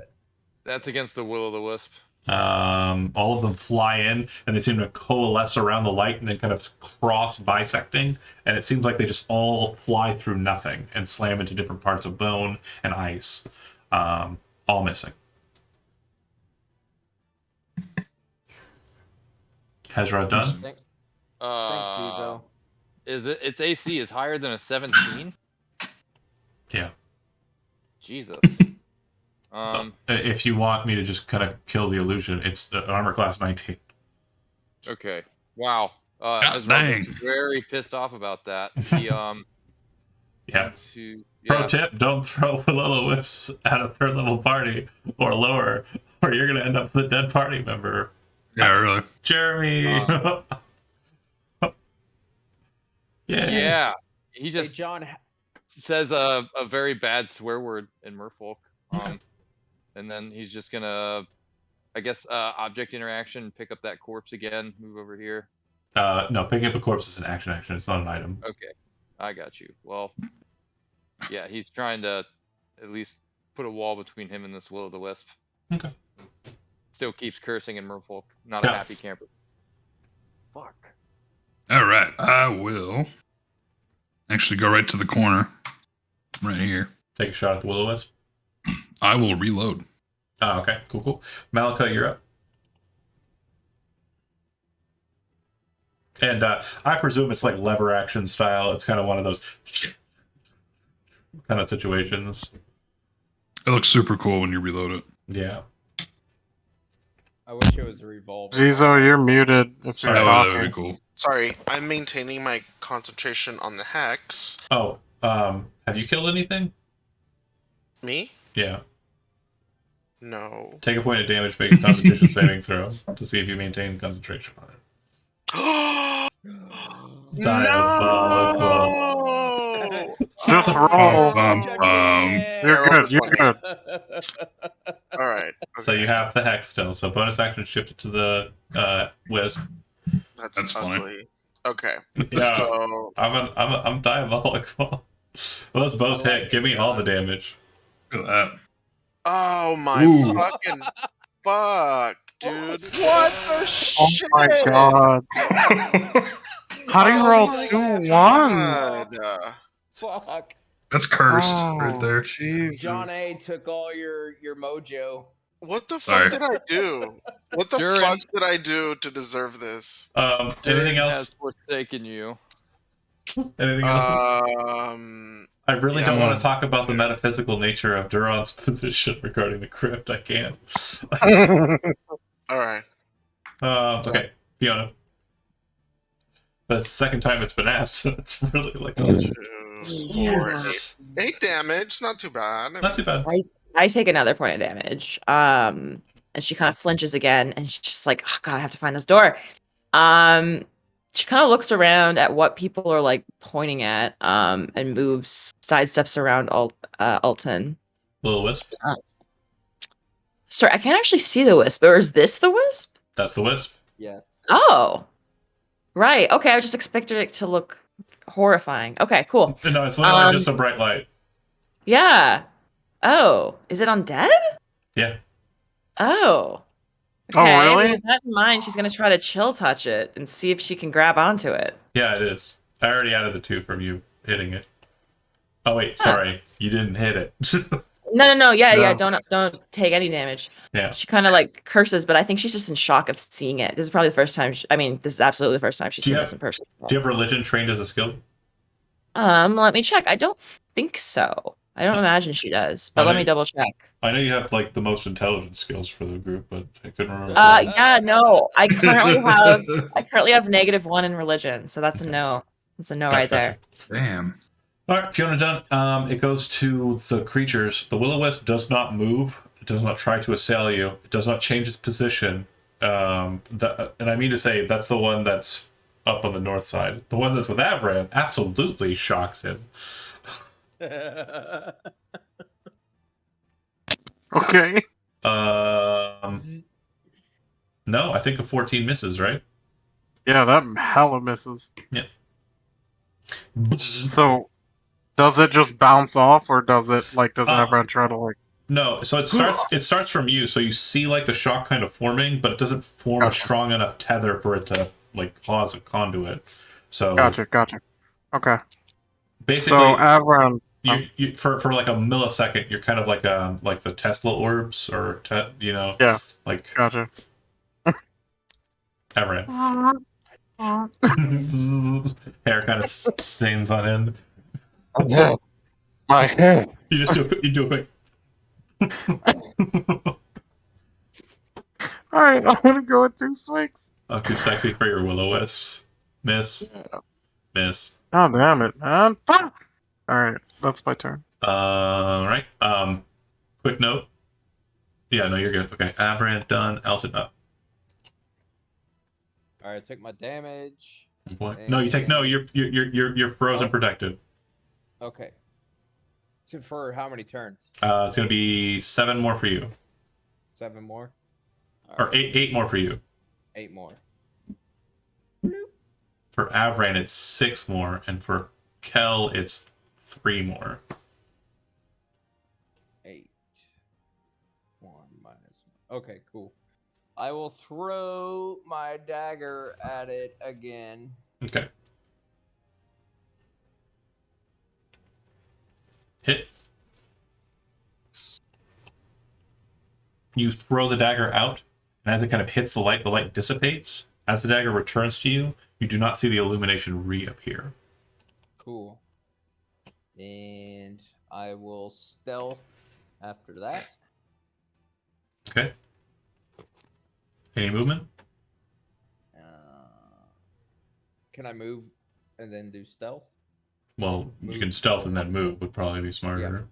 That's against the will of the wisp. All of them fly in, and they seem to coalesce around the light and then kind of cross bisecting. And it seems like they just all fly through nothing and slam into different parts of bone and ice, all missing. Hezra done? Thanks, Uh, Zizo. its AC is higher than a 17? Yeah. Jesus. So, if you want me to just kind of kill the illusion, it's an armor class 19. Okay. Wow. God Ezra dang. gets very pissed off about that. He Yeah. yeah. Pro tip: don't throw will-o-wisps at a third level party or lower, or you're gonna end up with a dead party member. Yeah, really. Jeremy. Yeah. He Hey, just John. says a very bad swear word in Merfolk. Okay. And then he's just gonna, I guess, object interaction, pick up that corpse again, move over here. No, picking up a corpse is an action. It's not an item. Okay, I got you. Well, yeah, he's trying to at least put a wall between him and this will-o'-the-wisp. Okay. Still keeps cursing in Merfolk. Not Yeah. a happy camper. Fuck. All right, I will actually go right to the corner, right here. Take a shot at the will-o-wisp. I will reload. Oh, okay. Cool. Malika, you're up. And I presume it's like lever action style. It's kind of one of those kind of situations. It looks super cool when you reload it. Yeah. I wish it was a revolver. Zizo, you're muted if you're Sorry. That would talking. be cool. Sorry, I'm maintaining my concentration on the hex. Oh, have you killed anything? Me? Yeah. No. Take a point of damage, make a Constitution saving throw to see if you maintain concentration on it. Diabolical. No! Just roll. You're Roll good. the You're 20. good. All right. So you have the hex still. So bonus action shifted to the wisp. That's funny. ugly. Okay. Yeah. So I'm diabolical. Let's both hit. Give me all the damage. Look at that. oh my Ooh. fucking fuck, dude. What the Oh shit? my god. How do you Oh roll my 2 ones? God. Fuck. That's cursed Oh, right there. Jesus. John A took all your mojo. What the Sorry. fuck did I do? What the Durin- fuck did I do to deserve this? Anything Durin else? has forsaken you. Anything else? I really don't yeah. want to talk about the metaphysical nature of Duron's position regarding the crypt. I can't. All right. Okay, Fiona. But it's the second time it's been asked, so it's really like 2, 4, 8. 8 damage. Not too bad. not too bad. I take another point of damage. And she kind of flinches again, and she's just like, "Oh God, I have to find this door." She kind of looks around at what people are like pointing at, and moves, sidesteps around Alton. Little wisp. Sorry, I can't actually see the wisp. Or is this the wisp? That's the wisp. Yes. Oh, right. Okay, I just expected it to look horrifying. Okay, cool. No, it's literally just a bright light. Yeah. Oh, is it undead? Yeah. Oh. Oh, Okay, really? With that in mind, she's gonna try to chill touch it and see if she can grab onto it. Yeah, it is. I already added the 2 from you hitting it. Oh wait, Huh. sorry. You didn't hit it. No. Yeah. No. Don't take any damage. Yeah. She kind of like curses, but I think she's just in shock of seeing it. This is probably the first time. This is absolutely the first time she's Do you seen have- this in person. Do you have religion trained as a skill? Let me check. I don't think so. I don't imagine she does, but let me double check. I know you have like the most intelligence skills for the group, but I couldn't remember. Yeah, no. I currently have -1 in religion, so that's a no. That's a no right there. Damn. All right, Fiona done. It goes to the creatures. The will-o-wisp does not move. It does not try to assail you. It does not change its position. And I mean to say that's the one that's up on the north side. The one that's with Avran absolutely shocks him. Okay. No, I think a 14 misses, right? Yeah, that hella misses. Yeah. So, does it just bounce off, or does Uh, everyone try to like? No, so it starts from you, so you see like the shock kind of forming, but it doesn't form a Gotcha. strong enough tether for it to like cause a conduit. So Gotcha. Okay. basically, So Avron. you for like a millisecond, you're kind of like the Tesla orbs or Yeah. like Gotcha. Everett. Hair kind of stains on end. My head. You do a quick. All right, I'm gonna go with 2 swings. Oh, too sexy for your will-o-wisps. Miss. Miss. Oh damn it, man! Fuck. All right, that's my turn. Right. Quick note. Yeah, no, you're good. Okay, Aberrant done. Elton up. All right, take my damage. No, you take no. You're frozen, protected. Okay. So for how many turns? It's gonna be 7 more for you, 7 more. All or right, 8 more for you. 8 more. For Avran, it's 6 more, and for Kel, it's 3 more. 8. 1 minus 1. Okay, cool. I will throw my dagger at it again. Okay. Hit. You throw the dagger out, and as it kind of hits the light dissipates. As the dagger returns to you, you do not see the illumination reappear. Cool. And I will stealth after that. Okay. Any movement? Can I move and then do stealth? Well, you can stealth and then move would probably be smarter.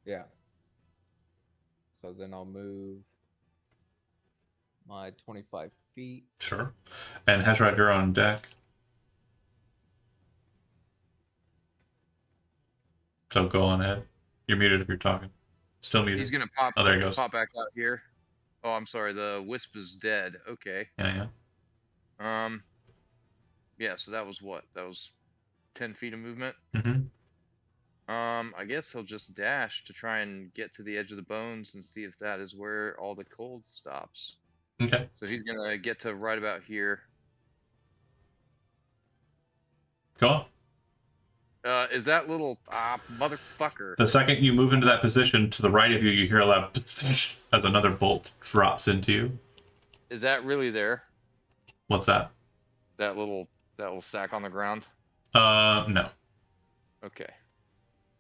Yeah. So then I'll move my 25 feet. Sure. And Hezrod, you're on deck. So go on ahead. You're muted if you're talking. Still muted. He's gonna pop. Oh, there he goes. Pop back out here. Oh, I'm sorry. The wisp is dead. Okay. Yeah. Yeah. So that was what? That was 10 feet of movement. Mm-hmm. I guess he'll just dash to try and get to the edge of the bones and see if that is where all the cold stops. Okay. So he's gonna get to right about here. Go on. Is that little motherfucker? The second you move into that position, to the right of you, you hear a loud as another bolt drops into you. Is that really there? What's that? That little sack on the ground? No. Okay.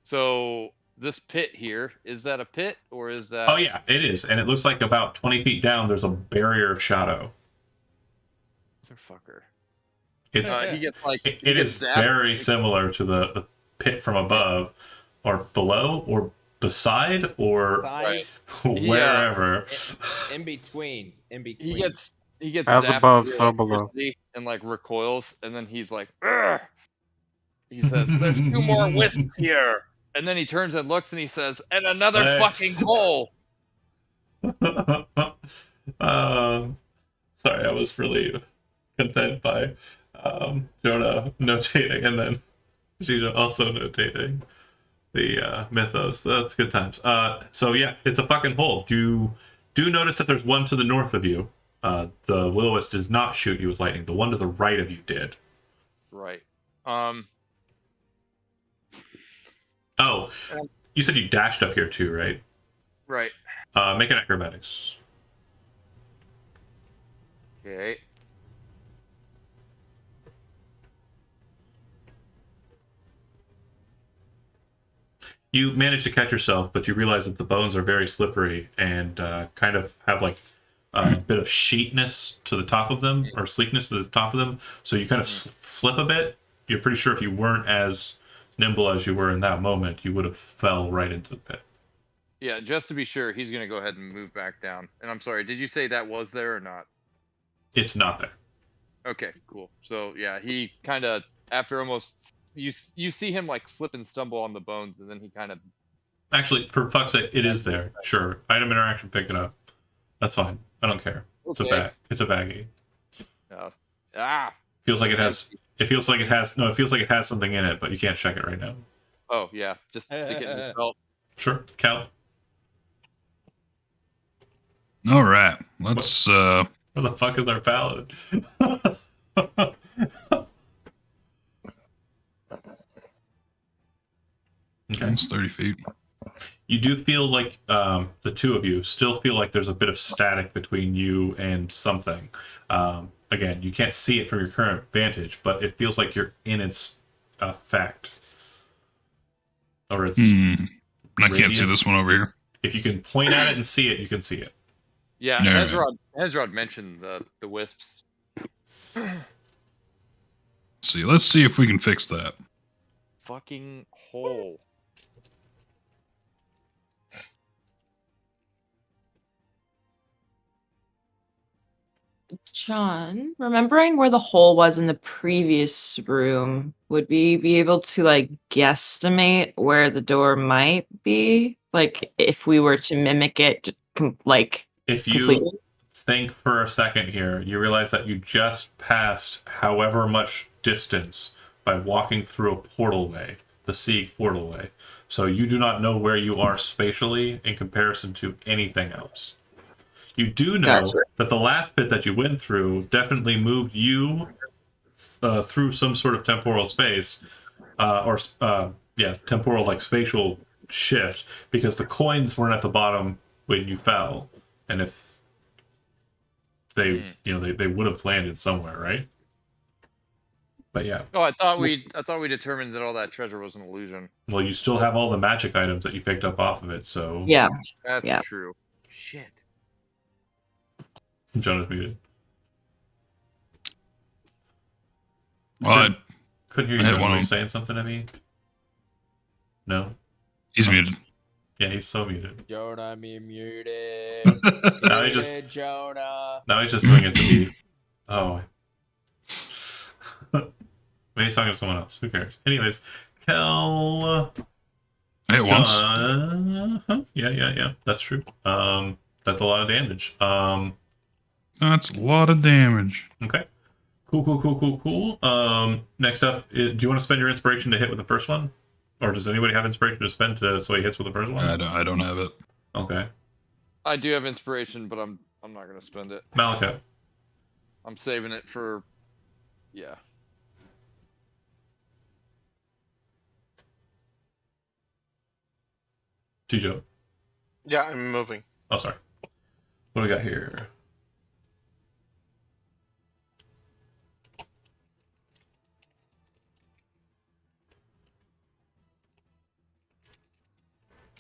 So this pit here, is that a pit or is that? Oh yeah, it is, and it looks like about 20 feet down. There's a barrier of shadow. Motherfucker. It's He gets like it is very similar to the pit from above, or below, or beside, or Right. wherever. In between. He gets As zapped above, with so below. electricity and like recoils, and then he's like, "Ugh!" He says, "There's 2 more wisps here," and then he turns and looks, and he says, "And another Thanks. fucking hole." Sorry, I was really content by Jonah notating and then Gina also notating the mythos. That's good times. So yeah, it's a fucking hole. You do notice that there's one to the north of you. The will-o-wisp does not shoot you with lightning. The one to the right of you did. Right. Oh, you said you dashed up here too, right? Right. Make an acrobatics. Okay. You manage to catch yourself, but you realize that the bones are very slippery and kind of have like a bit of sheetness to the top of them, or sleekness to the top of them. So you kind of slip a bit. You're pretty sure if you weren't as nimble as you were in that moment, you would have fell right into the pit. Yeah, just to be sure, he's gonna go ahead and move back down. And I'm sorry, did you say that was there or not? It's not there. Okay, cool. So yeah, he kind of after almost you see him like slip and stumble on the bones, and then he kind of Actually, for fuck's sake, it is there. Sure. Item interaction, pick it up. That's fine. I don't care. It's a Okay. bag. It's a baggie. Feels like it has. It feels like it has. No, it feels like it has something in it, but you can't check it right now. Oh yeah, just stick it in his belt. Sure. Cal. All right. Let's. Where the fuck is our paladin? Okay. It's 30 feet. You do feel like the two of you still feel like there's a bit of static between you and something. Again, you can't see it from your current vantage, but it feels like you're in its effect. Or it's. I can't see this one over here. If you can point at it and see it, you can see it. Yeah, Yeah. Hezrod mentioned the wisps. See, let's see if we can fix that. Fucking hole. John, remembering where the hole was in the previous room, would we be able to like guesstimate where the door might be? Like if we were to mimic it, If you completely? think for a second here, you realize that you just passed however much distance by walking through a portal way, the Sieg portal way. So you do not know where you are spatially in comparison to anything else. You do know Gotcha. that the last pit that you went through definitely moved you through some sort of temporal space, temporal like spatial shift, because the coins weren't at the bottom when you fell, and if they they would have landed somewhere, right? But yeah. Oh, I thought we determined that all that treasure was an illusion. Well, you still have all the magic items that you picked up off of it, so Yeah. That's Yeah. true. Shit. Jonah's muted. Well, Couldn't hear I you. had Jonah. one Were of you them. saying something to me? No. he's muted. Yeah, he's so muted. Jonah, me muted. Now he just Muted, Jonah. now he's just doing it to be. Oh. Maybe he's talking to someone else. Who cares? Anyways, Kel. I hit once. Yeah. That's true. That's a lot of damage. That's a lot of damage. Okay. Cool. Next up, do you want to spend your inspiration to hit with the first one, or does anybody have inspiration to spend so he hits with the first one? I don't have it. Okay. I do have inspiration, but I'm not gonna spend it. Malika. I'm saving it for. Yeah. Tijo. Yeah, I'm moving. Oh, sorry. What do we got here?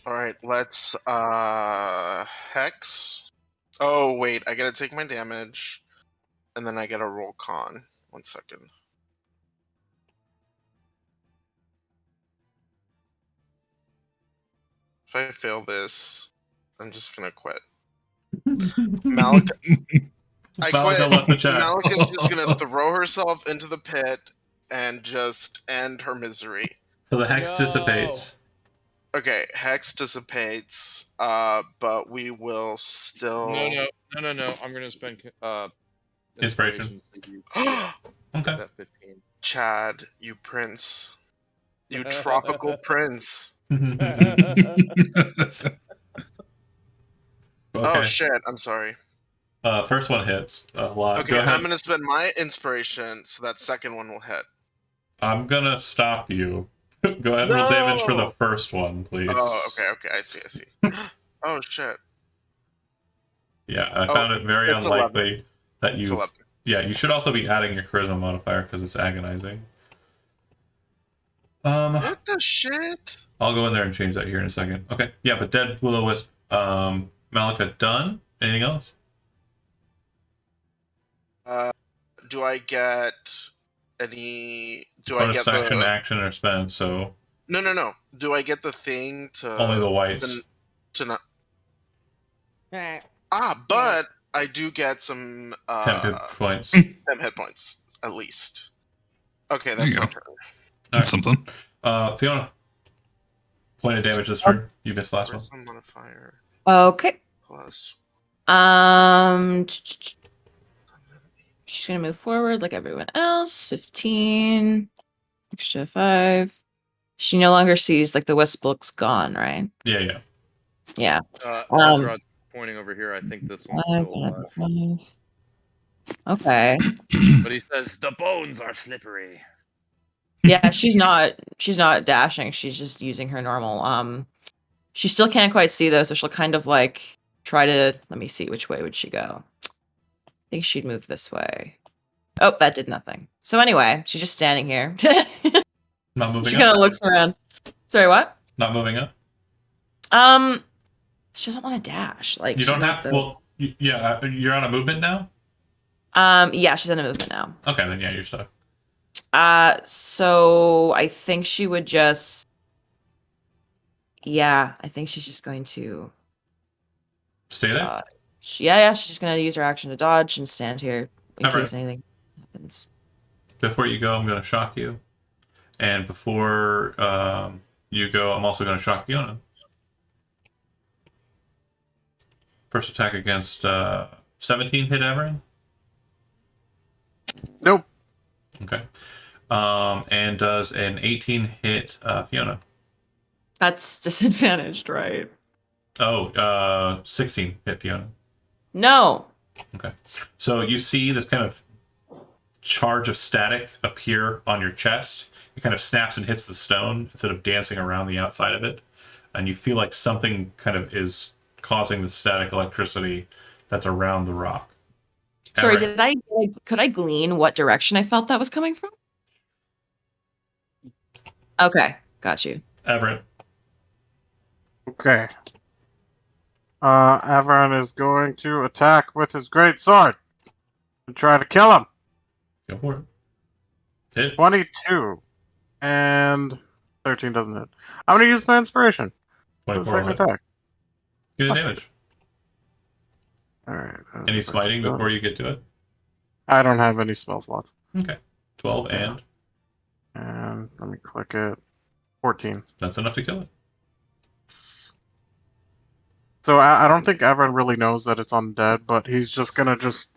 All right, let's hex. Oh wait, I gotta take my damage, and then I gotta roll con. 1 second. If I fail this, I'm just gonna quit. Malika, I Malika quit. left the chat. Malika's just gonna throw herself into the pit and just end her misery. So the hex No. dissipates. Okay, hex dissipates, but we will still. No. I'm gonna spend Inspiration. so you Okay. that 15. Chad, you prince. You tropical prince. Okay. Oh shit, I'm sorry. First one hits a lot. Okay, Go ahead. I'm gonna spend my inspiration so that second one will hit. I'm gonna stop you. Go ahead and roll damage for the first one, please. Oh, okay, I see. Oh shit. Yeah, I found it very it's unlikely that It's you. 11. Yeah, you should also be adding your charisma modifier because it's agonizing. What the shit? I'll go in there and change that here in a second. Okay, yeah, but dead will-o-wisp. Malika, done. Anything else? Do I get any? Do I Bonus get action, the? action, or spend. So No. Do I get the thing to? only the whites. To not. But I do get some 10 hit points. 10 hit points at least. Okay, There you that's my go. turn. That's something. Fiona, point of damage this turn. You missed last one. Charisma modifier Okay. plus. She's gonna move forward like everyone else. 15. Extra 5. She no longer sees like the wisp looks gone, right? Yeah. Yeah. Hezrod's pointing over here. I think this one's Five, still alive. 5. Okay. But he says the bones are slippery. Yeah, she's not dashing. She's just using her normal. She still can't quite see though, so she'll kind of like try to. Let me see, which way would she go? I think she'd move this way. Oh, that did nothing. So anyway, she's just standing here. Not moving She up. kind of looks around. Sorry, what? Not moving up. She doesn't want to dash. Like You she's don't not have. Well, yeah, you're on a movement now. yeah, she's in a movement now. Okay, then yeah, you're stuck. So I think she would just. Yeah, I think she's just going to. Stay there. Yeah, she's just gonna use her action to dodge and stand here in Alright. case anything happens. Before you go, I'm going to shock you, and before you go, I'm also going to shock Fiona. First attack against 17 hit Everin. Nope. Okay. And does an 18 hit Fiona? That's disadvantaged, right? Oh, 16 hit Fiona. No. Okay. So you see this kind of charge of static appear on your chest. It kind of snaps and hits the stone instead of dancing around the outside of it. And you feel like something kind of is causing the static electricity that's around the rock. Sorry, Everett. could I glean what direction I felt that was coming from? Okay, got you. Everett. Okay. Averin is going to attack with his great sword and try to kill him. Go for it. Hit. 22 and 13 doesn't hit. I'm going to use my inspiration for the 24 second hit. attack. Good damage. All right. Any smiting before you get to it? I don't have any spell slots. Okay. 12 Yeah. And let me click it. 14. That's enough to kill it. So I don't think Everett really knows that it's undead, but he's just gonna just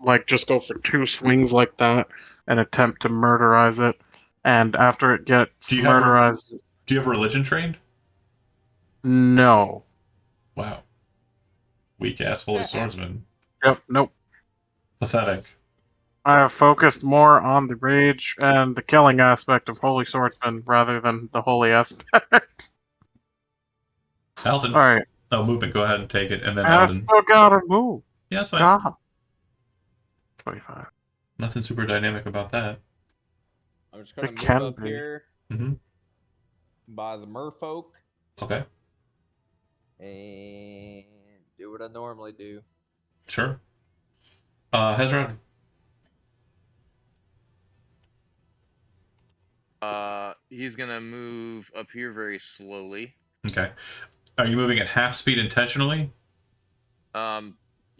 go for 2 swings like that and attempt to murderize it. And after it gets Do you have murderized, Do you have religion trained? no. Wow. Weak ass holy swordsman. Yep, nope. Pathetic. I have focused more on the rage and the killing aspect of Holy Swordsman rather than the holy aspect. Alden. Alright, Oh, movement. Go ahead and take it. And then I Alden. still gotta move. Yeah, that's fine. God. 25. Nothing super dynamic about that. I'm just gonna It move can up be. here Mm-hmm. by the merfolk Okay. and do what I normally do. Sure. Hezron. He's gonna move up here very slowly. Okay. Are you moving at half speed intentionally?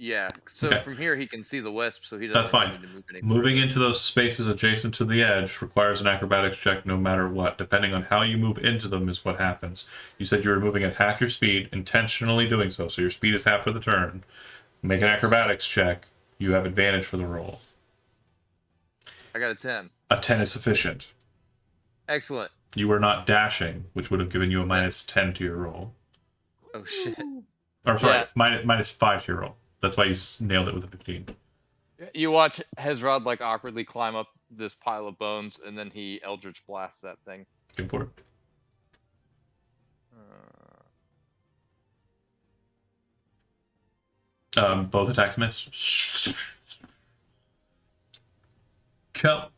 Yeah. So Okay. from here he can see the wisp, so he doesn't That's really fine. need to move anymore. Moving into those spaces adjacent to the edge requires an acrobatics check no matter what. Depending on how you move into them is what happens. You said you were moving at half your speed, intentionally doing so. So your speed is half for the turn. Make an acrobatics check. You have advantage for the roll. I got a 10. A 10 is sufficient. Excellent. You were not dashing, which would have given you a minus 10 to your roll. Oh shit. Or sorry, Yeah. minus 5 to your roll. That's why you nailed it with a 15. You watch Hezrod like awkwardly climb up this pile of bones, and then he Eldritch blasts that thing. Go for it. Both attacks miss. Kill.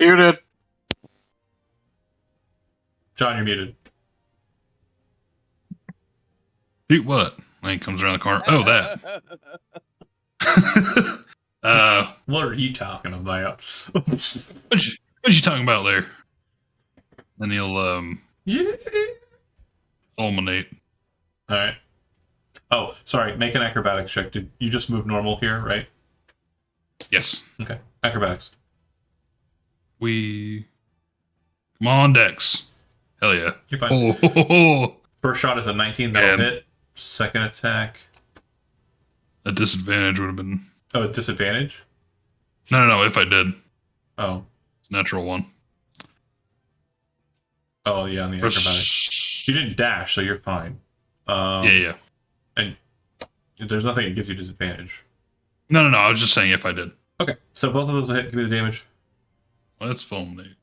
Muted. John, you're muted. Shoot what? When he comes around the corner. Oh, that. What are you talking about? What you talking about there? And he'll Yeah. fulminate. All right. Oh, sorry. Make an acrobatics check. Did you just move normal here, right? Yes. Okay. Acrobatics. We come on, Dex. Hell yeah. You're fine. Oh, First shot is a 19. That'll Yeah. hit. Second attack. a disadvantage would have been. Oh, disadvantage? No. If I did, Oh. natural one. Oh yeah, on the acrobatics. You didn't dash, so you're fine. Yeah. And there's nothing that gives you disadvantage. No. I was just saying if I did. Okay, so both of those will hit. Give me the damage. Let's fulminate.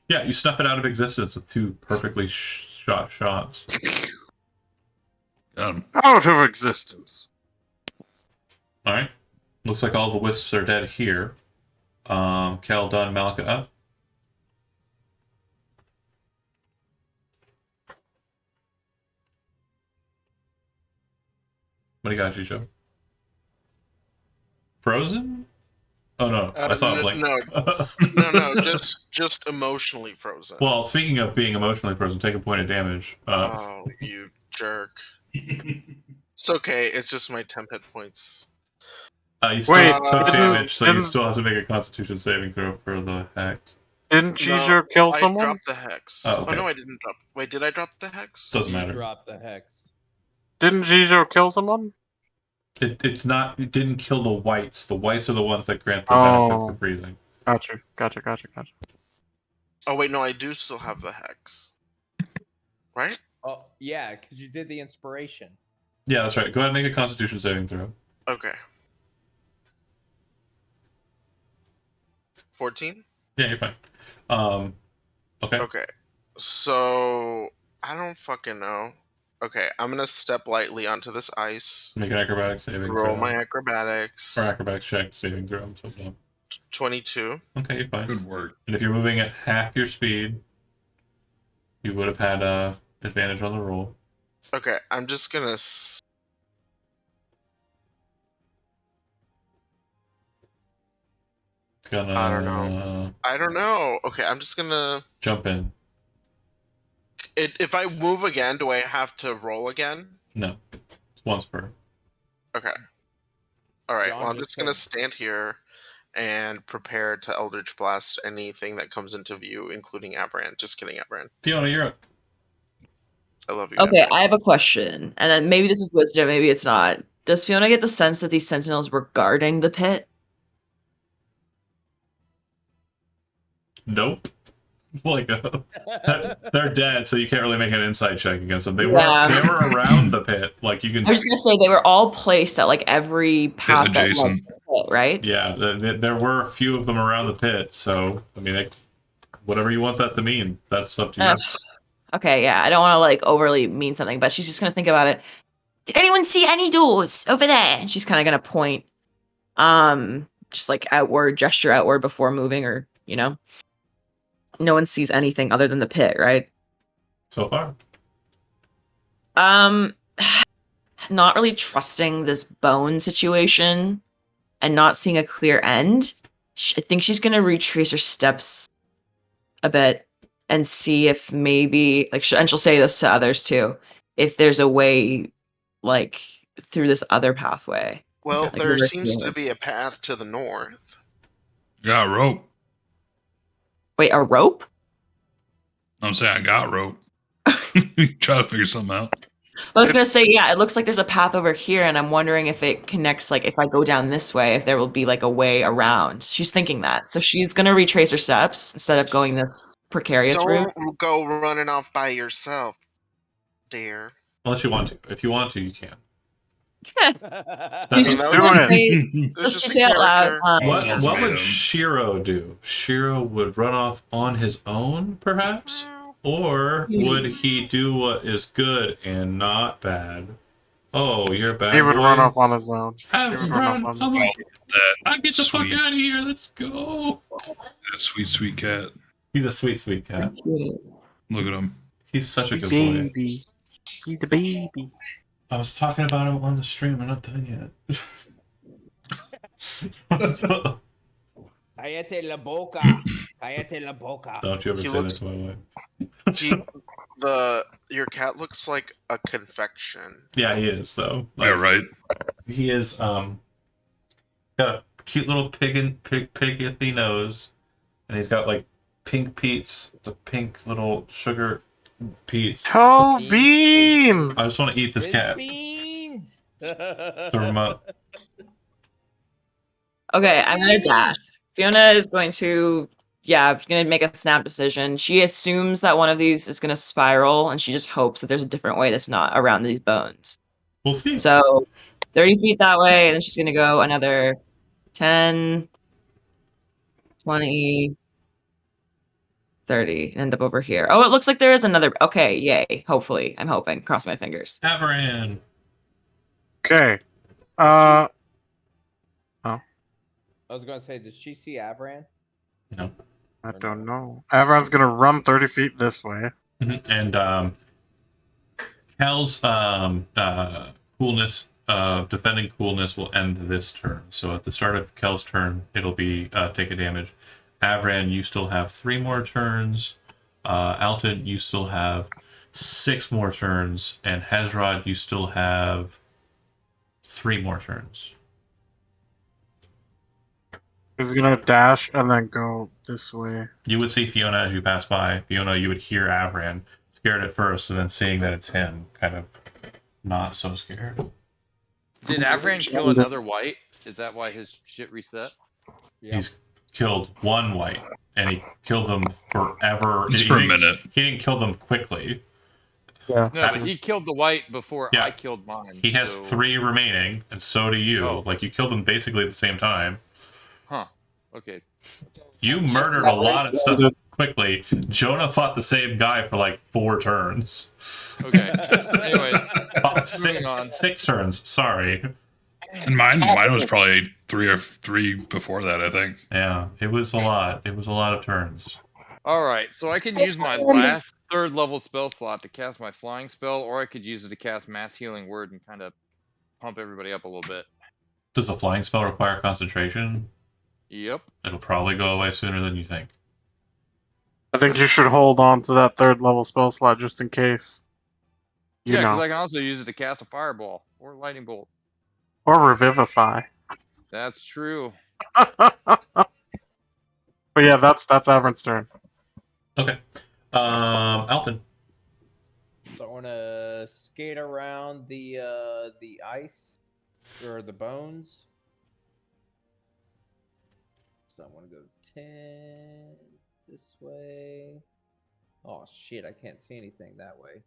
Yeah, you snuff it out of existence with 2 perfectly shot shots. Got him. Out of existence. All right. Looks like all the wisps are dead here. Kel, Dunn, Malika up. What do you got, Jijo? Frozen? Oh no, I saw it blink. No, just emotionally frozen. Well, speaking of being emotionally frozen, take a point of damage. Oh, you jerk. It's okay, it's just my temp hit points. You still Wait, took damage, so you didn't- still have to make a Constitution saving throw for the hex. Didn't Jijo kill I someone? dropped the hex. Oh, okay. Oh no, I didn't drop. Wait, did I drop the hex? Doesn't You matter. drop the hex. Didn't Jijo kill someone? It's not. It didn't kill the whites. The whites are the ones that grant the benefit for freezing. Gotcha. Oh wait, no, I do still have the hex. Right? Oh yeah, because you did the inspiration. Yeah, that's right. Go ahead and make a Constitution saving throw. Okay. 14? Yeah, you're fine. Okay. Okay. So I don't fucking know. Okay, I'm gonna step lightly onto this ice. Make an acrobatic saving Roll throw. my acrobatics. Or acrobatics check saving throw. So done. 22. Okay, you're fine. Good work. And if you're moving at half your speed, you would have had advantage on the roll. Okay, I'm just gonna. I don't know. Okay, I'm just gonna jump in. If I move again, do I have to roll again? No, it's once per. Okay. All right. John Well, I'm just just gonna said- stand here and prepare to Eldritch Blast anything that comes into view, including Aberrant. Just kidding, Aberrant. Fiona, you're up. I love you. Okay, Aberrant. I have a question, and then maybe this is wisdom, maybe it's not. Does Fiona get the sense that these sentinels were guarding the pit? Nope. Like they're dead, so you can't really make an insight check against them. They Yeah. were around the pit. Like you can. I was just gonna say they were all placed at like every path that led to adjacent. the pit, right? Yeah, there were a few of them around the pit. So I mean, whatever you want that to mean, that's up to you. Ugh. Okay, yeah, I don't want to like overly mean something, but she's just gonna think about it. Did anyone see any doors over there? And she's kind of gonna point, just like gesture outward before moving, or no one sees anything other than the pit, right? So far, not really trusting this bone situation and not seeing a clear end. I think she's gonna retrace her steps a bit and see if maybe and she'll say this to others too, if there's a way like through this other pathway. Well, Like there reverse seems the to be a path to the north. Got rope. Wait, a rope? I'm saying I got rope. Try to figure something out. I was gonna say, yeah, it looks like there's a path over here, and I'm wondering if it connects, like if I go down this way, if there will be like a way around. She's thinking that. So she's gonna retrace her steps instead of going this precarious route. Don't go running off by yourself, dear. unless you want to. If you want to, you can. She's just that gonna was- say- There's let's just just a say out loud. character. What Sounds would random. Shiro do? Shiro would run off on his own, perhaps? Or would he do what is good and not bad? Oh, you're a bad He would boy? run off on his own. I, He would run off on his own. That get the fuck sweet, out of here. Let's go. that sweet cat. He's a sweet, sweet cat. Look at him. He's such a good boy. Baby. He's the baby. I was talking about him on the stream. I'm not done yet. Cállate la boca. Cállate la boca. Don't you ever He say looks- that to my wife. Gee, your cat looks like a confection. Yeah, he is, though. Yeah, right. He is, got a cute little piggy nose, and he's got, like, pink peats, the pink little sugar peats. Toe beans! I just want to eat this It's cat. beans. It's a remote. Okay, I'm gonna dash. Fiona is going to yeah, she's gonna make a snap decision. She assumes that one of these is gonna spiral, and she just hopes that there's a different way that's not around these bones. We'll see. So 30 feet that way, and then she's gonna go another 10, 20, 30, and end up over here. Oh, it looks like there is another. Okay, yay. Hopefully. I'm hoping. Cross my fingers. Avaran. Okay. I was gonna say, did she see Avran? No. I don't know. Everyone's gonna run 30 feet this way. And Cal's coolness, defending coolness will end this turn. So at the start of Kel's turn, it'll be take a damage. Avran, you still have 3 more turns. Alton, you still have 6 more turns. And Hezrod, you still have 3 more turns. He's gonna dash and then go this way. You would see Fiona as you pass by. Fiona, you would hear Avran, scared at first, and then seeing that it's him, kind of not so scared. Did Avran kill another white? Is that why his shit reset? He's killed 1 white, and he killed them forever. Just for a minute. He didn't kill them quickly. Yeah. No, but he killed the white before Yeah. I killed mine. He has so- 3 remaining, and so do you. Oh. Like, you killed them basically at the same time. Huh. Okay. You murdered a lot of stuff quickly. Jonah fought the same guy for like 4 turns. Okay. Anyway, Moving on. 6 turns, sorry. And mine was probably 3 before that, I think. Yeah, it was a lot. It was a lot of turns. all right. So I can use my last 3rd level spell slot to cast my flying spell, or I could use it to cast Mass Healing Word and kind of pump everybody up a little bit. Does a flying spell require concentration? Yep. It'll probably go away sooner than you think. I think you should hold on to that 3rd level spell slot just in case. You Yeah, because know. I can also use it to cast a fireball or lightning bolt. Or revivify. That's true. But yeah, that's Avran's turn. Okay. Alton. So I want to skate around the ice or the bones. So I want to go 10 this way. Oh shit! I can't see anything that way.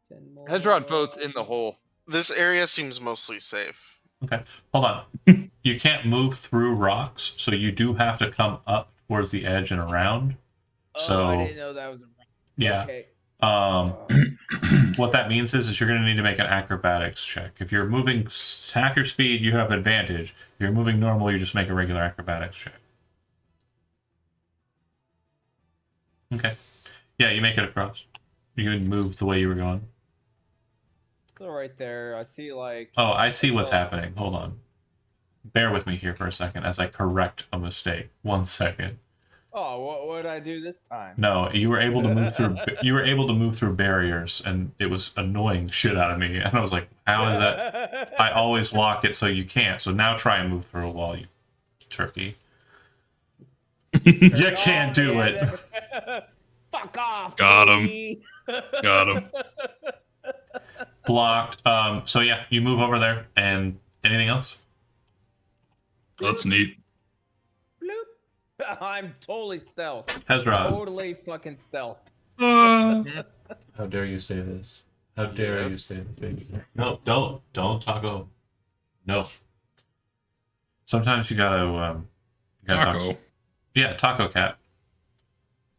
10 more. Hezrod votes in the hole. This area seems mostly safe. Okay, hold on. You can't move through rocks, so you do have to come up towards the edge and around. So I didn't know that was. yeah. Okay. What that means is you're going to need to make an acrobatics check. If you're moving half your speed, you have advantage. If you're moving normal, you just make a regular acrobatics check. Okay. Yeah, you make it across. You can move the way you were going. So right there, I see like. Oh, I see what's happening. Hold on. Bear with me here for a second as I correct a mistake. 1 second. Oh, what did I do this time? No, you were able to move through. You were able to move through barriers, and it was annoying shit out of me. And I was like, "How is that?" I always lock it so you can't. So now try and move through a wall, you turkey. You can't do it. Fuck off. Got him. Cody. Got him. Blocked. So yeah, you move over there, and anything else? That's neat. Bloop. I'm totally stealth. Hezrod. Totally fucking stealth. How dare you say this? How dare you Yes. say this, baby? No, don't taco. No. Sometimes you gotta Taco. talk. Yeah, taco cat.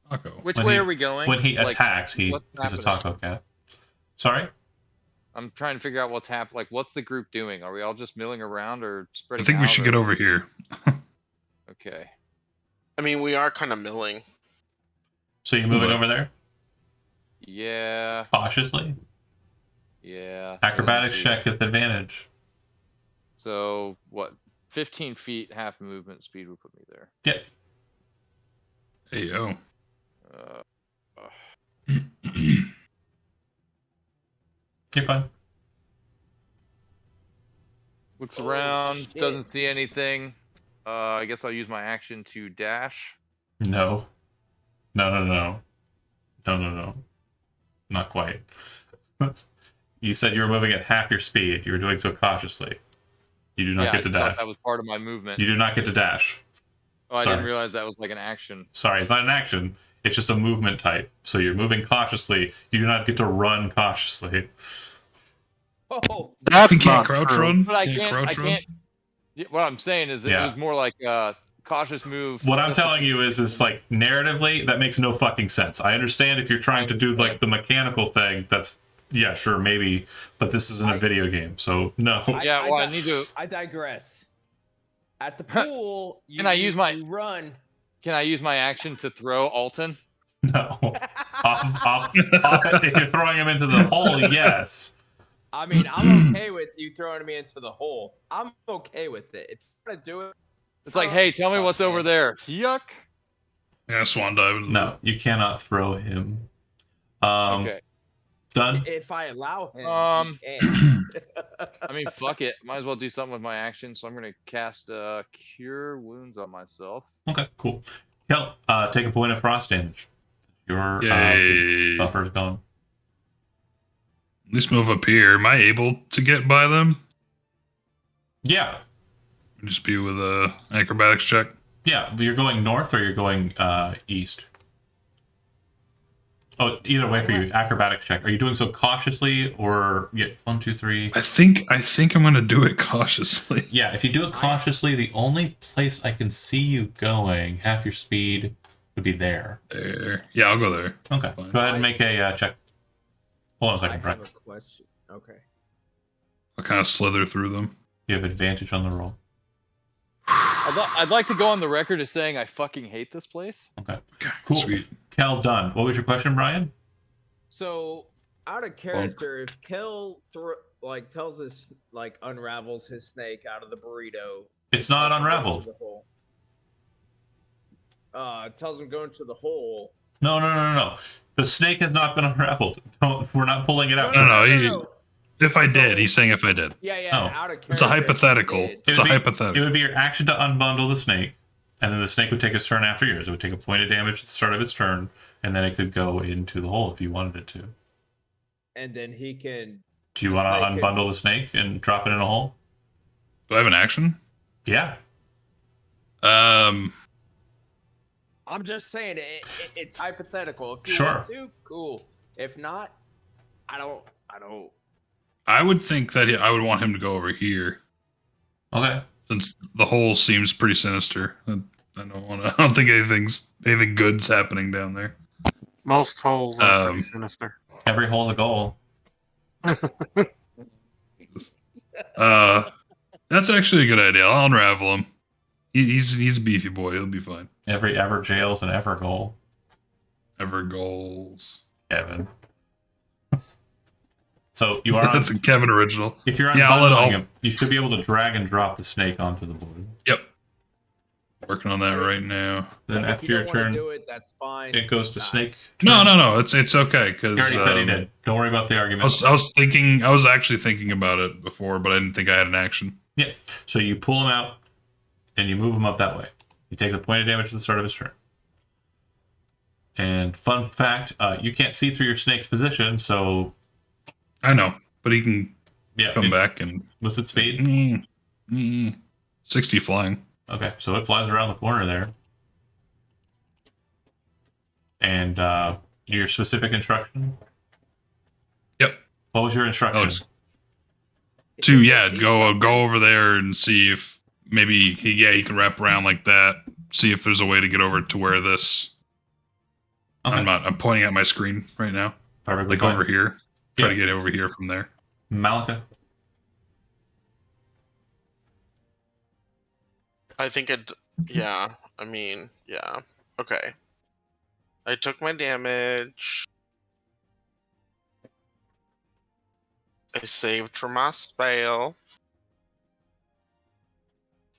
Taco. Which When way he- are we going? When he Like, attacks, he's what's a happening? taco cat. Sorry. I'm trying to figure out what's happening. Like, what's the group doing? Are we all just milling around or I spreading think we out, should or- get over here. Okay. I mean, we are kind of milling. So you're moving What? over there Yeah. cautiously. Yeah. Acrobatics Let's see. check with advantage. So what? 15 feet, half movement speed would put me there. Yeah. Hey, yo. You're fine. Looks Oh, around, shit. doesn't see anything. I guess I'll use my action to dash. No. No. Not quite. You said you were moving at half your speed. You were doing so cautiously. You do not Yeah, get to I thought dash. that was part of my movement. You do not get to dash. Oh, I didn't Sorry. realize that was like an action. Sorry, it's not an action. It's just a movement type. So you're moving cautiously. You do not get to run cautiously. Oh, That's You can't not crouch true. run. But I Can't can't. crouch I run. can't. Yeah, what I'm saying is that Yeah. it was more like a cautious move. What I'm just to telling you is like narratively, that makes no fucking sense. I understand if you're trying to do like the mechanical thing, that's yeah, sure, maybe, but this isn't a video game, so no. Yeah, well, I need to- I digress. At the pool, you, Can I use my- you run. Can I use my action to throw Alton? No. Off it, if you're throwing him into the hole, yes. I mean, I'm okay with you throwing me into the hole. I'm okay with it. If you want to do it, It's like, hey, tell me fuck, what's over man. there. Yuck. Yeah, swan dive. Into No, you cannot throw him. Okay. Done? If I allow him, you the- can. I mean, fuck it. Might as well do something with my action. So I'm gonna cast Cure Wounds on myself. Okay, cool. Kel, take a point of frost damage. Your Yay. buffer's gone. At least move up here. Am I able to get by them? Yeah. Just be with a acrobatics check. Yeah, you're going north or you're going east? Oh, either way for you. Acrobatics check. Are you doing so cautiously or yeah? 1, 2, 3. I think I'm gonna do it cautiously. Yeah, if you do it cautiously, the only place I can see you going, half your speed, would be there. There. Yeah, I'll go there. Okay. Fine. Go ahead and make a check. Hold on a I second, Brett. have a question. Okay. I'll kind of slither through them. You have advantage on the roll. I'd like to go on the record as saying I fucking hate this place. Okay. Okay, Cool. Sweet. Cal, done. What was your question, Brian? So, out of character, if Kel tells us unravels his snake out of the burrito, It's not tells him go unraveled. into the hole. Tells him go into the hole. No. The snake has not been unraveled. We're not pulling it out. No, If I did, he's saying if I did. Yeah, Oh. out of character. It's a if he hypothetical. did. It's a It hypothetical. would be your action to unbundle the snake, and then the snake would take its turn after yours. It would take a point of damage at the start of its turn, and then it could go into the hole if you wanted it to. And then he can. Do you The want to snake could- unbundle the snake and drop it in a hole? Do I have an action? Yeah. I'm just saying it's hypothetical. If you Sure. want to, cool. If not, I don't. I would think that I would want him to go over here, Okay. since the hole seems pretty sinister. I don't think anything good's happening down there. Most holes are pretty Um, sinister. Every hole's a goal. That's actually a good idea. I'll unravel him. He's a beefy boy. He'll be fine. Every ever jail's an ever goal. Ever goals. Kevin. So you are on. That's a Kevin original. If you're Yeah, I'll unbundling let- him, you should be able to drag and drop the snake onto the board. Yep. Working on that right now. Then If after you your don't want turn, to do it, that's fine. it goes to snake. No, turn. it's okay because He already said he did. Don't worry about the argument. I was actually thinking about it before, but I didn't think I had an action. Yeah. So you pull him out and you move him up that way. You take a point of damage at the start of his turn. And fun fact, you can't see through your snake's position, so I know, but he can yeah. come back and What's its speed? 60 flying. Okay, so it flies around the corner there. And your specific instruction? Yep. What was your instruction? Go over there and see if maybe he can wrap around like that. See if there's a way to get over to where this. Okay. I'm pointing at my screen right now, Perfectly like fine. over here. Try Yeah. to get over here from there. Malika? I think it. Yeah. I mean, yeah. Okay. I took my damage. I saved for my spell.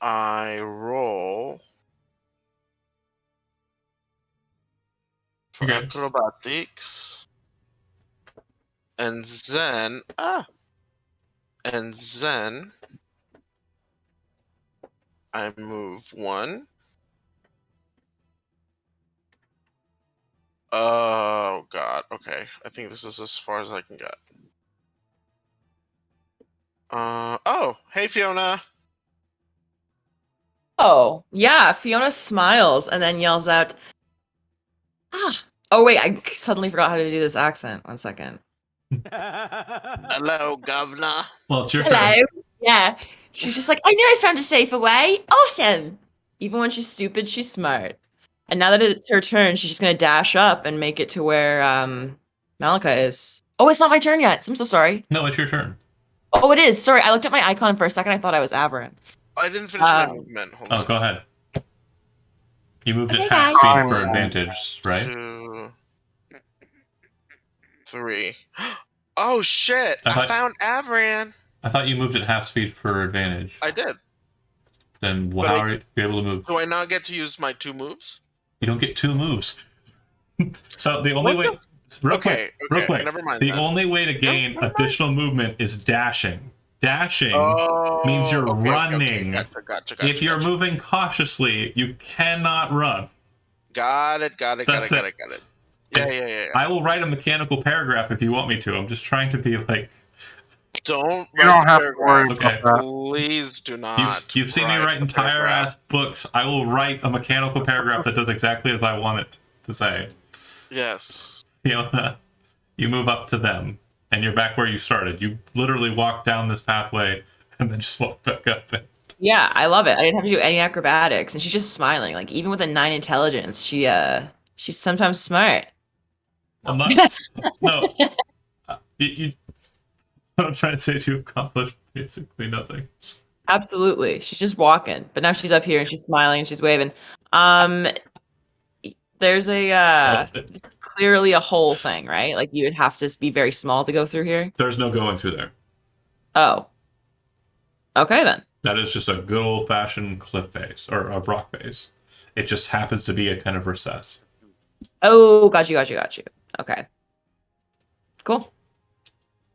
I roll for Okay. acrobatics. And then I move 1. Oh god, okay. I think this is as far as I can get. Oh, hey Fiona. Oh, yeah. Fiona smiles and then yells out, ah. Oh, wait. I suddenly forgot how to do this accent. 1 second. Hello, governor. Well, it's your Hello. turn. Yeah. She's just like, I knew I found a safer way. Awesome. Even when she's stupid, she's smart. And now that it's her turn, she's just going to dash up and make it to where Malika is. Oh, it's not my turn yet. I'm so sorry. No, it's your turn. Oh, it is. Sorry. I looked at my icon for a second. I thought I was Averin. I didn't finish my movement. Hold Oh, on. go ahead. You moved Okay, at half guys. speed for advantage, right? 2, 3. Oh shit! I found Avran. I thought you moved at half speed for advantage. I did. Then But how I- are you able to move? Do I not get to use my 2 moves? You don't get 2 moves. So the only What way, real quick, never mind. the then. only way to gain never mind. additional movement is dashing. Dashing Oh, means you're okay, running. Gotcha. If you're moving cautiously, you cannot run. Got it. That's it. Yeah. I will write a mechanical paragraph if you want me to. I'm just trying to be like, Don't. You don't have to worry Okay. about that. Please do not. you've seen me write a entire paragraph. ass books. I will write a mechanical paragraph that does exactly as I want it to say. Yes. Fiona, you move up to them, and you're back where you started. You literally walk down this pathway and then just walk back up. Yeah, I love it. I didn't have to do any acrobatics, and she's just smiling. Like even with a 9 intelligence, she's sometimes smart. I'm not. No. What I'm trying to say is you accomplished basically nothing. Absolutely, she's just walking, but now she's up here and she's smiling and she's waving. There's it's clearly a whole thing, right? Like you would have to be very small to go through here. There's no going through there. Oh, okay then. That is just a good old fashioned cliff face or a rock face. It just happens to be a kind of recess. Oh, got you. Okay, cool.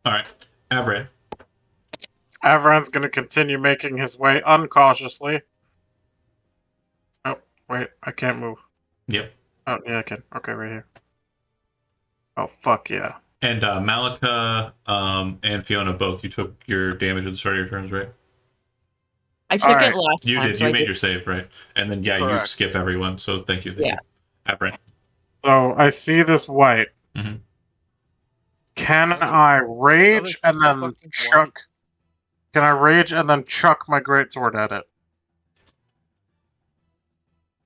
All right, Everett. Avran's gonna continue making his way uncautiously. Oh, wait, I can't move. Yep. Oh, yeah, I can. Okay, right here. Oh, fuck yeah. And Malika and Fiona, both, you took your damage at the start of your turns, right? I took Alright. it last You time. did. so You I made did- your save, right? And then, yeah, you Correct. skip everyone, so thank you. Yeah. Everett. So I see this white. Mhm. Can Another- I rage and then fucking chuck? Can I rage and then chuck my greatsword at it?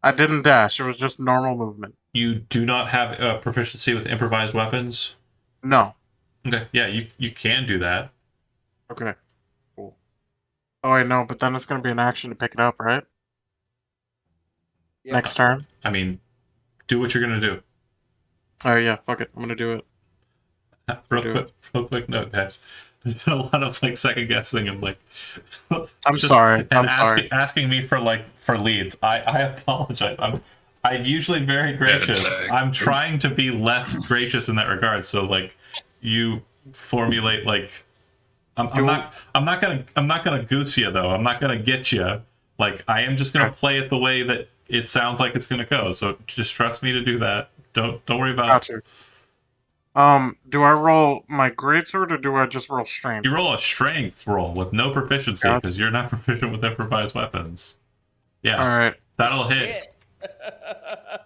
I didn't dash. It was just normal movement. You do not have proficiency with improvised weapons? No. Okay, yeah, you can do that. Okay. Cool. Oh wait, no, but then it's gonna be an action to pick it up, right? Yeah. Next turn. I mean, do what you're going to do. Oh yeah, fuck it. I'm gonna do it. Real quick note, guys. There's been a lot of like second guessing and like. I'm sorry. I'm sorry. Asking me for leads. I apologize. I'm usually very gracious. tag. I'm trying to be less gracious in that regard. So like, you formulate like. I'm not gonna goose you though. I'm not gonna get you. Like I am just gonna play it the way that it sounds like it's gonna go. So just trust me to do that. Don't worry about. Gotcha. Do I roll my greatsword or do I just roll strength? You roll a strength roll with no proficiency Gotcha. because you're not proficient with improvised weapons. Yeah, Alright. that'll hit.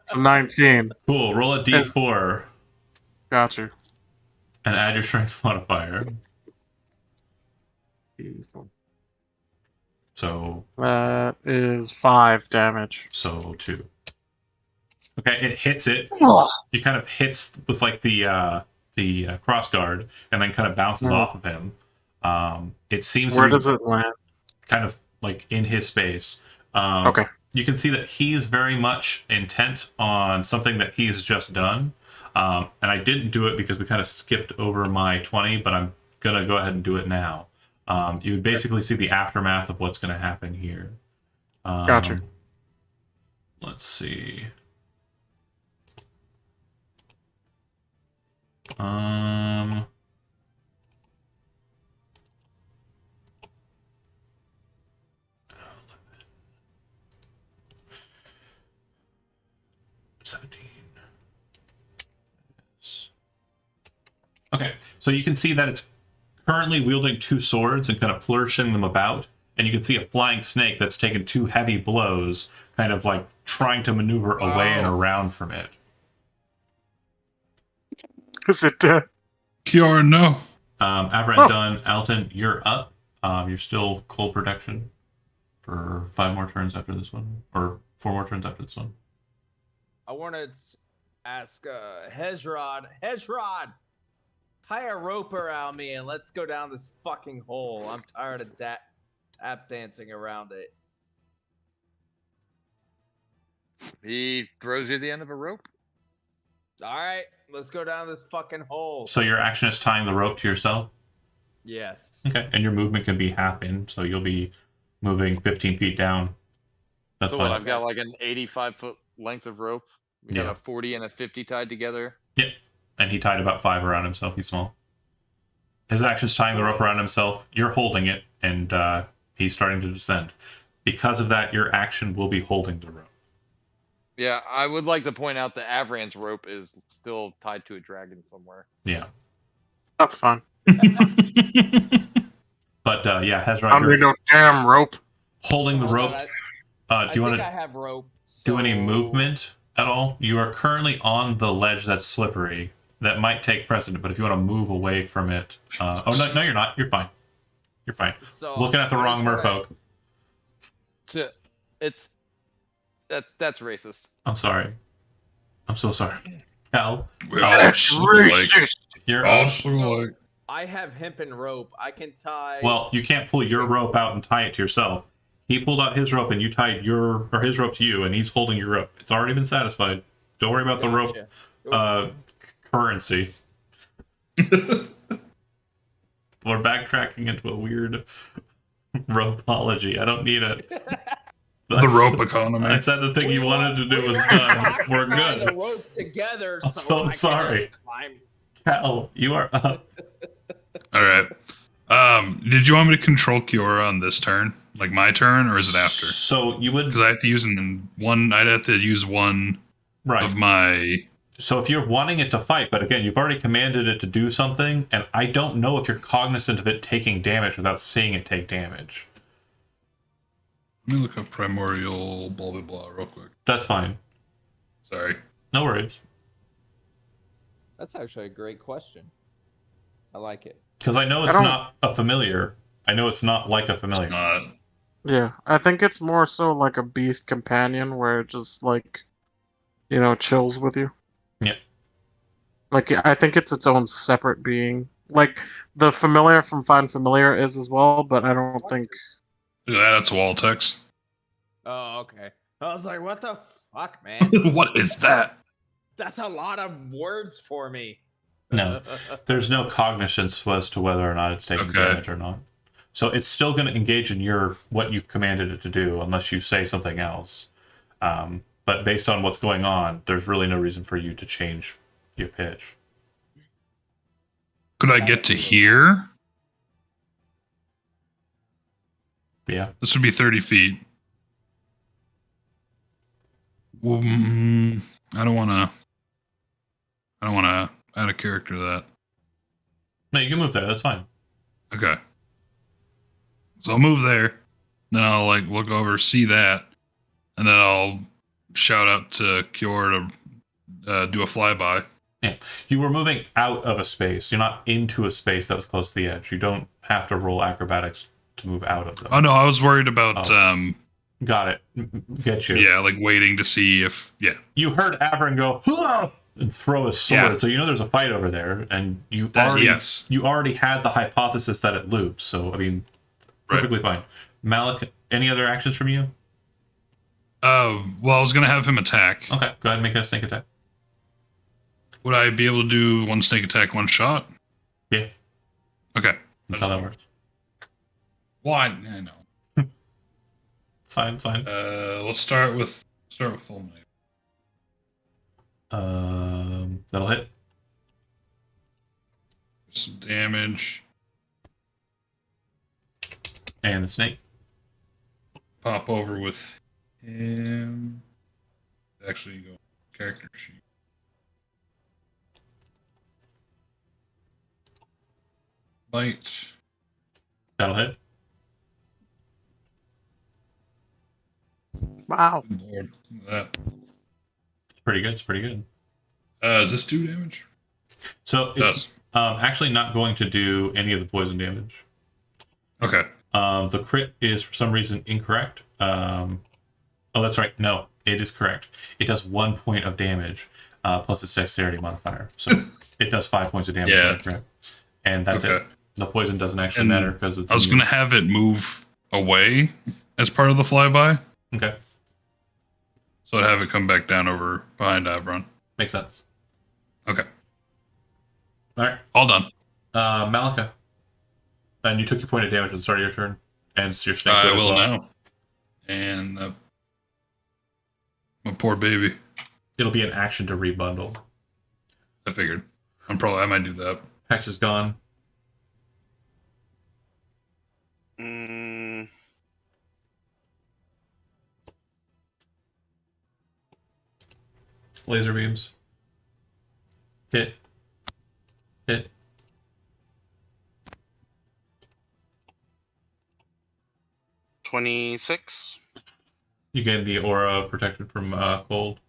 So 19. Cool. Roll a d4 Gotcha. and add your strength modifier. So That is 5 damage. 2. Okay, it hits it. Ugh. You kind of hits with like the cross guard and then kind of bounces Mhm. off of him. It seems Where to be does it land? kind of like in his space. Okay. You can see that he's very much intent on something that he's just done. And I didn't do it because we kind of skipped over my 20, but I'm going to go ahead and do it now. You would basically see the aftermath of what's going to happen here. Gotcha. Let's see. 17. Okay, so you can see that it's currently wielding 2 swords and kind of flourishing them about. and you can see a flying snake that's taken 2 heavy blows, kind of like trying to maneuver away and around from it. Is it dead? Kiora, no. Avran done. Alton, you're up. You're still cold protection for 5 more turns after this one, or 4 more turns after this one. I want to ask Hezrod, tie a rope around me and let's go down this fucking hole. I'm tired of tap dancing around it. He throws you the end of a rope. All right, let's go down this fucking hole. So your action is tying the rope to yourself? Yes. Okay, and your movement can be half in, so you'll be moving 15 feet down. That's So fine. what, I've got like an 85-foot length of rope. We got Yeah. a 40 and a 50 tied together. Yep. And he tied about 5 around himself. He's small. His action's tying the rope around himself. You're holding it, and he's starting to descend. Because of that, your action will be holding the rope. Yeah, I would like to point out that Avran's rope is still tied to a dragon somewhere. Yeah. That's fine. But yeah, Hezron, I need no damn rope. holding the Hold rope. on, Do you want I to have rope. do any so- movement at all? You are currently on the ledge that's slippery. That might take precedent, but if you want to move away from it... no, you're not. You're fine. You're fine. So Looking at the I wrong just wanna- merfolk. That's racist. I'm sorry. I'm so sorry. Cal, We all That's just look like. racist. you're All up. just look like. I have hempen rope. I can tie. Well, you can't pull your rope out and tie it to yourself. He pulled out his rope and you tied his rope to you, and he's holding your rope. It's already been satisfied. Don't worry about the rope Gotcha. currency. We're backtracking into a weird ropeology. I don't need it. The rope economy. I said the thing you wanted to do was were done. boxed We're tie the good. rope together. I'm so I can sorry. just climb. Cal, you are up. All right. Did you want me to control Kiora on this turn, like my turn, or is it after? So you would Because I have to use one. I'd have to use one right. of my. So if you're wanting it to fight, but again, you've already commanded it to do something, and I don't know if you're cognizant of it taking damage without seeing it take damage. Let me look up primordial blah blah blah real quick. That's fine. Sorry. No worries. That's actually a great question. I like it. Because I know it's not a familiar. I know it's not like a familiar. It's not. Yeah, I think it's more so like a beast companion where it just like, chills with you. Yeah. Like I think it's its own separate being. Like the familiar from Find Familiar is as well, but I don't think. Yeah, that's wall text. Oh, okay. I was like, what the fuck, man? What is that? That's a lot of words for me. No. There's no cognizance as to whether or not it's taking Okay. damage or not. So it's still going to engage in what you've commanded it to do, unless you say something else. But based on what's going on, there's really no reason for you to change your pitch. Could I get to here? Yeah. This would be 30 feet. Well, I don't want to add a character to that. No, you can move there. That's fine. Okay. So I'll move there. Then I'll look over, see that, and then I'll shout out to Kiora to do a flyby. Yeah. You were moving out of a space. You're not into a space that was close to the edge. You don't have to roll acrobatics to move out of them. Oh no, I was worried about Got it. Get you. yeah, waiting to see if You heard Avern go, "Hua!" and throw a sword, Yeah. so you know there's a fight over there, and you yes. already had the hypothesis that it loops. So I mean, perfectly fine. Malik, any other actions from you? Well, I was gonna have him attack. Okay, go ahead and make a snake attack. Would I be able to do one snake attack, one shot? Yeah, Okay. that's how that works. Well, I know. It's fine. It's fine. Let's start with full knife. That'll hit. Some damage. And the snake. Pop over with him. Actually, go character sheet. Bite. That'll hit. Wow. Good lord. That. It's pretty good. It's pretty good. Does this do damage? So it's actually not going to do any of the poison damage. Okay. The crit is for some reason incorrect. Oh, that's right. No, it is correct. It does 1 point of damage plus its dexterity modifier. So it does 5 points of damage. Yeah. Crit. And that's Okay. it. The poison doesn't actually And matter because it's. I was immune. going to have it move away as part of the flyby. Okay, So I'd have it come back down over behind Avron. makes sense. Okay. All right, All done. Malika. And you took your point of damage at the start of your turn, and it's your snake. I as will well. now. And my poor baby. It'll be an action to rebundle. I figured. I might do that. Hex is gone. Mm, Laser beams. Hit. 26. You gain the aura protected from cold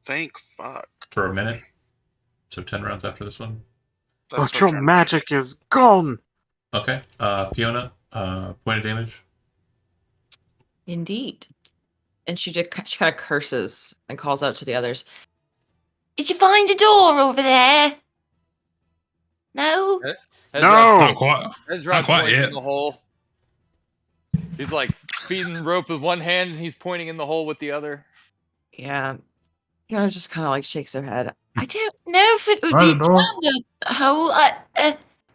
Thank fuck. for a minute. So 10 rounds after this one. That's But your what magic is gone. Okay. Fiona, point of damage. Indeed. And she kind of curses and calls out to the others. Did you find a door over there? No? Not No. quite. Ezra Not quite points yet. in the hole. He's like feeding rope with one hand and he's pointing in the hole with the other. Yeah. Fiona just kind of like shakes her head. I don't know if it would Find be a door. down the hole.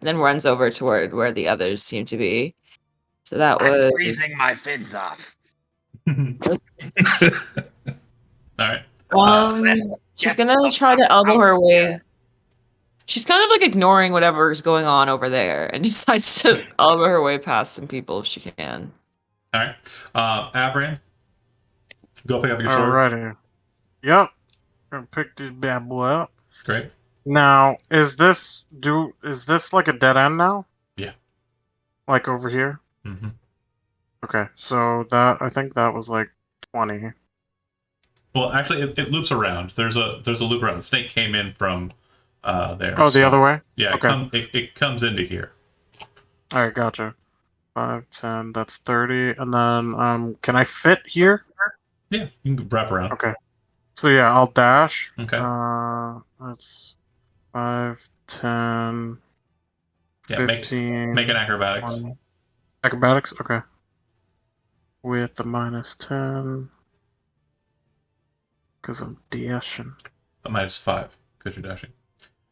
Then runs over toward where the others seem to be. So that I'm was freezing my fins off. All right. she's Get gonna the try to fuck elbow out her of way. here. She's kind of like ignoring whatever's going on over there and decides to elbow her way past some people if she can. All right. Avran, go pick up your sword. Alrighty. Yep. Gonna pick this bad boy up. Great. Now, is this like a dead end now? Yeah. Like over here? Mm-hmm. Okay, so I think that was like 20. Well, actually, it loops around. There's a loop around. The snake came in from there. Oh, the so- other way? Yeah. Okay. It comes into here. Alright, gotcha. 5, 10, that's 30. And then, can I fit here? Yeah. You can wrap around. Okay. So yeah, I'll dash. Okay. That's 5, 10, Yeah. 15. Make an acrobatics. 20. Acrobatics? Okay. With the minus 10. Because I'm dashing. A -5 because you're dashing.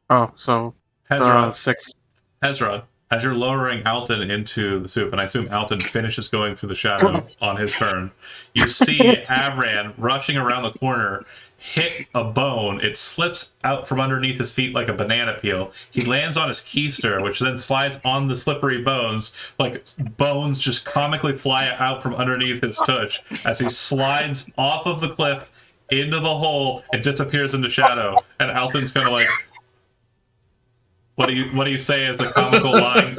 Oh, so Hezron, 6. Hezron, as you're lowering Alton into the soup, and I assume Alton finishes going through the shadow on his turn, you see Avran rushing around the corner, hit a bone. It slips out from underneath his feet like a banana peel. He lands on his keister, which then slides on the slippery bones, like bones just comically fly out from underneath his tush as he slides off of the cliff into the hole and disappears into shadow. And Alton's kind of like, what do you say as a comical line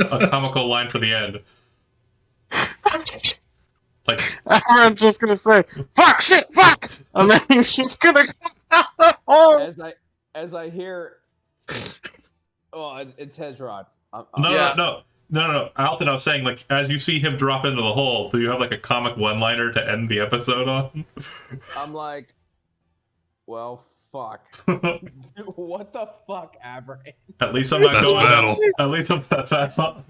for the end? Like, Everyone's just gonna say, fuck, shit, fuck! And then he's just gonna go down the hole! As I hear, oh, it's Hezron. No. Alton, I was saying, like, as you see him drop into the hole, do you have like a comic one-liner to end the episode on? I'm like, well, fuck. What the fuck, Avran? At least I'm not That's going. battle. At least that's battle.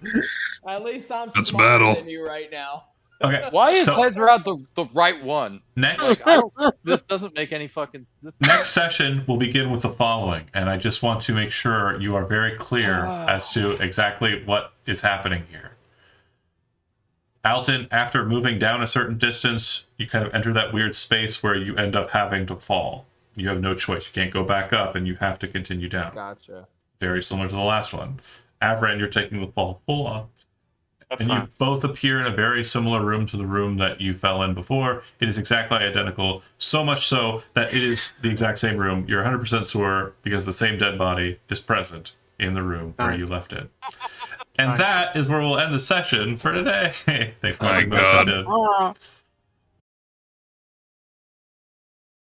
At least I'm That's smarter battle. than you right now. Okay. Why is so Hezron the right one? next This doesn't make any fucking. next session we'll begin with the following, and I just want to make sure you are very clear as to exactly what is happening here. Alton, after moving down a certain distance, you kind of enter that weird space where you end up having to fall. You have no choice. You can't go back up, and you have to continue down. Gotcha. Very similar to the last one. Avran, you're taking the fall full on. That's And fine. you both appear in a very similar room to the room that you fell in before. It is exactly identical, so much so that it is the exact same room. You're 100% sure because the same dead body is present in the room where Nice. you left it. And Nice. that is where we'll end the session for today. Thanks for My watching. Most God. I did. Ah.